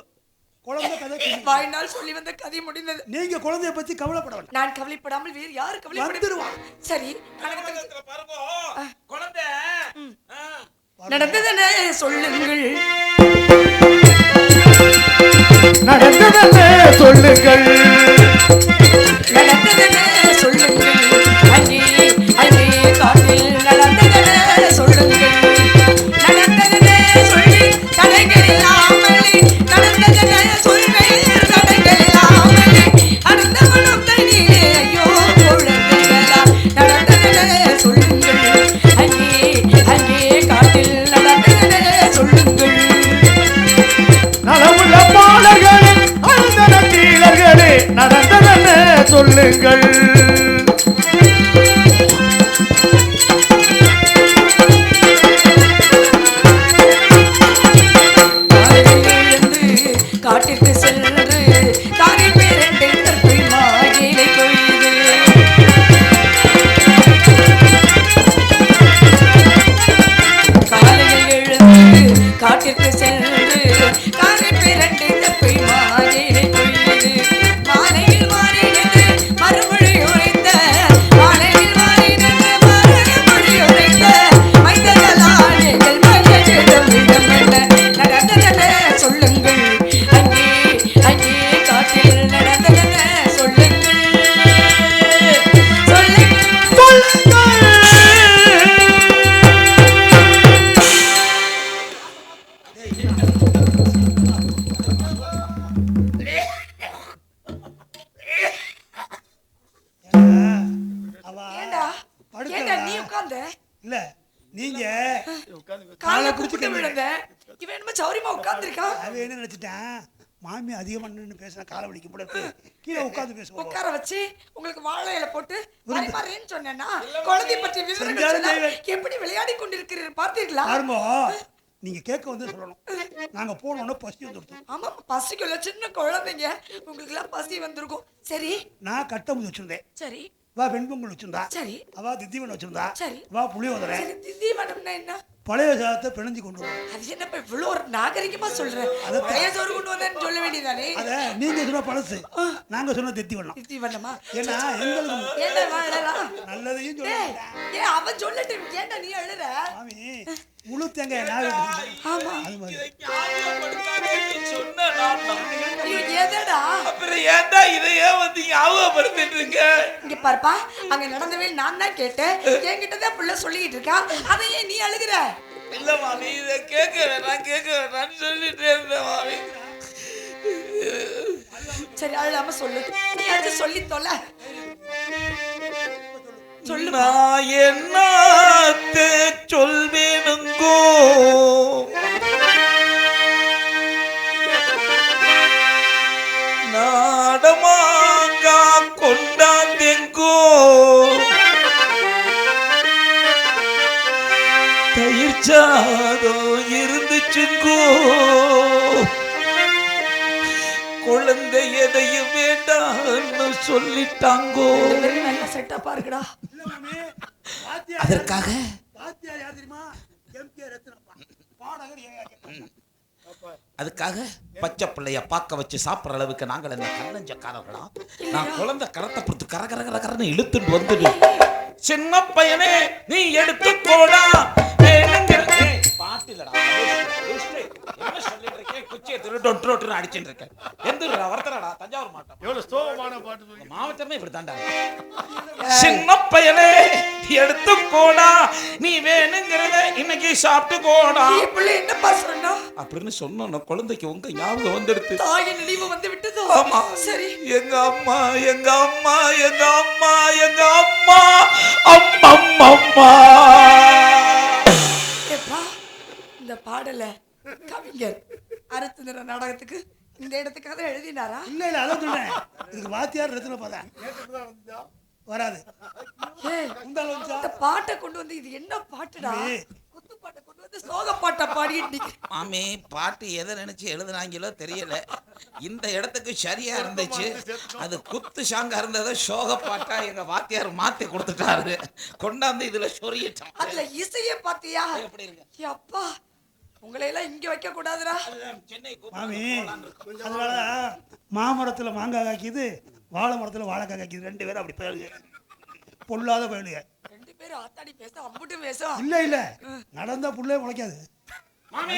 Speaker 1: குழந்தை கதை கேக்குது.
Speaker 3: வாய்நாள் சொல்லி வந்த கதை முடிந்தது.
Speaker 1: நீங்க குழந்தைய பத்தி கவலைப்பட வேண்டாம்.
Speaker 3: நான் கவலைப்படாமல் வேறு யாரு கவலைப்பட
Speaker 1: வந்துருவான்.
Speaker 3: சரி
Speaker 5: நாடகத்துல பாருங்க குழந்தை
Speaker 3: நடந்ததென சொல்லுங்கள்.
Speaker 2: நடந்ததென்ன சொல்லுங்கள்.
Speaker 3: நடந்ததென சொல்லுங்கள். அங்கே அங்கே காட்டில் நடந்ததென சொல்லுங்கள். நடந்ததென சொல்லி தடைகள் இல்லாமல் நடந்ததென சொல்வேன் தடைகள் இல்லாமல் அடுத்தவனும் கையிலே ஐயோ குழந்தைகளா நடந்ததென சொல்லுங்கள். அங்கே அங்கே காட்டில் நடந்ததென சொல்லுங்கள்.
Speaker 2: நலமுள்ள பாலர்களே அழுதன கீழர்களே நடந்ததென்ன சொல்லுங்கள்.
Speaker 3: காட்டிற்கு சென்று தாரை பேரண்டை தற்பை மாயிலை கொய்து காலையில் எழுந்து காட்டிற்கு சென்று தாரை பேரண்டை தற்பை மாயிலை கொய்து மாலையில் மாறினது மறுமொழி உரைத்த மாலையில் மாறினது மறுமொழி உரைத்த மைந்தர்களால் எங்கள் மகிழ்ச்சிடம் இடமென்ன நடந்ததென சொல்லுங்கள். அங்கே அங்கே காட்டில் நடந்ததென சொல்லுங்கள். சொல்லுங்கள்.
Speaker 1: அவ
Speaker 3: ஏண்டா
Speaker 1: படுக்கல.
Speaker 3: ஏண்டா நீ உட்கார்ந்த
Speaker 1: இல்ல நீங்க
Speaker 3: காலை பிடிச்சிட்டு விழுந்த இவன் என்னமோ சௌரியமா உட்கார்ந்திருக்கான்.
Speaker 1: அவன் என்ன நினைச்சிட்டான், மாமி அதிகமா நின்னு பேசினா காலை வலிக்கும் போல இருக்கு, கீழே உட்கார்ந்து பேசுவோம்.
Speaker 3: உட்கார வச்சு உங்களுக்கு வாழை இலை போட்டு பரிமாறேன்னு சொன்னேன்னா குழந்தை பற்றி விவரங்கள்
Speaker 1: செஞ்சாலும்
Speaker 3: சொன்னா
Speaker 1: செய்வேன்.
Speaker 3: எப்படி விளையாடி கொண்டிருக்கிறீர்கள் பார்த்தீர்களா?
Speaker 1: பாருங்க, நீங்க கேட்க வந்து சொல்லணும். நாங்க போனோம்னா பசி வந்துடுது.
Speaker 3: ஆமா பசிக்குள்ள சின்ன குழந்தைங்க உங்களுக்கு எல்லாம் பசி வந்திருக்கும். சரி
Speaker 1: நான் கட்டமுது வச்சிருந்தேன்,
Speaker 3: சரி
Speaker 1: வா வெண்பொங்கல் வச்சிருந்தா,
Speaker 3: சரி
Speaker 1: அவ தித்திவன் வச்சிருந்தா,
Speaker 3: சரி.
Speaker 1: வா புளியோதரை,
Speaker 3: சரி திண்டிவனம்னா என்ன?
Speaker 1: பழைய சாதத்தை பிணைஞ்சு கொண்டு வரோம்.
Speaker 3: அது என்னப்பா இவ்வளவு ஒரு நாகரிகமா சொல்ற? பழைய சோறு கொண்டு வந்தேன்னு சொல்ல வேண்டியதானே?
Speaker 1: அத நீங்க சொன்ன பழசு, நாங்க சொன்ன தித்திவனம்.
Speaker 3: திண்டிவனமா?
Speaker 1: ஏன்னா எங்களுக்கு
Speaker 3: ஏண்டா வாழலாம்?
Speaker 1: நல்லதையும் சொல்ல
Speaker 3: ஏய், ஏய் அவன் சொல்லட்டு ஏண்டா நீ அழுற?
Speaker 1: மாமி முழு தேங்காய் நான்
Speaker 3: ஆமா
Speaker 1: அது மாதிரி
Speaker 5: ஞாபகப்படுத்தாதேன்னு சொன்ன நான் தான்.
Speaker 3: ஐயோ எதடா?
Speaker 5: அப்புறம் ஏன்டா இதையே வந்து ஞாபகப்படுத்திட்டு இருக்க?
Speaker 3: இங்க பாருப்பா, அங்க நடந்தவே நான் தான் கேட்டேன். என்கிட்ட தான் புள்ள சொல்லிட்டு இருக்கா, அதை ஏன் நீ அழுகுற?
Speaker 5: இல்ல மாமி, இதை கேட்க வேணாம்னு சொல்லிட்டே இருந்தேன் மாமி.
Speaker 3: சரி அழுதாம சொல்லு, நீ அது சொல்லி தொலை. சொல்லு.
Speaker 5: நான் என்னத்த சொல்வேனுங்கோ, நாடமாங்கா கொண்டாந்தெங்கோ, தயிர் சாதம் இருந்துச்சுங்கோ, குழந்தை எதையும் வேண்டான்னு சொல்லிட்டாங்கோ.
Speaker 3: நல்ல செட்டப்பா இருக்குடா.
Speaker 5: அதற்காக
Speaker 1: வாத்தியார் யார் தெரியுமா? எம்கே ரத்னப்பா, பாடகர் ஏஆர்.
Speaker 5: அதுக்காக பச்சை பிள்ளைய பார்க்க வச்சு சாப்பிட்ற அளவுக்கு நாங்கள் என்ன கல்லஞ்சக்காரர்களா? நான் குழந்தை கரத்தை பொறுத்து கர கர கர கரன்னு இழுத்துட்டு வந்துடு. சின்ன பையனே நீ எடுத்துக்கோடா பாட்டிலடா என்ன சொல்லிட்டு இருக்கேன்? குச்சியை திருட்டு அடிச்சுட்டு இருக்கேன். எந்த வரத்தடா தஞ்சாவூர் மாவட்டம்
Speaker 2: எவ்வளவு ஸ்லோகமான பாட்டு.
Speaker 5: மாவட்டமே இப்படி தாண்டா. சின்ன பையனே எடுத்துக்கோடா, நீ வேணுங்கிறத இன்னைக்கு சாப்பிட்டு கோடா
Speaker 3: புள்ள என்னப்பா சொன்னா
Speaker 5: அப்படின்னு சொன்ன குழந்தைக்கு உங்க ஞாபகம் வந்துடுது.
Speaker 3: தாயின் நினைவு வந்து விட்டதோ?
Speaker 5: ஆமா.
Speaker 3: சரி
Speaker 5: எங்க அம்மா எங்க அம்மா எங்க அம்மா எங்க அம்மா அம்மா.
Speaker 3: ஏப்பா இந்த பாடல கவிஞர் அருத்துந்திர நாடகத்துக்கு இந்த இடத்துக்காக தான் எழுதினாரா?
Speaker 1: இல்ல இல்ல அதான் சொல்றேன், இதுக்கு வாத்தியார் ரத்னப்பா தான் வராது.
Speaker 3: ஏய்,
Speaker 1: உண்டால வந்துச்சா?
Speaker 3: இந்த பாட்டை கொண்டு வந்து இது என்ன பாட்டுடா? குத்து பாட்டை கொண்டு வந்து சோக பாட்டை பாடிட்டு நிக்கிறேன்.
Speaker 5: மாமி பாட்டு எதை நினைச்சு எழுதுனாங்களோ தெரியல, இந்த இடத்துக்கு சரியா இருந்துச்சு. அது குத்து சாங்கா இருந்ததை சோக பாட்டா எங்க வாத்தியார் மாத்தி கொடுத்துட்டாரு. கொண்டாந்து இதுல சொரியிட்டான்.
Speaker 3: அதுல இசைய பாத்தியா?
Speaker 5: எப்படி இருக்கு?
Speaker 3: அப்பா உங்களை எல்லாம் இங்க வைக்க கூடாதுடா.
Speaker 5: சென்னை
Speaker 1: மாமி அதனால மாமரத்துல மாங்காய் காய்க்குது, வாழை மரத்துல வாழைக்காய் காய்க்குது. 2 பேரும் அப்படி போயிடுங்க, பொல்லாத போயிடுங்க.
Speaker 3: 2 பேரும் ஆத்தாடி பேச அம்புட்டும் பேசும்.
Speaker 1: இல்ல இல்ல நடந்தா புள்ளே முளைக்காது.
Speaker 5: மாமி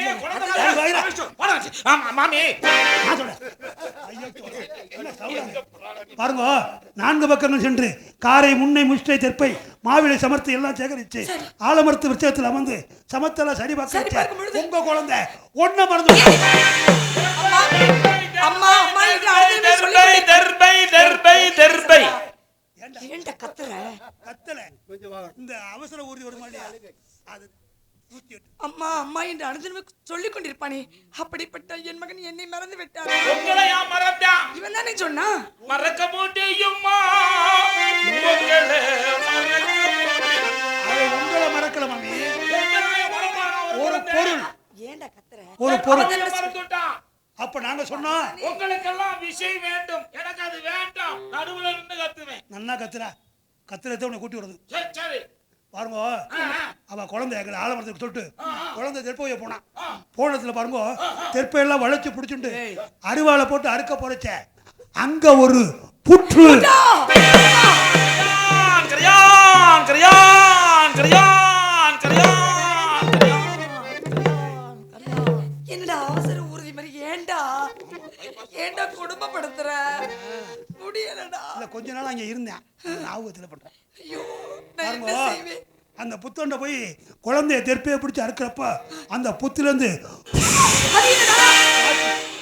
Speaker 1: மாமி பாருங்க, 4 பக்கங்கள் சென்று காரை முன்னை முஷ்டை தெற்பை மாவிலை சமர்த்து எல்லாம் சேகரிச்சு ஆலமரத்து விருட்சத்தில் அமர்ந்து சமத்தெல்லாம் சரி பார்க்க உங்க குழந்தை ஒன்ன மறந்து
Speaker 3: அம்மா அம்மா இது அழுது சொல்லி ஏன்டா கத்துற?
Speaker 1: கத்தல இந்த அவசர ஊர்தி வருமா இல்லையா, அது 108.
Speaker 3: அம்மா அம்மா என்று அனுதினமே சொல்லிக் கொண்டிருப்பானே, அப்படிப்பட்ட என் மகன் என்னை மறந்து விட்டான்.
Speaker 5: உங்களை யார் மறந்தா?
Speaker 3: இவன் தானே சொன்னா.
Speaker 5: மறக்க முடியுமா உங்களை
Speaker 1: உங்களை மறக்கல மாமி. ஒரு பொருள்,
Speaker 3: ஏன்டா கத்துற?
Speaker 1: ஒரு பொருள்
Speaker 5: மறந்துட்டான்.
Speaker 1: அப்ப நாங்க சொன்னோம்
Speaker 5: உங்களுக்கெல்லாம் விஷயம் வேண்டும், எனக்கு அது வேண்டாம். நடுவுல இருந்து கத்துவேன்.
Speaker 1: நன்னா கத்துறத உன்னை கூட்டி வருது.
Speaker 5: சரி
Speaker 1: பாருங்க, அவ குழந்தை எங்களை ஆலமரத்துக்கு தொட்டு குழந்தை தெற்பைய போனதுல பாருங்க, தெற்பையெல்லாம் வளைச்சு பிடிச்சுட்டு அருவாளை போட்டு அறுக்க போறச்ச அங்க ஒரு புற்று.
Speaker 5: கரியான் கரியான் கரியான் கரியான்
Speaker 3: என்னடா அவசர ஊர்தி மாதிரி ஏன்டா ஏன்டா குடும்பப்படுத்துற? முடியலடா.
Speaker 1: இல்ல கொஞ்ச நாள் அங்க இருந்தேன், ஞாபகத்துல பண்றேன்.
Speaker 3: ஐயோ நான் என்ன
Speaker 1: பாருங்க,
Speaker 3: செய்வேன்?
Speaker 1: அந்த புத்தண்ட போய் குழந்தைய தெற்பைய பிடிச்சு அறுக்கிறப்ப அந்த புத்துல இருந்து
Speaker 3: அது என்னடா?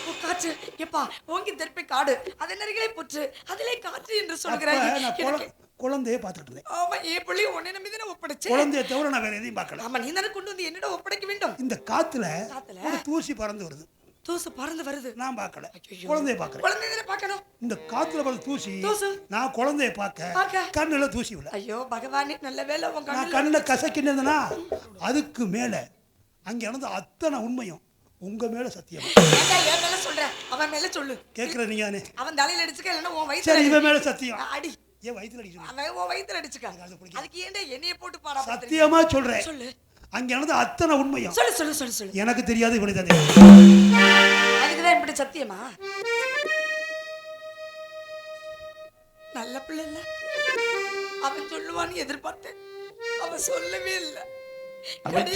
Speaker 3: ஓ, காற்று. எப்பா ஓங்கி தெற்பை காடு, அதன் அருகிலே புற்று, அதிலே காற்று என்று சொல்கிறாய். எனக்கு-
Speaker 1: குழந்தைய பார்த்துட்டு இருந்தேன்.
Speaker 3: ஆமா, என் பிள்ளை உன்னை நம்பிதானே ஒப்படைச்சேன்.
Speaker 1: குழந்தைய தவிர நான் வேற எதையும் பார்க்கல.
Speaker 3: ஆமா, நீ தானே கொண்டு வந்து என்னிடம் ஒப்படைக்க வேண்டும்.
Speaker 1: இந்த காத்துல
Speaker 3: காத்துல?
Speaker 1: ஒரு தூசி பறந்து வருது,
Speaker 3: தூசு பறந்து வருது.
Speaker 1: நான் பார்க்கல,
Speaker 3: ஐயையோ.
Speaker 1: குழந்தைய பார்க்கறேன்.
Speaker 3: குழந்தை தானே பார்க்கணும்.
Speaker 1: இந்த காத்துல பறந்த தூசி
Speaker 3: தூசு.
Speaker 1: நான் குழந்தைய பார்க்க கண்ணுல தூசி விழ.
Speaker 3: ஐயோ பகவானே, நல்ல வேளை உன்
Speaker 1: நான்
Speaker 3: கண்ணுல.
Speaker 1: கண்ணை கசக்கினதுனா அதுக்கு மேல அங்க நடந்த அத்தனை உண்மையும் உங்க மேல சத்தியம்.
Speaker 3: ஏன்டா என் மேல சொல்ற? அவன் மேல சொல்லு.
Speaker 1: கேக்குற நீங்க
Speaker 3: அவன் தலையில அடிச்சுக்க, இல்லைன்னா உன்
Speaker 1: சரி,
Speaker 3: வயித்துல
Speaker 1: இவன் மேல சத்தியம்.
Speaker 3: அடி.
Speaker 1: ஏன் வயித்துல அடிக்கணும்?
Speaker 3: அவன் உன் வயித்துல அடிச்சுக்க. அதுக்கு ஏன்டா என்னைய போட்டு பாடா படுத்துறீங்க?
Speaker 1: சத்தியமா சொல்றேன்,
Speaker 3: சொல்லு
Speaker 1: அங்க நடந்த அத்தனை உண்மையும்
Speaker 3: சொல்லு சொல்லு சொல்லு சொல்லு.
Speaker 1: எனக்கு தெரியாது, இவனுக்கு தான்
Speaker 3: அதுக்குதான் இப்படி சத்தியமா? நல்ல பிள்ளை இல்ல, அவன் சொல்லுவான்னு எதிர்பார்த்தேன், அவன் சொல்லவே இல்லை.
Speaker 5: அவன்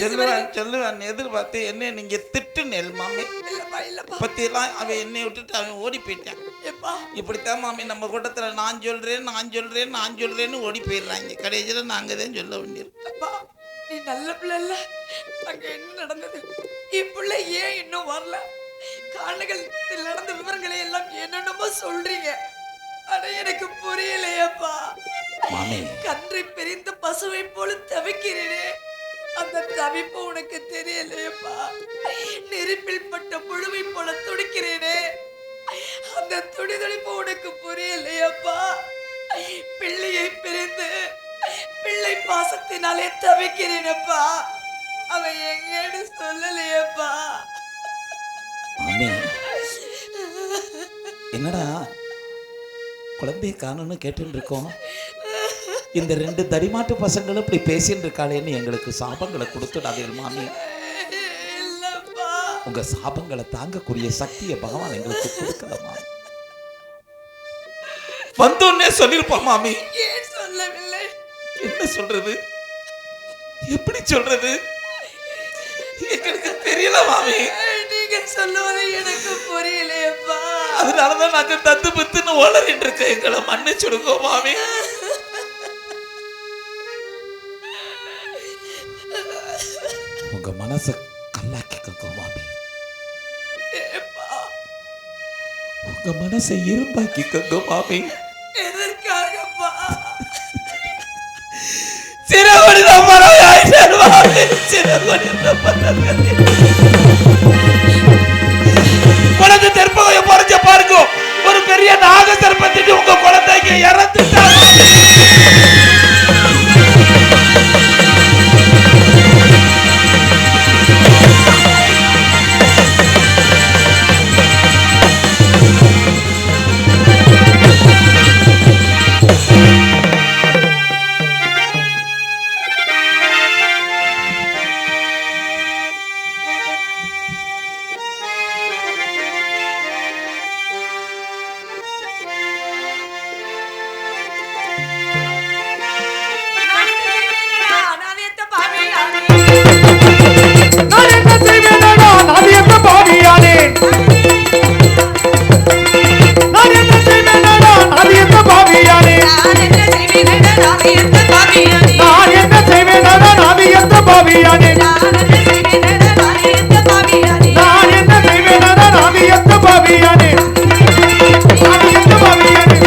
Speaker 5: சொல்லுவான் எதிர்பார்த்து என்ன நீங்க திட்டு நெல் மாமி.
Speaker 3: இல்லப்பா இல்லப்பா.
Speaker 5: பத்தியெல்லாம் அவன் என்னை விட்டுட்டு அவன் ஓடி போயிட்டான்.
Speaker 3: எப்பா
Speaker 5: இப்படித்தான் மாமி நம்ம கூட்டத்துல நான் சொல்றேன்னு ஓடி போயிடுறாங்க. கடைசியில நாங்க தான் சொல்ல வேண்டியிருக்கோம்.
Speaker 3: அப்பா, நீ நல்ல பிள்ளை இல்ல. அங்க என்ன நடந்தது? என் பிள்ளை ஏன் இன்னும் வரல? காரணங்கள் நடந்த விவரங்களை எல்லாம் என்னென்னமோ சொல்றீங்க, ஆனா எனக்கு புரியலையப்பா.
Speaker 5: மாமி,
Speaker 3: கன்றை பிரிந்த பசுவை போல தவிக்கிறேனே, அந்த தவிப்பு உனக்கு தெரியலையப்பா. நெருப்பில் பட்ட புழுவை போல துடிக்கிறேனே, அந்த துடிதுடிப்பு உனக்கு புரியலையப்பா. பிள்ளையை பிரிந்து பிள்ளை பாசத்தினாலே தவிக்கிறேனப்பா, அவன் எங்கேன்னு சொல்லலையப்பா.
Speaker 5: மாமி என்னடா குழந்தைய காணும்னு கேட்டுட்டு இருக்கோம். இந்த 2 தடிமாட்டு பசங்களும் இப்படி பேசின்னு இருக்காளேன்னு எங்களுக்கு சாபங்களை கொடுத்துடாதீர்கள் மாமி.
Speaker 3: இல்லப்பா.
Speaker 5: உங்க சாபங்களை தாங்கக்கூடிய சக்தியை பகவான் எங்களுக்கு கொடுக்கல மாமி. வந்தோன்னே சொல்லிருப்போம் மாமி.
Speaker 3: ஏன் சொல்லவில்லை?
Speaker 5: என்ன சொல்றது, எப்படி சொல்றது எங்களுக்கு தெரியல மாமி.
Speaker 3: நீங்க சொல்லுவது எனக்கு புரியலையப்பா.
Speaker 5: அதனாலதான் நாங்க தத்து பத்துன்னு ஓலறிட்டு இருக்க, எங்களை மன்னிச்சுடுங்க மாமி. உங்க மனச கல்லாக்கிக்கோங்க மாமி. உங்க மனசை இரும்பாக்கிக்கோங்க மாமி.
Speaker 3: எதற்காகப்பா?
Speaker 5: சிறுவனிடம் பரவாயில்லை மாமி, சிறுவனிடம் பரவாயில்லை. குழந்தை தெற்பகைய பறிச்ச பாருங்க, ஒரு பெரிய நாக சர்ப்பத்திட்டு உங்க குழந்தைக்கு இறந்துட்டாங்க.
Speaker 2: நான் என்ன செய்வேன் நாதியத்த பாவியானே நான் என்ன செய்வேன் நாதியத்த பாவியானே நாதியத்த பாவியானே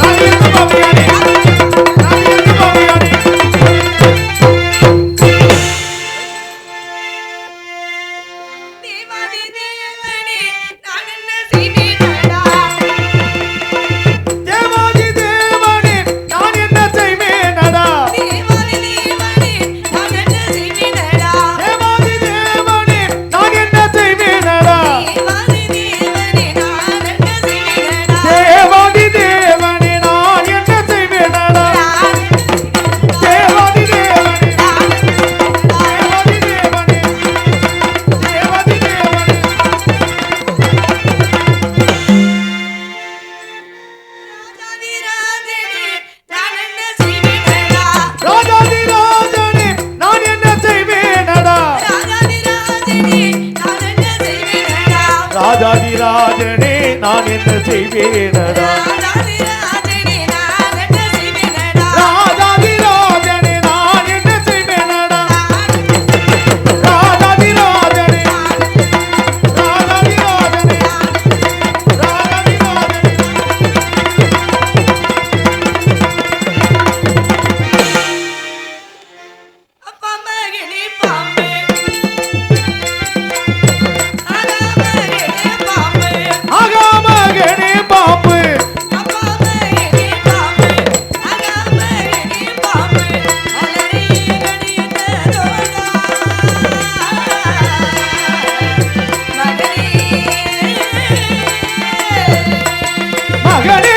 Speaker 2: நாதியத்த பாவியானே நாதியத்த பாவியானே தேவாதி தேவனே நான் என்ன செய்வேனடா தேவாதி தேவனே நான் என்ன செய்வேனடா தேவாதி தேவனே நான் என்ன செய்வேனடா தேவாதி தேவனே தேவாதி தேவனே தேவாதி தேவனே ராஜாதி ராஜனே நான் என்ன செய்வேனடா ராஜாதி ராஜனே நான் என்ன செய்வேனடா ராஜாதி ராஜனே நான் என்ன செய்வேனடா ராஜாதி ராஜனே ராஜாதி ராஜனே ராஜாதி ராஜனே ஆகாமகனே பாம்பு மகனே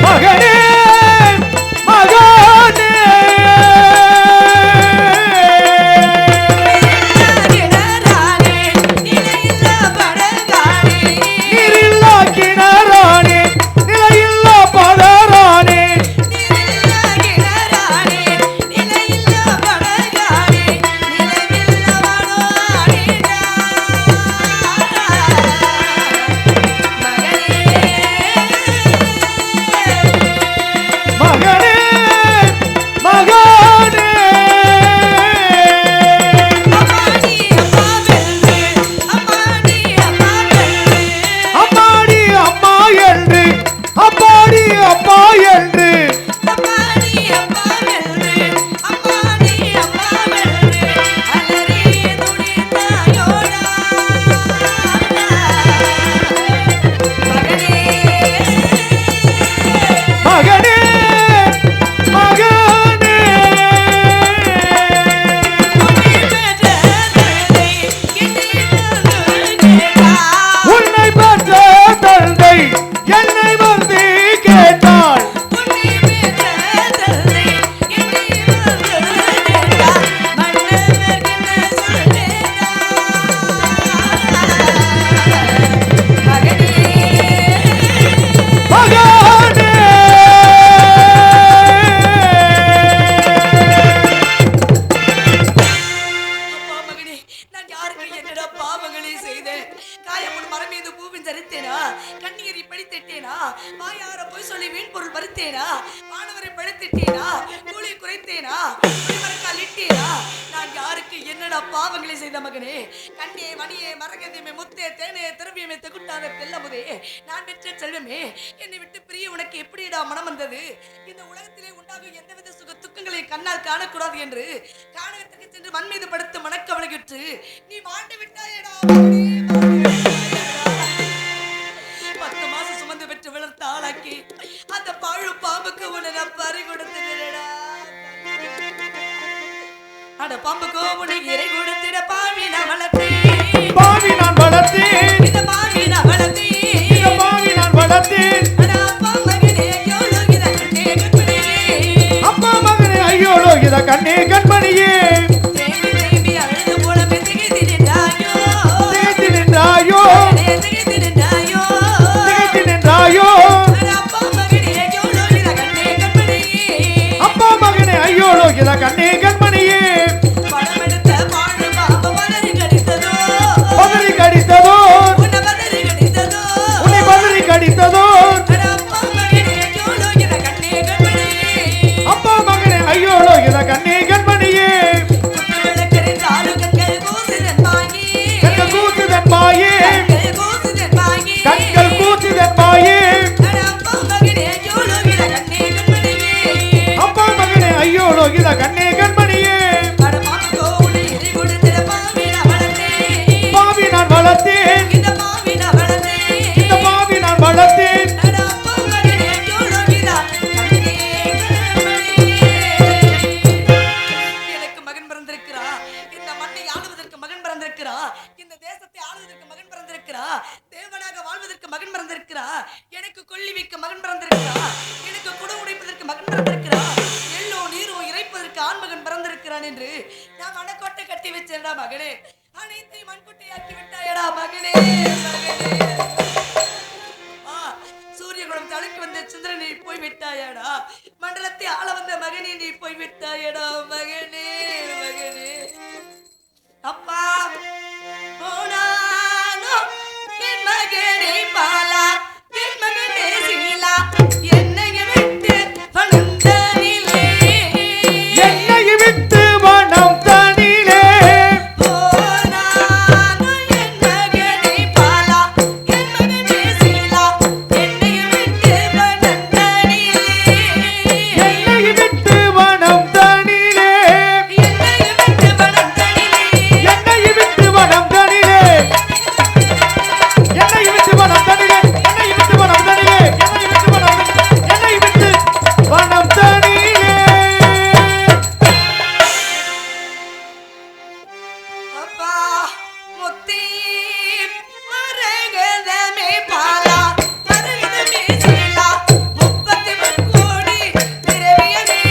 Speaker 2: மகனே மகனே மகனே நீரில்லா கிணறானே நிலையில்லா பதறானே மகனே மகனே அம்மாடி அம்மா என்று அப்பாடி அப்பா என்று மகனே மகனே உன்னை பெற்ற தந்தை என்னை வந்து கேட்டாள் மகனே
Speaker 3: அப்பா மகனே, நான் யாருக்கு என்னடா பாவங்களை செய்தேன்? காயமுன் மரம் மீது பூவின் சரித்தேனா? கண்ணீரை படித்திட்டேனா? வாயார பொய் சொல்லி வீண் பொருள் பறித்தேனா? மாணவரை படுத்திட்டேனா? கூலி குறைத்தேனா? குடிமரக்கால் இட்டேனா? நான் யாருக்கு என்னடா பாவங்களை செய்த மகனே? கண்ணே மணியே மரகதமே முத்தே தேனே திரவியமே தெகுட்டாத தெல்லமுதே நான் பெற்ற செல்வமே, என்னை விட்டு பிரிய உனக்கு எப்படிடா மனம் வந்தது? இந்த உலகத்திலே உண்டாகும் எந்தவித சுக துக்கங்களை கண்ணால் காணக்கூடாது என்று காணகத்திற்கு சென்று மண் மீது படுத்து மனக்கவலையுற்று நீ மாண்டு விட்டாயடா மகனே, மாண்டு விட்டாயடா. 10 மாசம் சுமந்து பெற்று வளர்த்த ஆளாக்கி அந்த பாழு பாம்புக்கு உன்னை நான் பறி கொடுத்துடா. அட பாம்புக்கு உன்னை இறை கொடுத்திட பாவி நான் வளர்த்தேன்,
Speaker 2: பாவி நான் வளர்த்தேன்
Speaker 3: இந்த பாவி நான் வளர்த்தேன்,
Speaker 2: இந்த பாவி நான் வளர்த்தேன்
Speaker 3: அட அப்பா மகனே எவ்வளவு இதை கண்டே கற்பனையே
Speaker 2: இத கண்ணே கண்மணியே
Speaker 3: தேம்பி தேம்பி அழுது போல திகைத்து நின்றாயோ
Speaker 2: திகைத்து நின்றாயோ
Speaker 3: திகைத்து நின்றாயோ
Speaker 2: திகைத்து நின்றாயோ
Speaker 3: அப்பா மகனே ஐயோலோ இத கண்ணே கண்மணியே
Speaker 2: அப்பா மகனே ஐயோலோ இத கண்ணே கண்மணியே
Speaker 3: படமெடுத்த பாழு பாம்பு பதறி கடித்ததோ
Speaker 2: பதறி கடித்ததோ
Speaker 3: உன்னை பதறி கடித்ததோ
Speaker 2: உன்னை பதறி கடித்ததோ
Speaker 3: அப்பா மகனே ஐயோலோ இத கண்ணே கண்மணியே
Speaker 2: அப்பா மகனே ஐயோலோ இத கண்ணே கண்மணியே
Speaker 3: குத்துவிளக்கெறிந்தாலும் கண்கள் கூசுதன் மாயி
Speaker 2: கண்கள் கூசுதன் மாயே
Speaker 3: கண்கள் கூசுதன் மாயி
Speaker 2: கண்கள் கூசுதன் மாயே
Speaker 3: அப்பா மகனே ஐயோலோ இத கண்ணே கண்மணியே
Speaker 2: அப்பா மகனே ஐயோலோ இத கண்ணே கண்மணியே
Speaker 3: படமாக்கோ உன்னை எரி கொடுத்திட பாவின வளர்த்தேன்
Speaker 2: பாவி நான் வளர்த்தேன்
Speaker 3: இந்த பாவின வளர்த்தேன்
Speaker 2: இந்த பாவி நான் வளர்த்தேன்
Speaker 3: அப்பா மகனே ஐயோலோ இத கண்ணே கண்மணியே எனக்கு மகன் பிறந்திருக்கிறா இந்த மண்ணை ஆளுவதற்கு மகன் பிறந்திருக்கிறா இந்த தேசத்தை ஆளுவதற்கு மகன் பிறந்திருக்கிறா தேவனாக வாழ்வதற்கு மகன் பிறந்திருக்கிறா எனக்கு கொல்லி வைக்க மகன் பிறந்திருக்கிறா எனக்கு குடம் உடைப்பதற்கு மகன் பிறந்திருக்கிறா எள்ளோ நீரோ இறைப்பதற்கு ஆண்மகன் பிறந்திருக்கிறான் என்று நான் மனக்கோட்டை கட்டி வச்சேன்டா மகனே அனைத்தையும் மண்குட்டையாக்கி விட்டாயடா மகனே சூரியகுலம் தலைக்கு வந்த சந்திரன் நீ போய் விட்டாயடா மண்டலத்தை ஆள வந்த மகனே நீ போய் விட்டாயடா மகனே மகனே அப்பா போனானோ என் மகனே பாலா என் மகனே சீலா என்னைய விட்டு வளர்ந்தனிலே
Speaker 2: என்னை விட்டு வனம் தனிலே
Speaker 3: போனானோ என் மகனே பாலா என் மகனே சீலா என்னைய விட்டு வளர்ந்தனிலே
Speaker 2: என்னை விட்டு வனம் தனிலே
Speaker 3: என்னைய விட்டு வளர்ந்தனிலே
Speaker 2: என்னை விட்டு வனம் தனிலே என்னை விட்டு வனம் தனிலே என்னை விட்டு வனம் தனிலே என்னை விட்டு வனம் என்னை விட்டு வனம் தனிலே
Speaker 3: அப்பா முத்தி மரகதமே பாலா மரகதமே சீலா 30 கோடி திரவியமே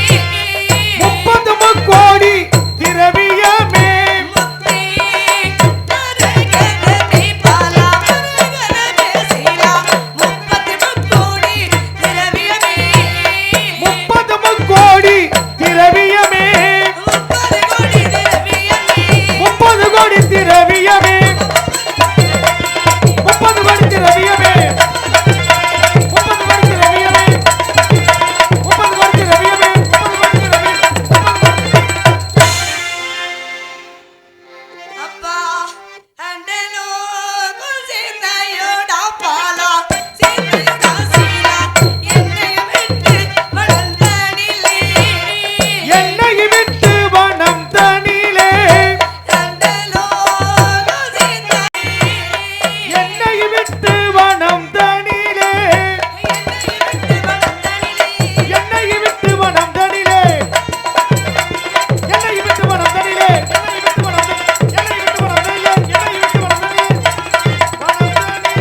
Speaker 2: 30 கோடி திரவியமே
Speaker 3: முத்தி மரகதமே பாலா மரகதமே சீலா 30 கோடி திரவியமே
Speaker 2: 30 கோடி திரவியமே
Speaker 3: 30 கோடி திரவியமே
Speaker 2: 30 கோடி திரவியமே 30 கோடி திரவியமே 30 கோடி திரவியமே 30 கோடி
Speaker 3: அப்பா அண்டலோ குசிந்தையோடா பாலா சீதையோடா சீலா என்னைய விட்டு வளர்ந்தனிலே
Speaker 2: என்னை விட்டு வனம் தனிலே
Speaker 3: அண்டலோ குசிந்தை
Speaker 2: என்னை விட்டு வனம் தனிலே
Speaker 3: என்னைய விட்டு வளர்ந்தனிலே
Speaker 2: என்னை விட்டு வனம் தனிலே என்னை விட்டு வனம் தனிலே என்னை விட்டு வனம் என்னை விட்டு வனம் தனிலே என்னை விட்டு வனம் தனிலே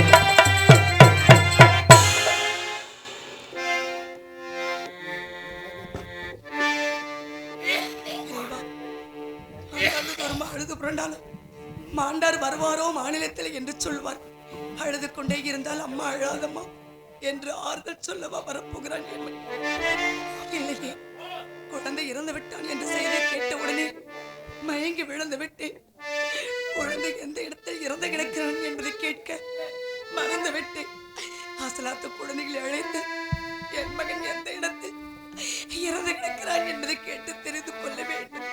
Speaker 3: அழுது புரண்டாலும் மாண்டார் வருவாரோ மாநிலத்தில் என்று சொல்வார். அழுது கொண்டே இருந்தால் அம்மா அழாதம்மா என்று ஆறுதல் சொல்லவா வரப்போகிறான். இல்லையே, குழந்தை இறந்து விட்டான் என்று செய்தி கேட்ட உடனே மயங்கி விழுந்து விட்டேன். குழந்தை எந்த இடத்தில் இறந்து கிடக்கிறான் என்பதை கேட்க மறந்து விட்டேன். ஆசலாத்து குழந்தைகளை அழைத்து என் மகன் எந்த இடத்தில் இறந்து கிடக்கிறான் என்பதை கேட்டு தெரிந்து கொள்ள வேண்டும்.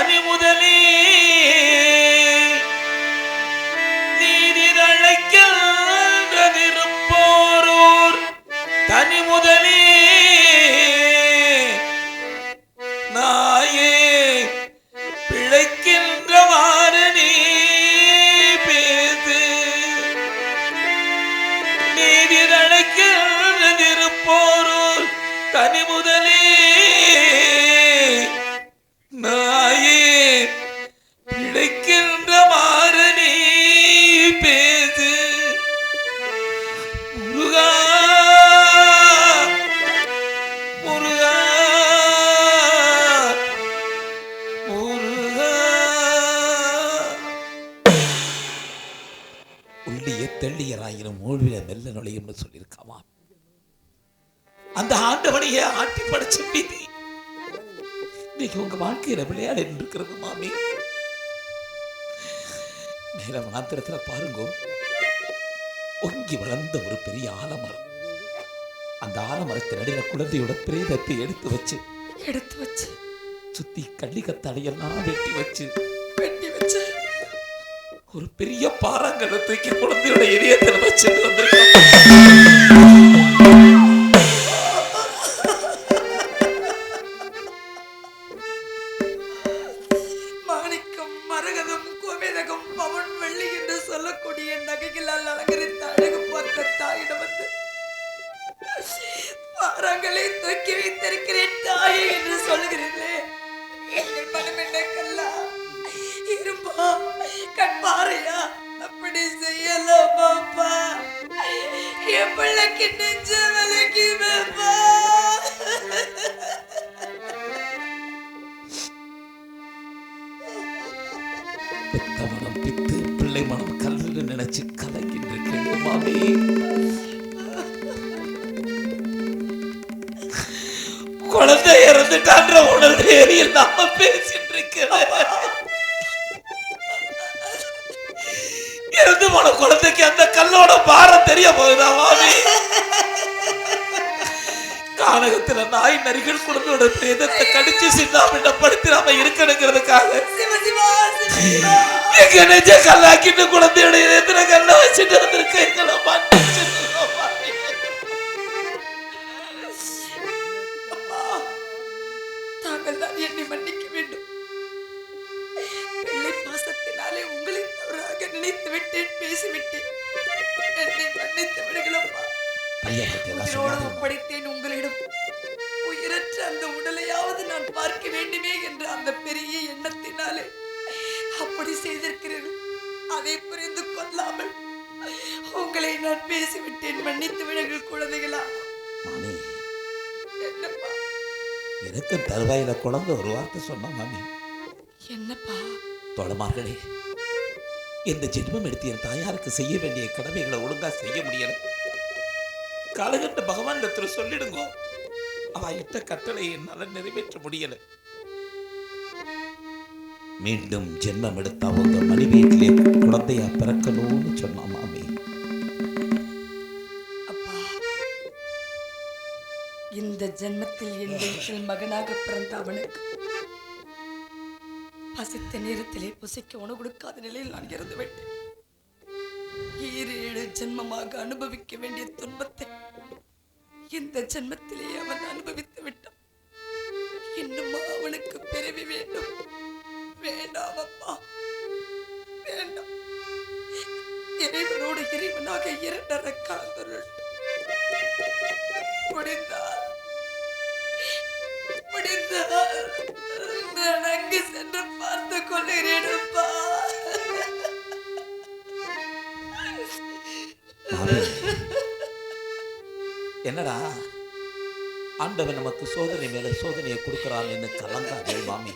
Speaker 5: தனி முதலே நீதிரழைக்கின்றதிருப்போரூர் தனி முதலே நாயே பிழைக்கின்றவாறு நீ பேசு நீதிரழைக்கின்றதிருப்போரூர் தனி முதலே நாயே பிழைக்கின்றவாறு நீ பேசு முருகா முருகா முருகா உள்ளிய தெள்ளியராயிரம் மூழ்வில மெல்ல நுழையும்னு சொல்லியிருக்காமா. அந்த ஆண்டவனையே ஆட்டி படைச்ச விதி இன்னைக்கு உங்க வாழ்க்கையில விளையாட இருக்கிறது மாமி. மேல மாத்திரத்துல பாருங்க, ஒங்கி வளர்ந்த ஒரு பெரிய ஆலமரம். அந்த ஆலமரத்தின் அடியில குழந்தையோட பிரேதத்தை எடுத்து வச்சு சுத்தி கள்ளிக்கத்தாடையெல்லாம் வெட்டி வச்சு ஒரு பெரிய பாறாங்கல்லை தூக்கி குழந்தையோட இதயத்தில் வச்சு வந்திருக்காங்க.
Speaker 3: தூக்கி வைத்திருக்கிறேன் தாயே என்று சொல்லுகிறீர்களே, எங்கள் மனம் என்ன கல்லா இருப்பா கண் பாறையா? அப்படி செய்யலாமாப்பா? என் பிள்ளைக்கு நெஞ்ச விலக்கி வைப்பா.
Speaker 5: பெத்த மனம் பித்து பிள்ளை மனம் கல்லுன்னு நினைச்சு கலங்கிட்டு இருக்கேன் மாமி. குழந்தை இறந்துட்டான்ற உணர்வு இல்லாம பேசிட்டு இருக்கிறேன். இறந்து போன குழந்தைக்கு அந்த கல்லோட பாரம் தெரிய போகுதா மாமி? கானகத்துல நாய் நரிகள் குழந்தையோட பிரேதத்தை கடிச்சு சின்னாபின்னப்படுத்திடாம இருக்கணுங்கிறதுக்காக எங்க நெஞ்ச கல்லாக்கிட்டு குழந்தையோட இதயத்துல கல்ல வச்சுட்டு வந்திருக்க எங்களை மாட்டி.
Speaker 3: தாங்கள் தான் என்னை மன்னிக்க வேண்டும். பிள்ளை பாசத்தினாலே உங்களை தவறாக நினைத்து விட்டேன், பேசிவிட்டேன். என்னை மன்னித்து விடுங்களப்பா. ஒப்படைத்தேன் உங்களிடம். உயிரற்ற அந்த உடலையாவது நான் பார்க்க வேண்டுமே என்ற அந்த பெரிய எண்ணத்தினாலே அப்படி செய்திருக்கிறீர்கள். அதை புரிந்து கொள்ளாமல் உங்களை நான் பேசிவிட்டேன். மன்னித்து விடுங்கள் குழந்தைகளா. என்னப்பா?
Speaker 5: எனக்கு தருவாயில குழந்தை ஒரு வார்த்தை சொன்ன மாமி.
Speaker 3: என்னப்பா?
Speaker 5: தோழமார்களே, இந்த ஜென்மம் எடுத்து என் தாயாருக்கு செய்ய வேண்டிய கடமைகளை ஒழுங்கா செய்ய முடியல. காலகட்ட பகவான் இடத்துல சொல்லிடுங்க, அவ இட்ட கட்டளை என்னால நிறைவேற்ற முடியல. மீண்டும் ஜென்மம் எடுத்த அவங்க மணி வீட்டிலே குழந்தையா பிறக்கணும்னு சொன்னா மாமி.
Speaker 3: அப்பா, இந்த ஜென்மத்தில் என் வீட்டில் மகனாக பிறந்த அவனுக்கு பசித்த நேரத்திலே புசிக்க உணவு கொடுக்காத நிலையில் நான் இறந்து விட்டேன். 7 ஜென்மமாக அனுபவிக்க வேண்டிய துன்பத்தை இந்த ஜென்மத்திலே அவன் அனுபவித்து விட்டான். இன்னும் அவனுக்கு பிறவி வேண்டும்? வேண்டாம் அப்பா, வேண்டாம். இறைவனோடு இறைவனாக 2 கலந்துள்ளேன். முடிந்தால் நான் அங்கு சென்று பார்த்து கொள்கிறேன்ப்பா.
Speaker 5: என்னடா ஆண்டவன் நமக்கு சோதனை மேல சோதனையை கொடுக்கிறான் என்று கலங்காதே மாமி.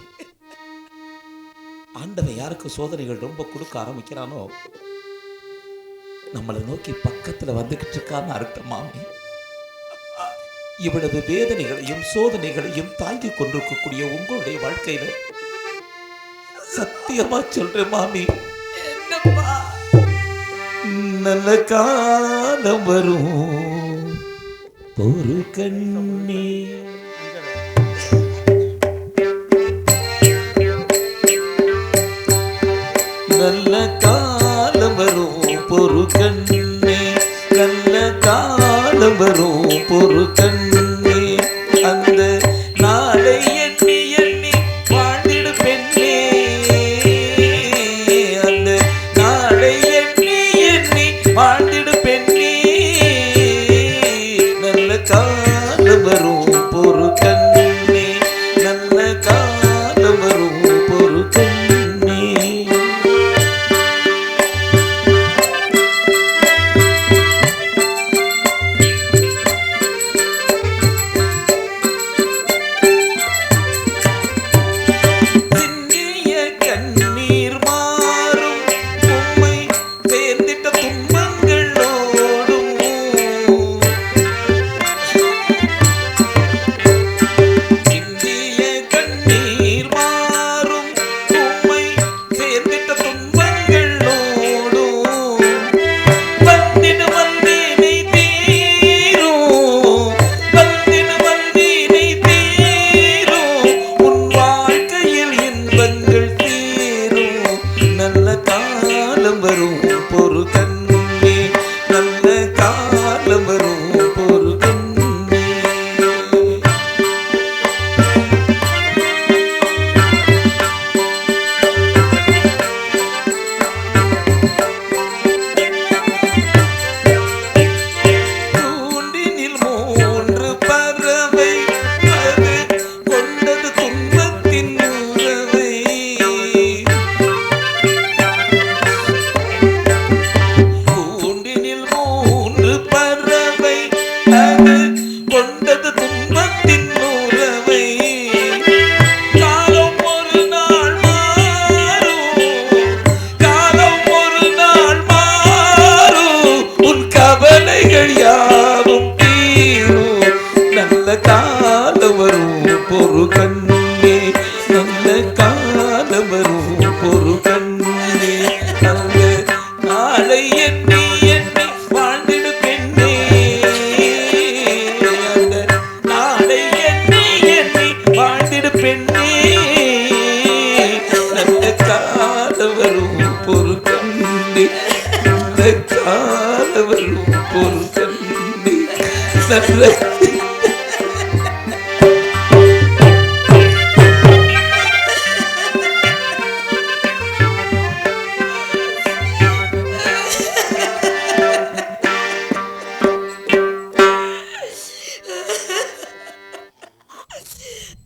Speaker 5: ஆண்டவன் யாருக்கு சோதனைகள் ரொம்ப கொடுக்க ஆரம்பிக்கிறானோ நம்மளை நோக்கி பக்கத்துல வந்துகிட்டு இருக்கான்னு அர்த்தம் மாமி. இவ்வளவு வேதனைகளையும் சோதனைகளையும் தாங்கிக் கொண்டிருக்கக்கூடிய உங்களுடைய வாழ்க்கையில சத்தியமா சொல்றேன் மாமி, நல்ல காலம் வரும் ஒரு கண்ணே. வரும் பொறு கண்ணே அந்த நாளை எண்ணி எண்ணி வாழ்ந்திடு பெண்ணே அந்த நாளை எண்ணி எண்ணி வாழ்ந்திடு பெண்ணே நல்ல காலம் வரும் பொறு கண்ணே நல்ல காலம் வரும் பொறு கண்ணே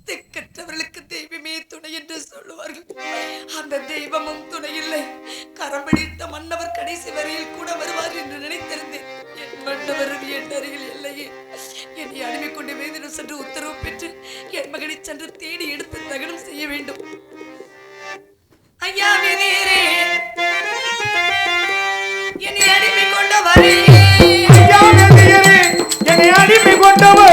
Speaker 3: திக்கற்றவர்களுக்கு தெய்வமே துணை என்று சொல்லுவார்கள். அந்த தெய்வமும் துணை இல்லை. கரம் பிடித்த மன்னவர் கடைசி வரையில் கூட வருவார் என்று நினைத்திருந்தேன். என் மன்னவரும் என் அருகில் இல்லையே. என்னை அடிமை கொண்டு வேதினம் சென்று உத்தரவு பெற்று என் மகனை சென்று தேடி எடுத்து தகனம் செய்ய வேண்டும். ஐயா வேதியரே, என்னை அடிமை கொண்டவரே,
Speaker 2: ஐயா வேதியரே, என்னை அடிமை கொண்டவர்